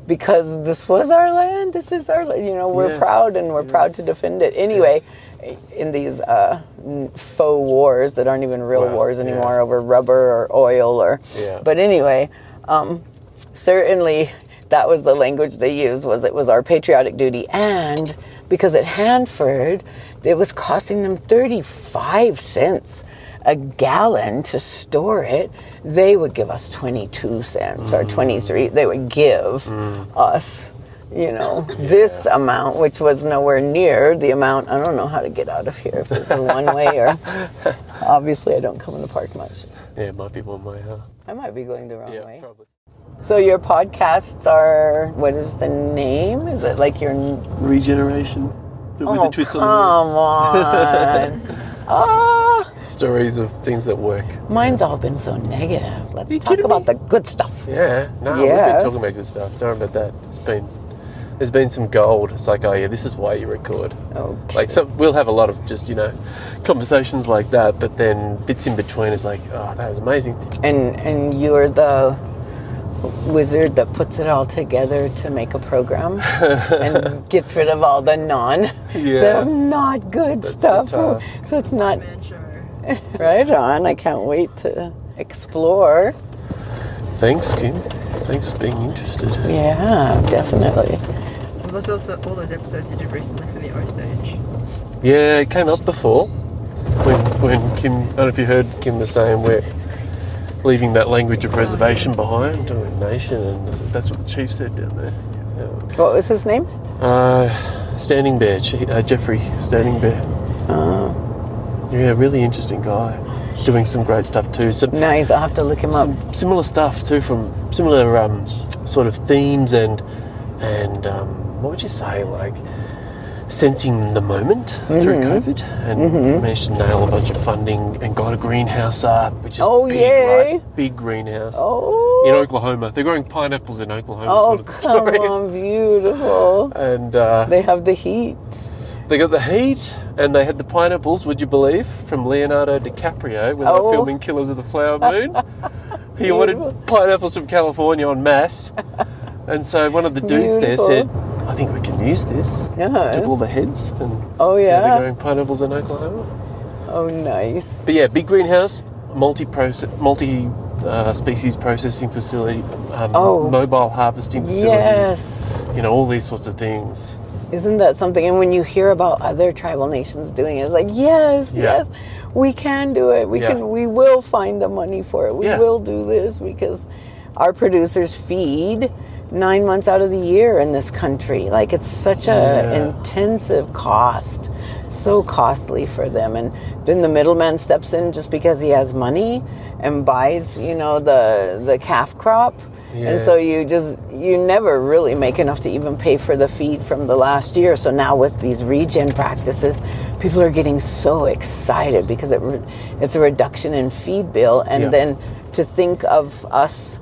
Because this was our land. This is our land. We're proud, and we're proud to defend it. Anyway. In these faux wars that aren't even real wars anymore over rubber or oil but anyway, certainly that was the language they used, it was our patriotic duty, and because at Hanford, it was costing them 35 cents a gallon to store it. They would give us 22 cents or 23. They would give us, this amount, which was nowhere near the amount. I don't know how to get out of here, if it's one way or... Obviously, I don't come in the park much. Yeah, it might be one way, huh? I might be going the wrong way. Yeah, probably. So your podcasts are, what is the name? Is it like your... Regeneration. With a twist come on the on. stories of things that work. Mine's all been so negative. Let's you talk kidding about me? the good stuff. Yeah, no, we've been talking about good stuff. Don't worry about that. There's been some gold. It's like, oh yeah, this is why you record. Okay. Like, so we'll have a lot of just, conversations like that, but then bits in between is like, oh, that was amazing. And you're the wizard that puts it all together to make a program and gets rid of all the not good stuff. the task. So it's not Man, sure. right on. I can't wait to explore. Thanks, Kim. Thanks for being interested. Yeah, definitely. Well, there's also all those episodes you did recently for the Osage. Yeah, it came up before when Kim, I don't know if you heard Kim was saying we're leaving that language of reservation behind to a nation, and that's what the chief said down there. Yeah. What was his name? Standing Bear, Jeffrey Standing Bear. Yeah, really interesting guy. Doing some great stuff too. Nice, I'll have to look him up. Some similar stuff too, from similar sort of themes and what would you say, like sensing the moment through COVID, and managed to nail a bunch of funding and got a greenhouse up, which is big, yay. right? Big greenhouse Oh, in Oklahoma. They're growing pineapples in Oklahoma. oh, is one of the come stories. on, beautiful. And They have the heat. they got the heat, and they had the pineapples, would you believe, from Leonardo DiCaprio when they were filming Killers of the Flower Moon. He wanted pineapples from California en masse. And so one of the dudes there said, I think we can use this. Yeah. Took all the heads, and yeah. they're growing pineapples in Oklahoma. Oh, nice. But yeah, big greenhouse, multi-species processing facility, mobile harvesting facility. Yes. All these sorts of things. Isn't that something? And when you hear about other tribal nations doing it, it's like, yes, we can do it. We will find the money for it. We will do this, because our producers feed 9 months out of the year in this country. Like, it's such a intensive cost, so costly for them. And then the middleman steps in just because he has money and buys, the calf crop. And so you never really make enough to even pay for the feed from the last year. So now with these regen practices, people are getting so excited because it's a reduction in feed bill. And then to think of us,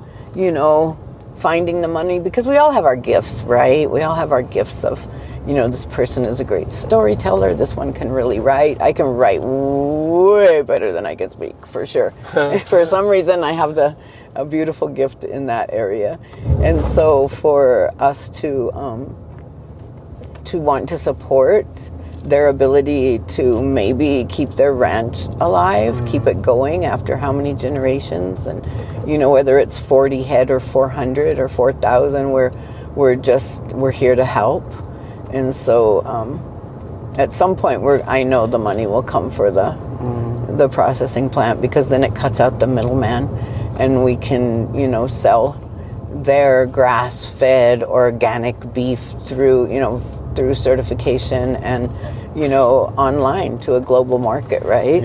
finding the money, because we all have our gifts, right? We all have our gifts of, this person is a great storyteller. This one can really write. I can write way better than I can speak, for sure. For some reason, I have a beautiful gift in that area. And so for us to want to support their ability to maybe keep their ranch alive, keep it going after how many generations, and whether it's 40 head or 400 or 4,000, we're here to help. And so at some point I know the money will come for the processing plant, because then it cuts out the middleman, and we can sell their grass-fed organic beef through certification and online to a global market, right?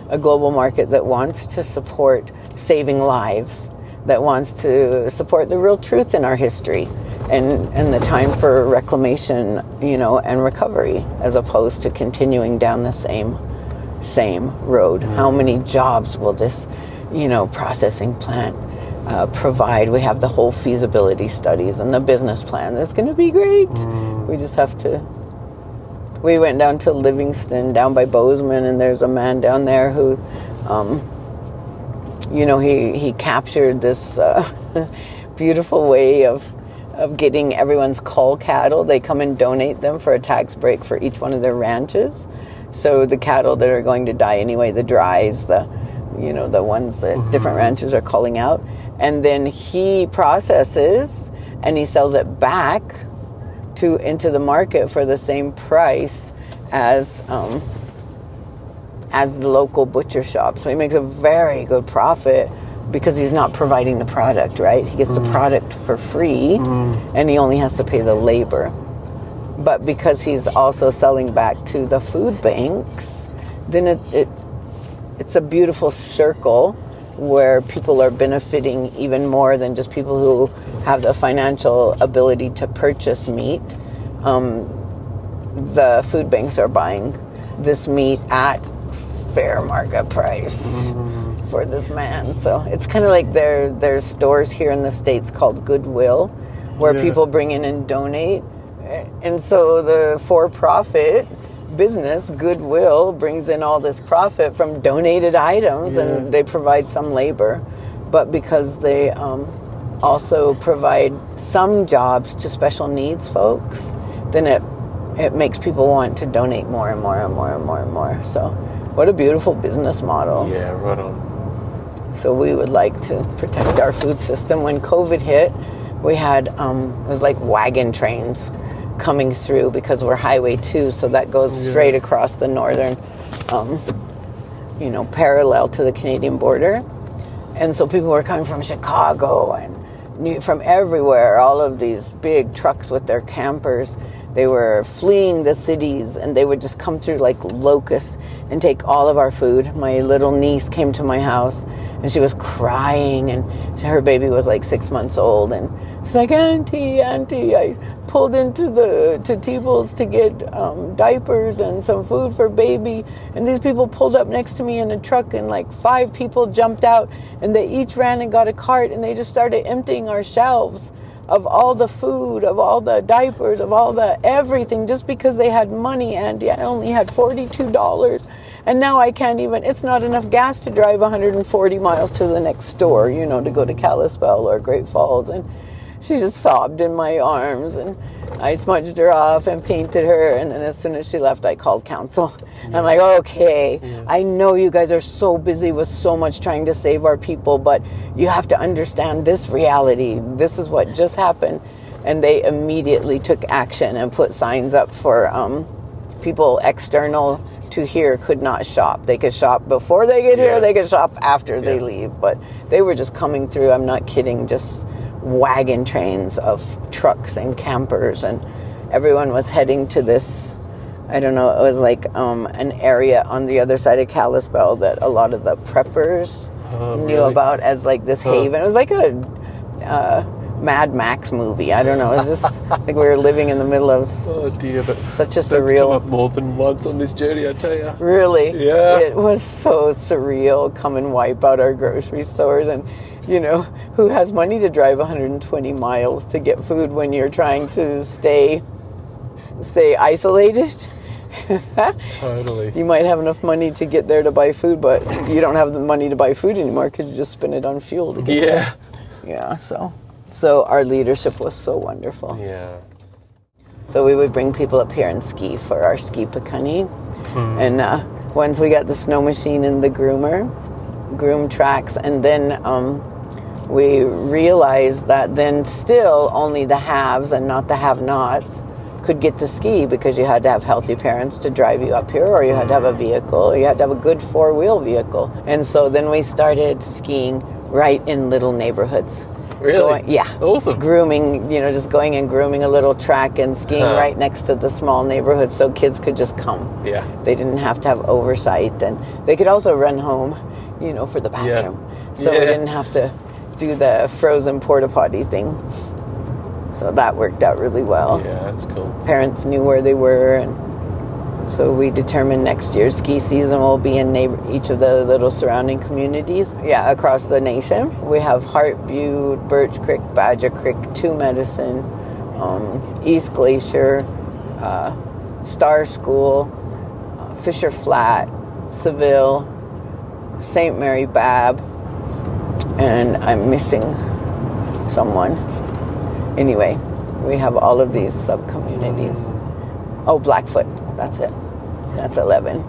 A global market that wants to support saving lives, that wants to support the real truth in our history, and the time for reclamation, and recovery, as opposed to continuing down the same road. How many jobs will this processing plant provide? We have the whole feasibility studies and the business plan. That's going to be great. We just have to. We went down to Livingston, down by Bozeman, and there's a man down there who, he captured this beautiful way of getting everyone's cull cattle. They come and donate them for a tax break for each one of their ranches. So the cattle that are going to die anyway, the dries, the ones that different ranches are culling out, and then he processes and he sells it back into the market for the same price as the local butcher shop. So he makes a very good profit because he's not providing the product, right? He gets the product for free and he only has to pay the labor. But because he's also selling back to the food banks, then it's a beautiful circle where people are benefiting even more than just people who have the financial ability to purchase meat. The food banks are buying this meat at fair market price for this man. So it's kind of like there's stores here in the States called Goodwill where people bring in and donate. And so the for-profit business, Goodwill, brings in all this profit from donated items and they provide some labor. But because they also provide some jobs to special needs folks, then it makes people want to donate more and more and more and more and more. So what a beautiful business model. Yeah, right on. So we would like to protect our food system. When COVID hit, we had, it was like wagon trains coming through because we're Highway 2, so that goes straight across the northern, parallel to the Canadian border. And so people were coming from Chicago and from everywhere, all of these big trucks with their campers. They were fleeing the cities and they would just come through like locusts and take all of our food. My little niece came to my house and she was crying and her baby was like 6 months old and she's like, Auntie, I pulled into T-Bowls to get diapers and some food for baby, and these people pulled up next to me in a truck and like 5 people jumped out and they each ran and got a cart and they just started emptying our shelves of all the food, of all the diapers, of all the everything, just because they had money. Auntie, I only had $42 and now I can't even, it's not enough gas to drive 140 miles to the next store, to go to Kalispell or Great Falls. And she just sobbed in my arms and I smudged her off and painted her, and then as soon as she left I called council. I'm like, okay, I know you guys are so busy with so much trying to save our people, but you have to understand this reality. This is what just happened. And they immediately took action and put signs up for people external to here could not shop. They could shop before they get here, they could shop after they leave, but they were just coming through, I'm not kidding, just wagon trains of trucks and campers, and everyone was heading to this, I don't know, it was like an area on the other side of Kalispell that a lot of the preppers knew about as like this haven. It was like a Mad Max movie. I don't know. It was just like we were living in the middle of such a surreal... That's come up more than once on this journey, I tell you. Really? Yeah. It was so surreal. Come and wipe out our grocery stores, and who has money to drive 120 miles to get food when you're trying to stay isolated? Totally. You might have enough money to get there to buy food, but you don't have the money to buy food anymore because you just spend it on fuel to get there. Yeah, so our leadership was so wonderful. Yeah. So we would bring people up here and ski for our ski Piikani. And once we got the snow machine and the groom tracks, and then we realized that then still only the haves and not the have-nots could get to ski, because you had to have healthy parents to drive you up here, or you had to have a vehicle, or you had to have a good 4-wheel vehicle. And so then we started skiing right in little neighborhoods. Really? Awesome. Grooming, just going and grooming a little track and skiing right next to the small neighborhood so kids could just come. Yeah. They didn't have to have oversight, and they could also run home, for the bathroom. So we didn't have to do the frozen porta potty thing. So that worked out really well. Yeah, that's cool. Parents knew where they were, and so we determined next year's ski season will be in each of the little surrounding communities. Yeah, across the nation. We have Hart Butte, Birch Creek, Badger Creek, Two Medicine, East Glacier, Star School, Fisher Flat, Seville, St. Mary Bab, and I'm missing someone. Anyway, we have all of these sub-communities. Oh, Blackfoot, that's it. That's 11.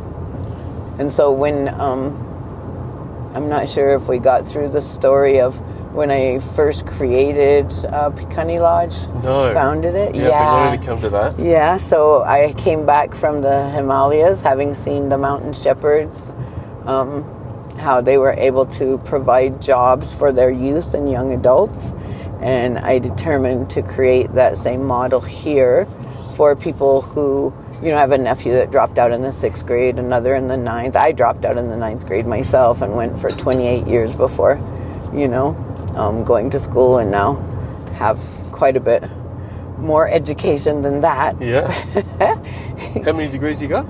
And so when, I'm not sure if we got through the story of when I first created Piikani Lodge. No. Founded it. Yeah, I've been wanting to come to that. Yeah, so I came back from the Himalayas, having seen the mountain shepherds, how they were able to provide jobs for their youth and young adults. And I determined to create that same model here for people who, you know, I have a nephew that dropped out in the 6th grade, another in the 9th. I dropped out in the 9th grade myself and went for 28 years before, you know, going to school, and now have quite a bit more education than that. Yeah. How many degrees you got?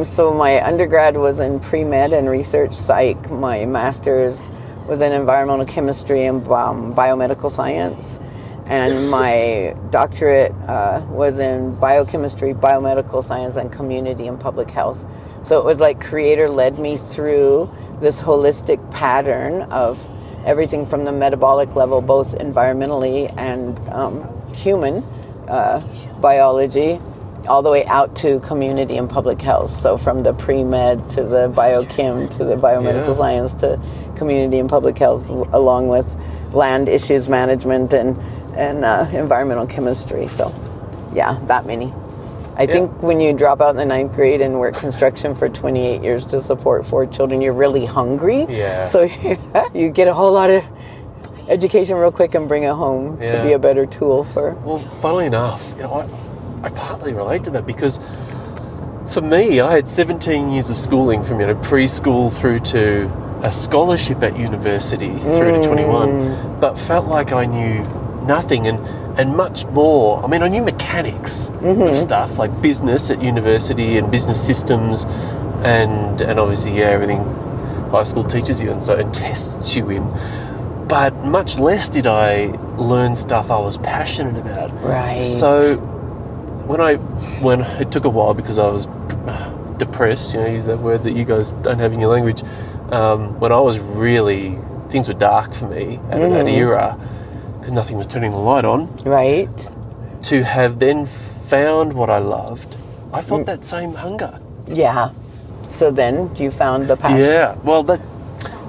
So my undergrad was in pre-med and research psych. My master's was in environmental chemistry and biomedical science. And my doctorate was in biochemistry, biomedical science, and community and public health. So it was like Creator led me through this holistic pattern of everything from the metabolic level, both environmentally and human biology, all the way out to community and public health. So from the pre-med to the biochem to the biomedical science to community and public health, along with land issues management and environmental chemistry. So yeah, that many. I think when you drop out in the 9th grade and work construction for 28 years to support 4 children, you're really hungry. Yeah. So you get a whole lot of education real quick and bring it home to be a better tool for... Well, funnily enough, you know, I partly relate to that because for me, I had 17 years of schooling from, you know, preschool through to a scholarship at university through to 21, but felt like I knew nothing and much more. I mean, I knew mechanics of stuff like business at university and business systems and obviously, everything high school teaches you and tests you in. But much less did I learn stuff I was passionate about. Right. So when it took a while because I was depressed, you know, use that word that you guys don't have in your language, when I was really, things were dark for me at that era, because nothing was turning the light on. Right. To have then found what I loved, I felt that same hunger. Yeah. So then you found the passion. Yeah. Well,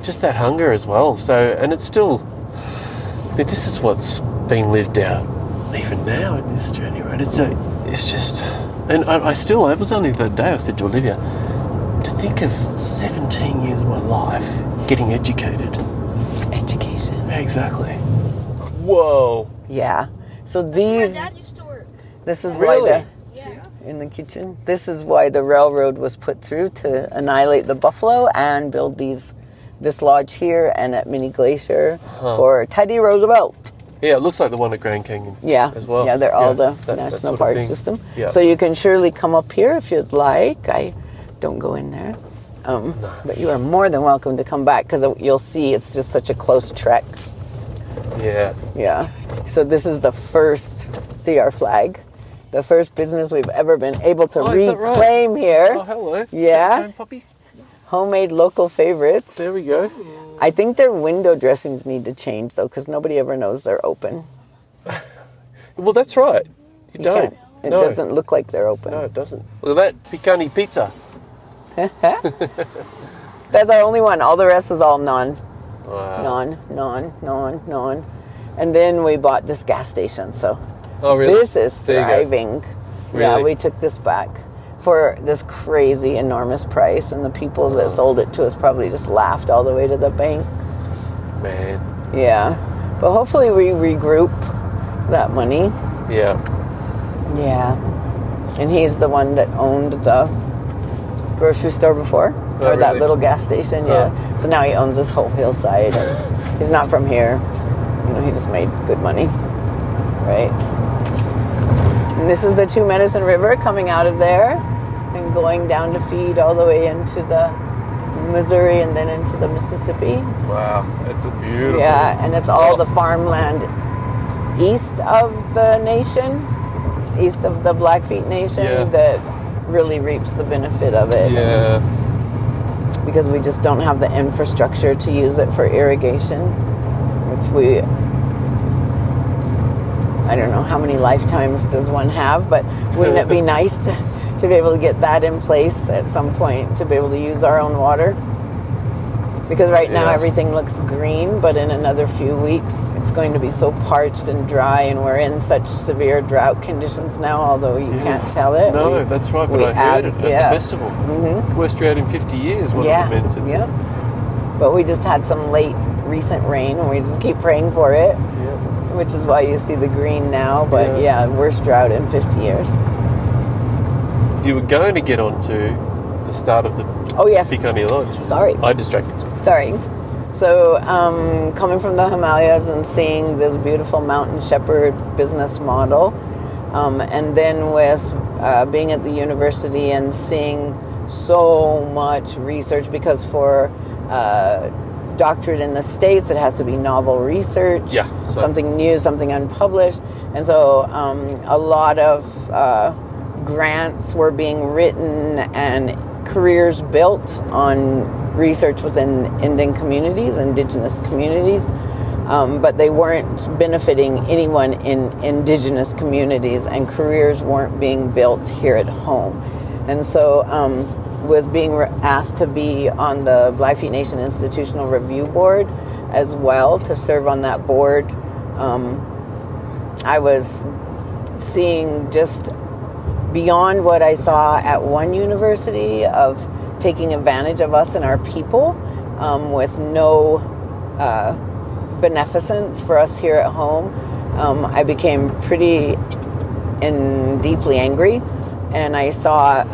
just that hunger as well. So, and it's still, this is what's being lived out even now in this journey, right? It's just, and I still, it was only the other day I said to Olivia, to think of 17 years of my life getting educated. Education. Yeah, exactly. Whoa. Yeah. So My these, dad used to work. this is Really? why Yeah. in the kitchen, this is why the railroad was put through to annihilate the buffalo and build this lodge here and at Mini Glacier for Teddy Roosevelt. Yeah, it looks like the one at Grand Canyon as well. Yeah, they're all the that national sort of park thing. system. Yeah. So you can surely come up here if you'd like. I don't go in there. But you are more than welcome to come back because you'll see it's just such a close trek. Yeah. Yeah. So this is the first, see our flag, the first business we've ever been able to is that right? reclaim here. Oh, hello. Yeah. Home puppy. Homemade local favorites. There we go. I think their window dressings need to change though because nobody ever knows they're open. Well, that's right. You You don't. can't- It doesn't look like they're open. No, it doesn't. Look at that. Piikani pizza. That's our only one. All the rest is all non. Wow. Non. And then we bought this gas station, so Oh, really? this is There you go. thriving. Yeah, Really? we took this back for this crazy, enormous price, and the people that sold it to us probably just laughed all the way to the bank. Man. Yeah. But hopefully we regroup that money. Yeah. Yeah. And he's the one that owned the grocery store before. Oh, Or that really? little gas station, yeah. So now he owns this whole hillside. And he's not from here. You know, he just made good money. Right? And this is the Two Medicine River coming out of there and going down to feed all the way into the Missouri and then into the Mississippi. Wow. That's a beautiful. Yeah, and it's all the farmland east of the nation, east of the Blackfeet Nation, that really reaps the benefit of it. Yeah. Because we just don't have the infrastructure to use it for irrigation, which I don't know how many lifetimes does one have, but wouldn't it be nice to be able to get that in place at some point to be able to use our own water? Because right now Yeah. everything looks green, but in another few weeks it's going to be so parched and dry, and we're in such severe drought conditions now, although you can't tell it. No, that's right, but I heard it at the festival. Mm-hmm. Worst drought in 50 years, one of the men said. Yeah. But we just had some late recent rain, and we just keep praying for it, which is why you see the green now. But worst drought in 50 years. You were going to get on to the start of the Piikani Lodge. Sorry. I distracted you. Sorry. So coming from the Himalayas and seeing this beautiful mountain shepherd business model, and then with being at the university and seeing so much research, because for doctorate in the States, it has to be novel research, something new, something unpublished. And so a lot of grants were being written and careers built on research within Indian communities, indigenous communities, but they weren't benefiting anyone in indigenous communities, and careers weren't being built here at home. And so with being asked to be on the Blackfeet Nation Institutional Review Board as well, to serve on that board, I was seeing just beyond what I saw at one university of taking advantage of us and our people with no beneficence for us here at home. I became pretty and deeply angry, and I saw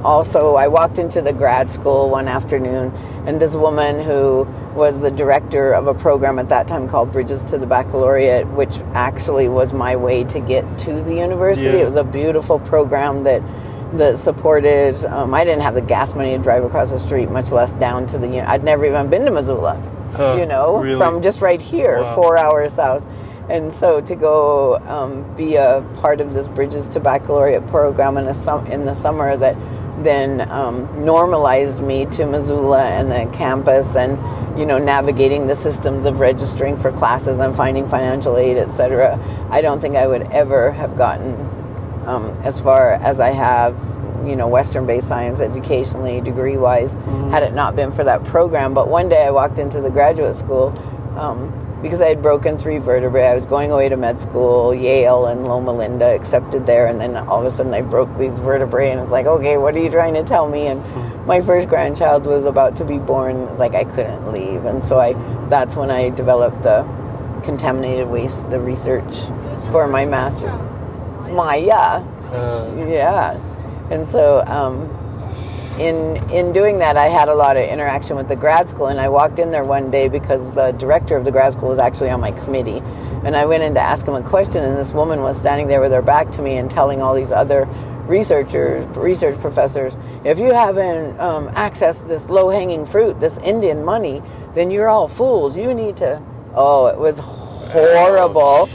also, I walked into the grad school one afternoon, and this woman who was the director of a program at that time called Bridges to the Baccalaureate, which actually was my way to get to the university. It was a beautiful program that supported, I didn't have the gas money to drive across the street, much less down to the, I'd never even been to Missoula, really? From just right here, 4 hours south. And so to go be a part of this Bridges to Baccalaureate program in the summer that then normalized me to Missoula and the campus, and navigating the systems of registering for classes and finding financial aid, etc. I don't think I would ever have gotten as far as I have, Western-based science educationally, degree-wise, had it not been for that program. But one day I walked into the graduate school because I had broken 3 vertebrae. I was going away to med school, Yale and Loma Linda, accepted there, and then all of a sudden I broke these vertebrae, and it's like, okay, what are you trying to tell me? And my first grandchild was about to be born. It was like I couldn't leave, and so that's when I developed the contaminated waste, the research for my master. And so in doing that, I had a lot of interaction with the grad school, and I walked in there one day because the director of the grad school was actually on my committee, and I went in to ask him a question, and this woman was standing there with her back to me and telling all these other research professors, if you haven't accessed this low-hanging fruit, this Indian money, then you're all fools. You need to... Oh, it was horrible.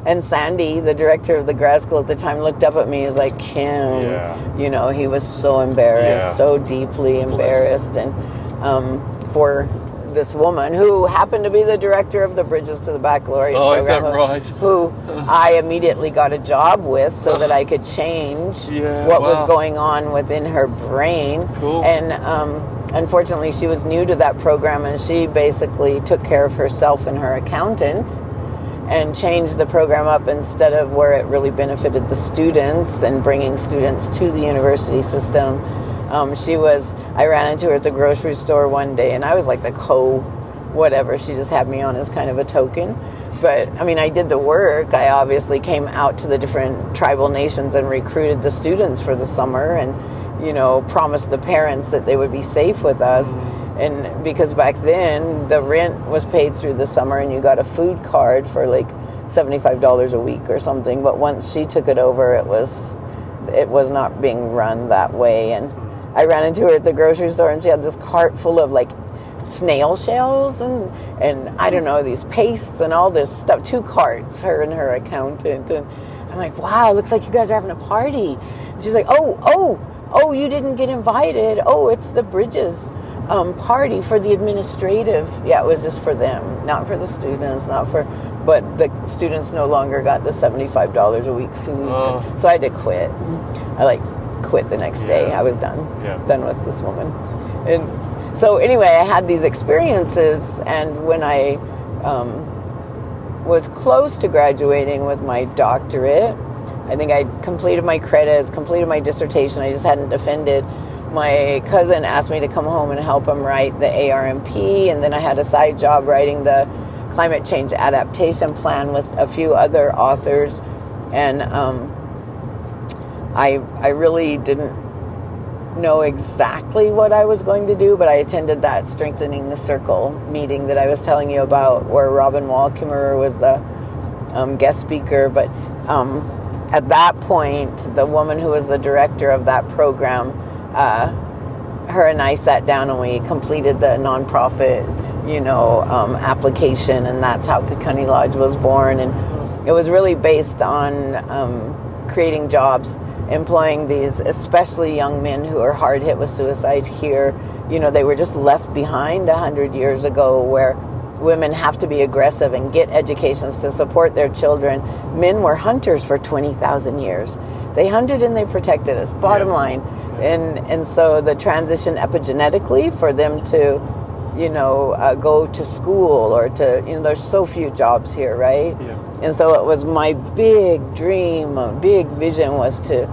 And Sandy, the director of the grad school at the time, looked up at me. He's like, Kim, he was so embarrassed, so deeply embarrassed. And for this woman who happened to be the director of the Bridges to the Baccalaureate program. Is that right? Who I immediately got a job with so that I could change what was going on within her brain. Cool. And unfortunately, she was new to that program, and she basically took care of herself and her accountants and changed the program up instead of where it really benefited the students and bringing students to the university system. I ran into her at the grocery store one day, and I was like the whatever. She just had me on as kind of a token. But, I did the work. I obviously came out to the different tribal nations and recruited the students for the summer and, promised the parents that they would be safe with us. And because back then the rent was paid through the summer, and you got a food card for like $75 a week or something. But once she took it over, it was not being run that way. And I ran into her at the grocery store, and she had this cart full of like snail shells and I don't know, these pastes and all this stuff. 2 carts, her and her accountant. And I'm like, wow, looks like you guys are having a party. And she's like, oh, you didn't get invited. Oh, it's the Bridges party for the administrative. Yeah, it was just for them, not for the students, but the students no longer got the $75 a week food. So I had to quit. I quit the next day. I was done with this woman. And So anyway, I had these experiences, and when I was close to graduating with my doctorate, I think I completed my credits, completed my dissertation. I just hadn't defended. My cousin asked me to come home and help him write the ARMP, and then I had a side job writing the climate change adaptation plan with a few other authors. And I really didn't know exactly what I was going to do, but I attended that Strengthening the Circle meeting that I was telling you about, where Robin Wall Kimmerer was the guest speaker. But at that point, the woman who was the director of that program, her and I sat down and we completed the nonprofit, application, and that's how Piikani Lodge was born. And it was really based on creating jobs, employing these especially young men who are hard hit with suicide here. They were just left behind 100 years ago, where women have to be aggressive and get educations to support their children. Men were hunters for 20,000 years. They hunted and they protected us, bottom line. And so the transition epigenetically for them to, go to school or to, there's so few jobs here, right? Yeah. And so it was my big dream, big vision was to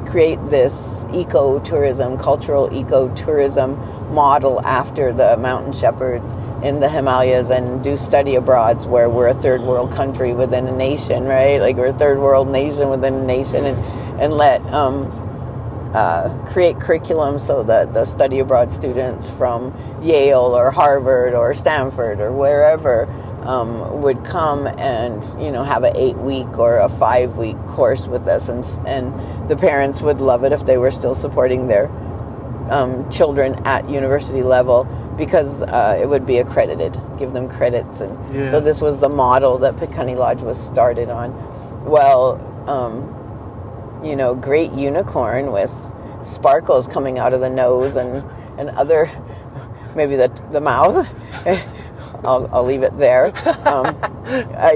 create this ecotourism, cultural ecotourism model after the mountain shepherds in the Himalayas, and do study abroads where we're a third world country within a nation, right? Like we're a third world nation within a nation, and let create curriculum so that the study abroad students from Yale or Harvard or Stanford or wherever would come and have an 8-week or a 5-week course with us, and the parents would love it if they were still supporting their children at university level, because it would be accredited, give them credits. And so this was the model that Piikani Lodge was started on. Well, great unicorn with sparkles coming out of the nose and other, maybe the mouth. I'll leave it there.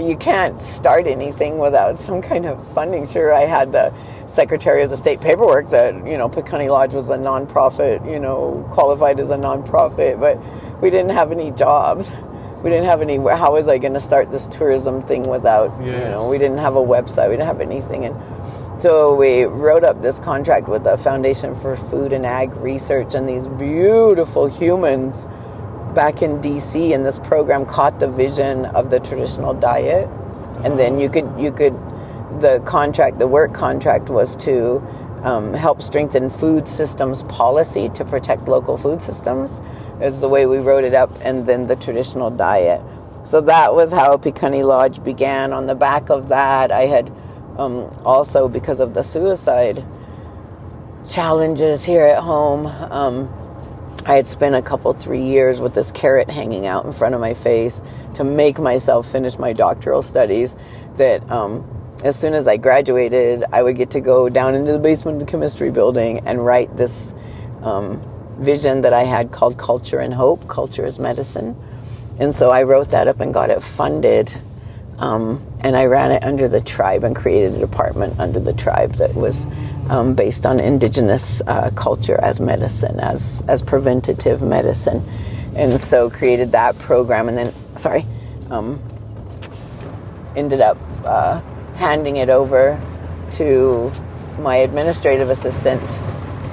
You can't start anything without some kind of funding. Sure, I had the Secretary of the State paperwork that, Piikani Lodge was a nonprofit, qualified as a nonprofit, but we didn't have any jobs. We didn't have any, how was I going to start this tourism thing without, we didn't have a website, we didn't have anything. And so we wrote up this contract with the Foundation for Food and Ag Research, and these beautiful humans back in DC, and this program caught the vision of the traditional diet. And then the work contract was to help strengthen food systems policy to protect local food systems, is the way we wrote it up, and then the traditional diet. So that was how Piikani Lodge began. On the back of that, I had also, because of the suicide challenges here at home, I had spent 3 years with this carrot hanging out in front of my face to make myself finish my doctoral studies, that as soon as I graduated, I would get to go down into the basement of the chemistry building and write this vision that I had called Culture and Hope, Culture as Medicine. And so I wrote that up and got it funded, and I ran it under the tribe and created a department under the tribe that was based on indigenous culture as medicine, as preventative medicine. And so created that program, and then, ended up handing it over to my administrative assistant,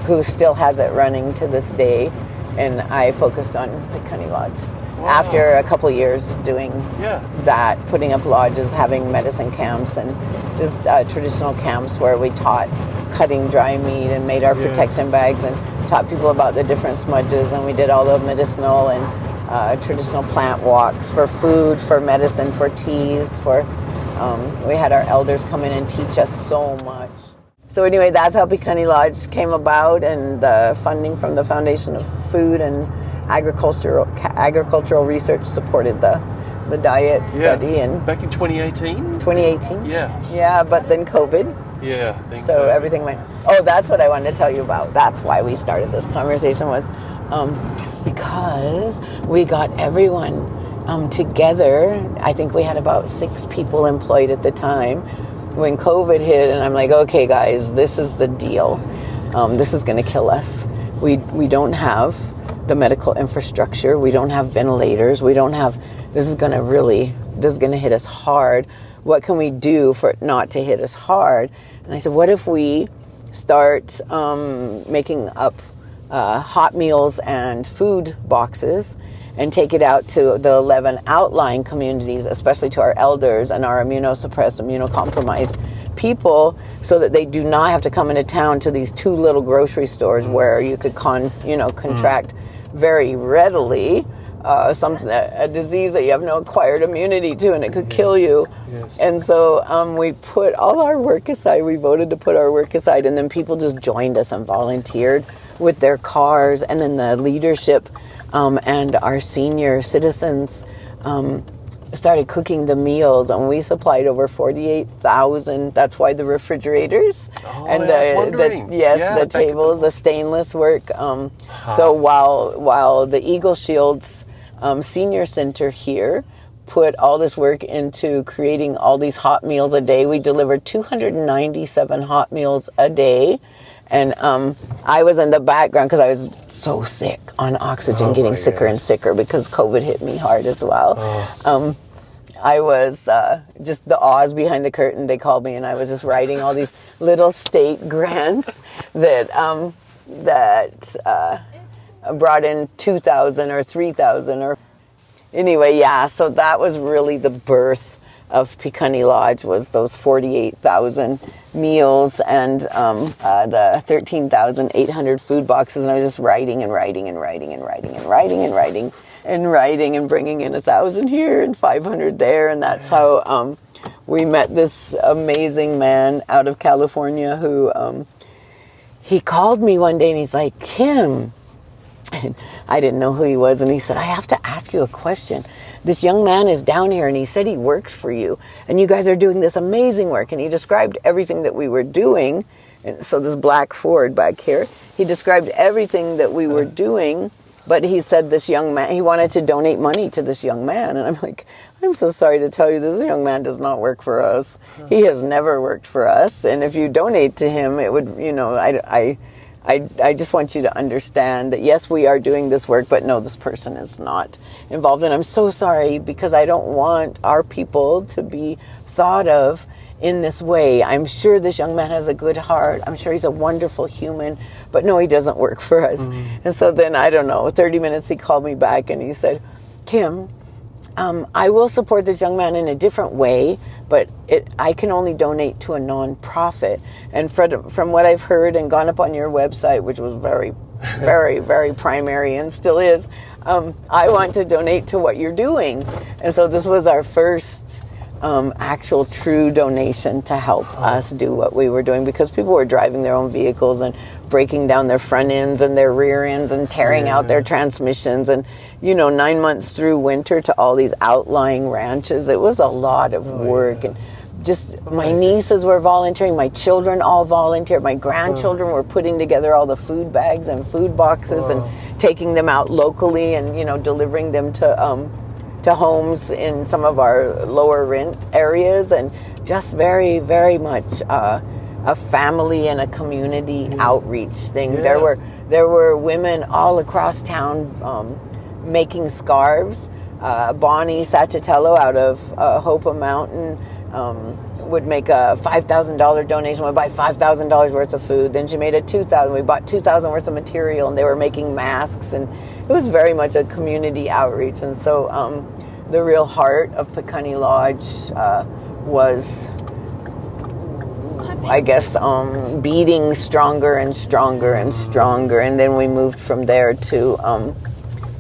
who still has it running to this day, and I focused on Piikani Lodge. Wow. After a couple years doing that, putting up lodges, having medicine camps, and just traditional camps where we taught cutting dry meat and made our protection bags, and taught people about the different smudges, and we did all the medicinal and traditional plant walks for food, for medicine, for teas, we had our elders come in and teach us so much. So anyway, that's how Piikani Lodge came about, and the funding from the Foundation of Food and Agricultural Research supported the diet study. And back in 2018? 2018. Yeah, but then COVID. Yeah. So everything went, that's what I wanted to tell you about. That's why we started this conversation, was because we got everyone together. I think we had about 6 people employed at the time when COVID hit, and I'm like, okay guys, this is the deal. This is going to kill us. We don't have the medical infrastructure. We don't have ventilators. We don't have. This is going to hit us hard. What can we do for it not to hit us hard? And I said, what if we start making up hot meals and food boxes and take it out to the 11 outlying communities, especially to our elders and our immunosuppressed, immunocompromised people, so that they do not have to come into town to these two little grocery stores where you could contract very readily a disease that you have no acquired immunity to, and it could kill you. Yes. And so we put all our work aside. We voted to put our work aside, and then people just joined us and volunteered with their cars, and then the leadership and our senior citizens started cooking the meals, and we supplied over 48,000. That's why the refrigerators and the tables, the stainless work. So while the Eagle Shields Senior Center here put all this work into creating all these hot meals a day, we delivered 297 hot meals a day. And I was in the background because I was so sick on oxygen, getting sicker and sicker because COVID hit me hard as well. I was just the Oz behind the curtain, they called me, and I was just writing all these little state grants that brought in 2,000 or 3,000 or anyway, yeah. So that was really the birth of Piikani Lodge, was those 48,000 meals and the 13,800 food boxes, and I was just writing and writing and writing and writing and writing and writing and writing and bringing in 1,000 here and 500 there, and that's how we met this amazing man out of California who he called me one day and he's like, Kim, and I didn't know who he was, and he said, I have to ask you a question. This young man is down here and he said he works for you and you guys are doing this amazing work, and he described everything that we were doing. And so this black Ford back here, he described everything that we were doing, but he said this young man, he wanted to donate money to this young man, and I'm like, I'm so sorry to tell you, this young man does not work for us. He has never worked for us, and if you donate to him, it would, I just want you to understand that yes, we are doing this work, but no, this person is not involved. And I'm so sorry because I don't want our people to be thought of in this way. I'm sure this young man has a good heart. I'm sure he's a wonderful human, but no, he doesn't work for us. And so then, I don't know, 30 minutes he called me back and he said, Kim, I will support this young man in a different way, but I can only donate to a nonprofit. And from what I've heard and gone up on your website, which was very, very, very primary and still is, I want to donate to what you're doing. And so this was our first actual true donation to help us do what we were doing, because people were driving their own vehicles and breaking down their front ends and their rear ends and tearing out their transmissions. And 9 months through winter to all these outlying ranches, it was a lot of work. And just my nieces were volunteering, my children all volunteered, my grandchildren were putting together all the food bags and food boxes and taking them out locally and delivering them to homes in some of our lower rent areas, and just very, very much a family and a community outreach thing. There were women all across town making scarves. Bonnie Sachatello out of Hopa Mountain would make a $5,000 donation. We'd buy $5,000 worth of food. Then she made we bought $2,000 worth of material, and they were making masks, and it was very much a community outreach. And so the real heart of Piikani Lodge was, I guess, beating stronger and stronger and stronger. And then we moved from there to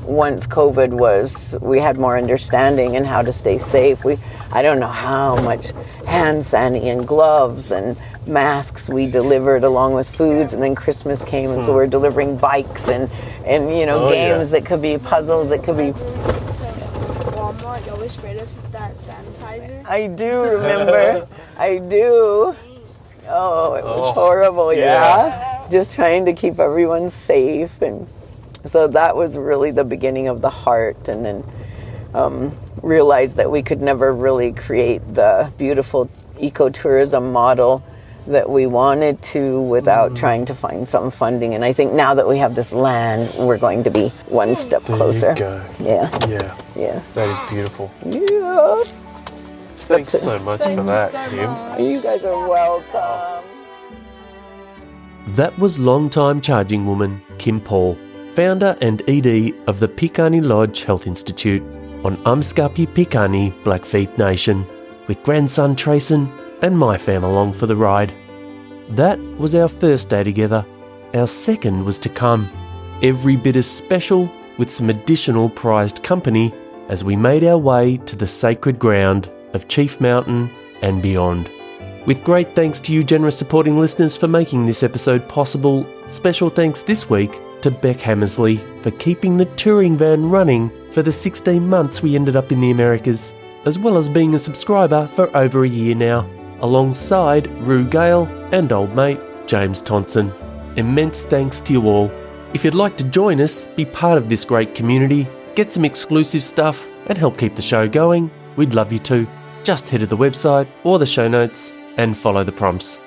once COVID we had more understanding and how to stay safe. I don't know how much hand sanitizer and gloves and masks we delivered along with foods, and then Christmas came, and so we're delivering bikes and games that could be puzzles, that could be. Walmart, you always sprayed us with that sanitizer. I do remember. I do. Oh, it was horrible, yeah. Just trying to keep everyone safe, and so that was really the beginning of the heart. And then realized that we could never really create the beautiful ecotourism model that we wanted to without trying to find some funding. And I think now that we have this land, we're going to be one step closer. There you go. Yeah. Yeah. Yeah. That is beautiful. Yeah. Thanks so much for that, Kim. You guys are welcome. That was long-time charging woman Kim Paul, founder and ED of the Piikani Lodge Health Institute on Amskapi, Piikani, Blackfeet Nation, with grandson Trayson and my fam along for the ride. That was our first day together. Our second was to come, every bit as special, with some additional prized company as we made our way to the sacred ground of Chief Mountain and beyond. With great thanks to you generous supporting listeners for making this episode possible, special thanks this week to Beck Hammersley for keeping the touring van running for the 16 months we ended up in the Americas, as well as being a subscriber for over a year now, alongside Rue Gale and old mate James Thompson. Immense thanks to you all. If you'd like to join us, be part of this great community, get some exclusive stuff and help keep the show going, we'd love you to. Just head to the website or the show notes and follow the prompts.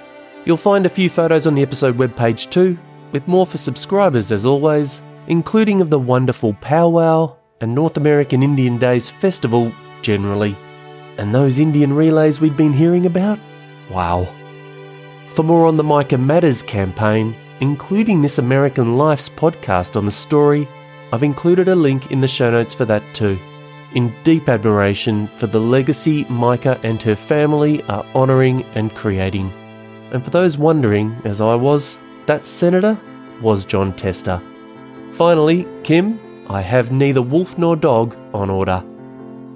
You'll find a few photos on the episode webpage too, with more for subscribers as always, including of the wonderful Powwow and North American Indian Days Festival generally. And those Indian relays we'd been hearing about? Wow. For more on the Micah Matters campaign, including this American Life's podcast on the story, I've included a link in the show notes for that too. In deep admiration for the legacy Micah and her family are honouring and creating. And for those wondering, as I was, that senator was John Tester. Finally, Kim, I have neither wolf nor dog on order.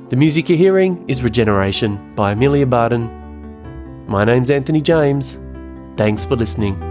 The music you're hearing is Regeneration by Amelia Barden. My name's Anthony James. Thanks for listening.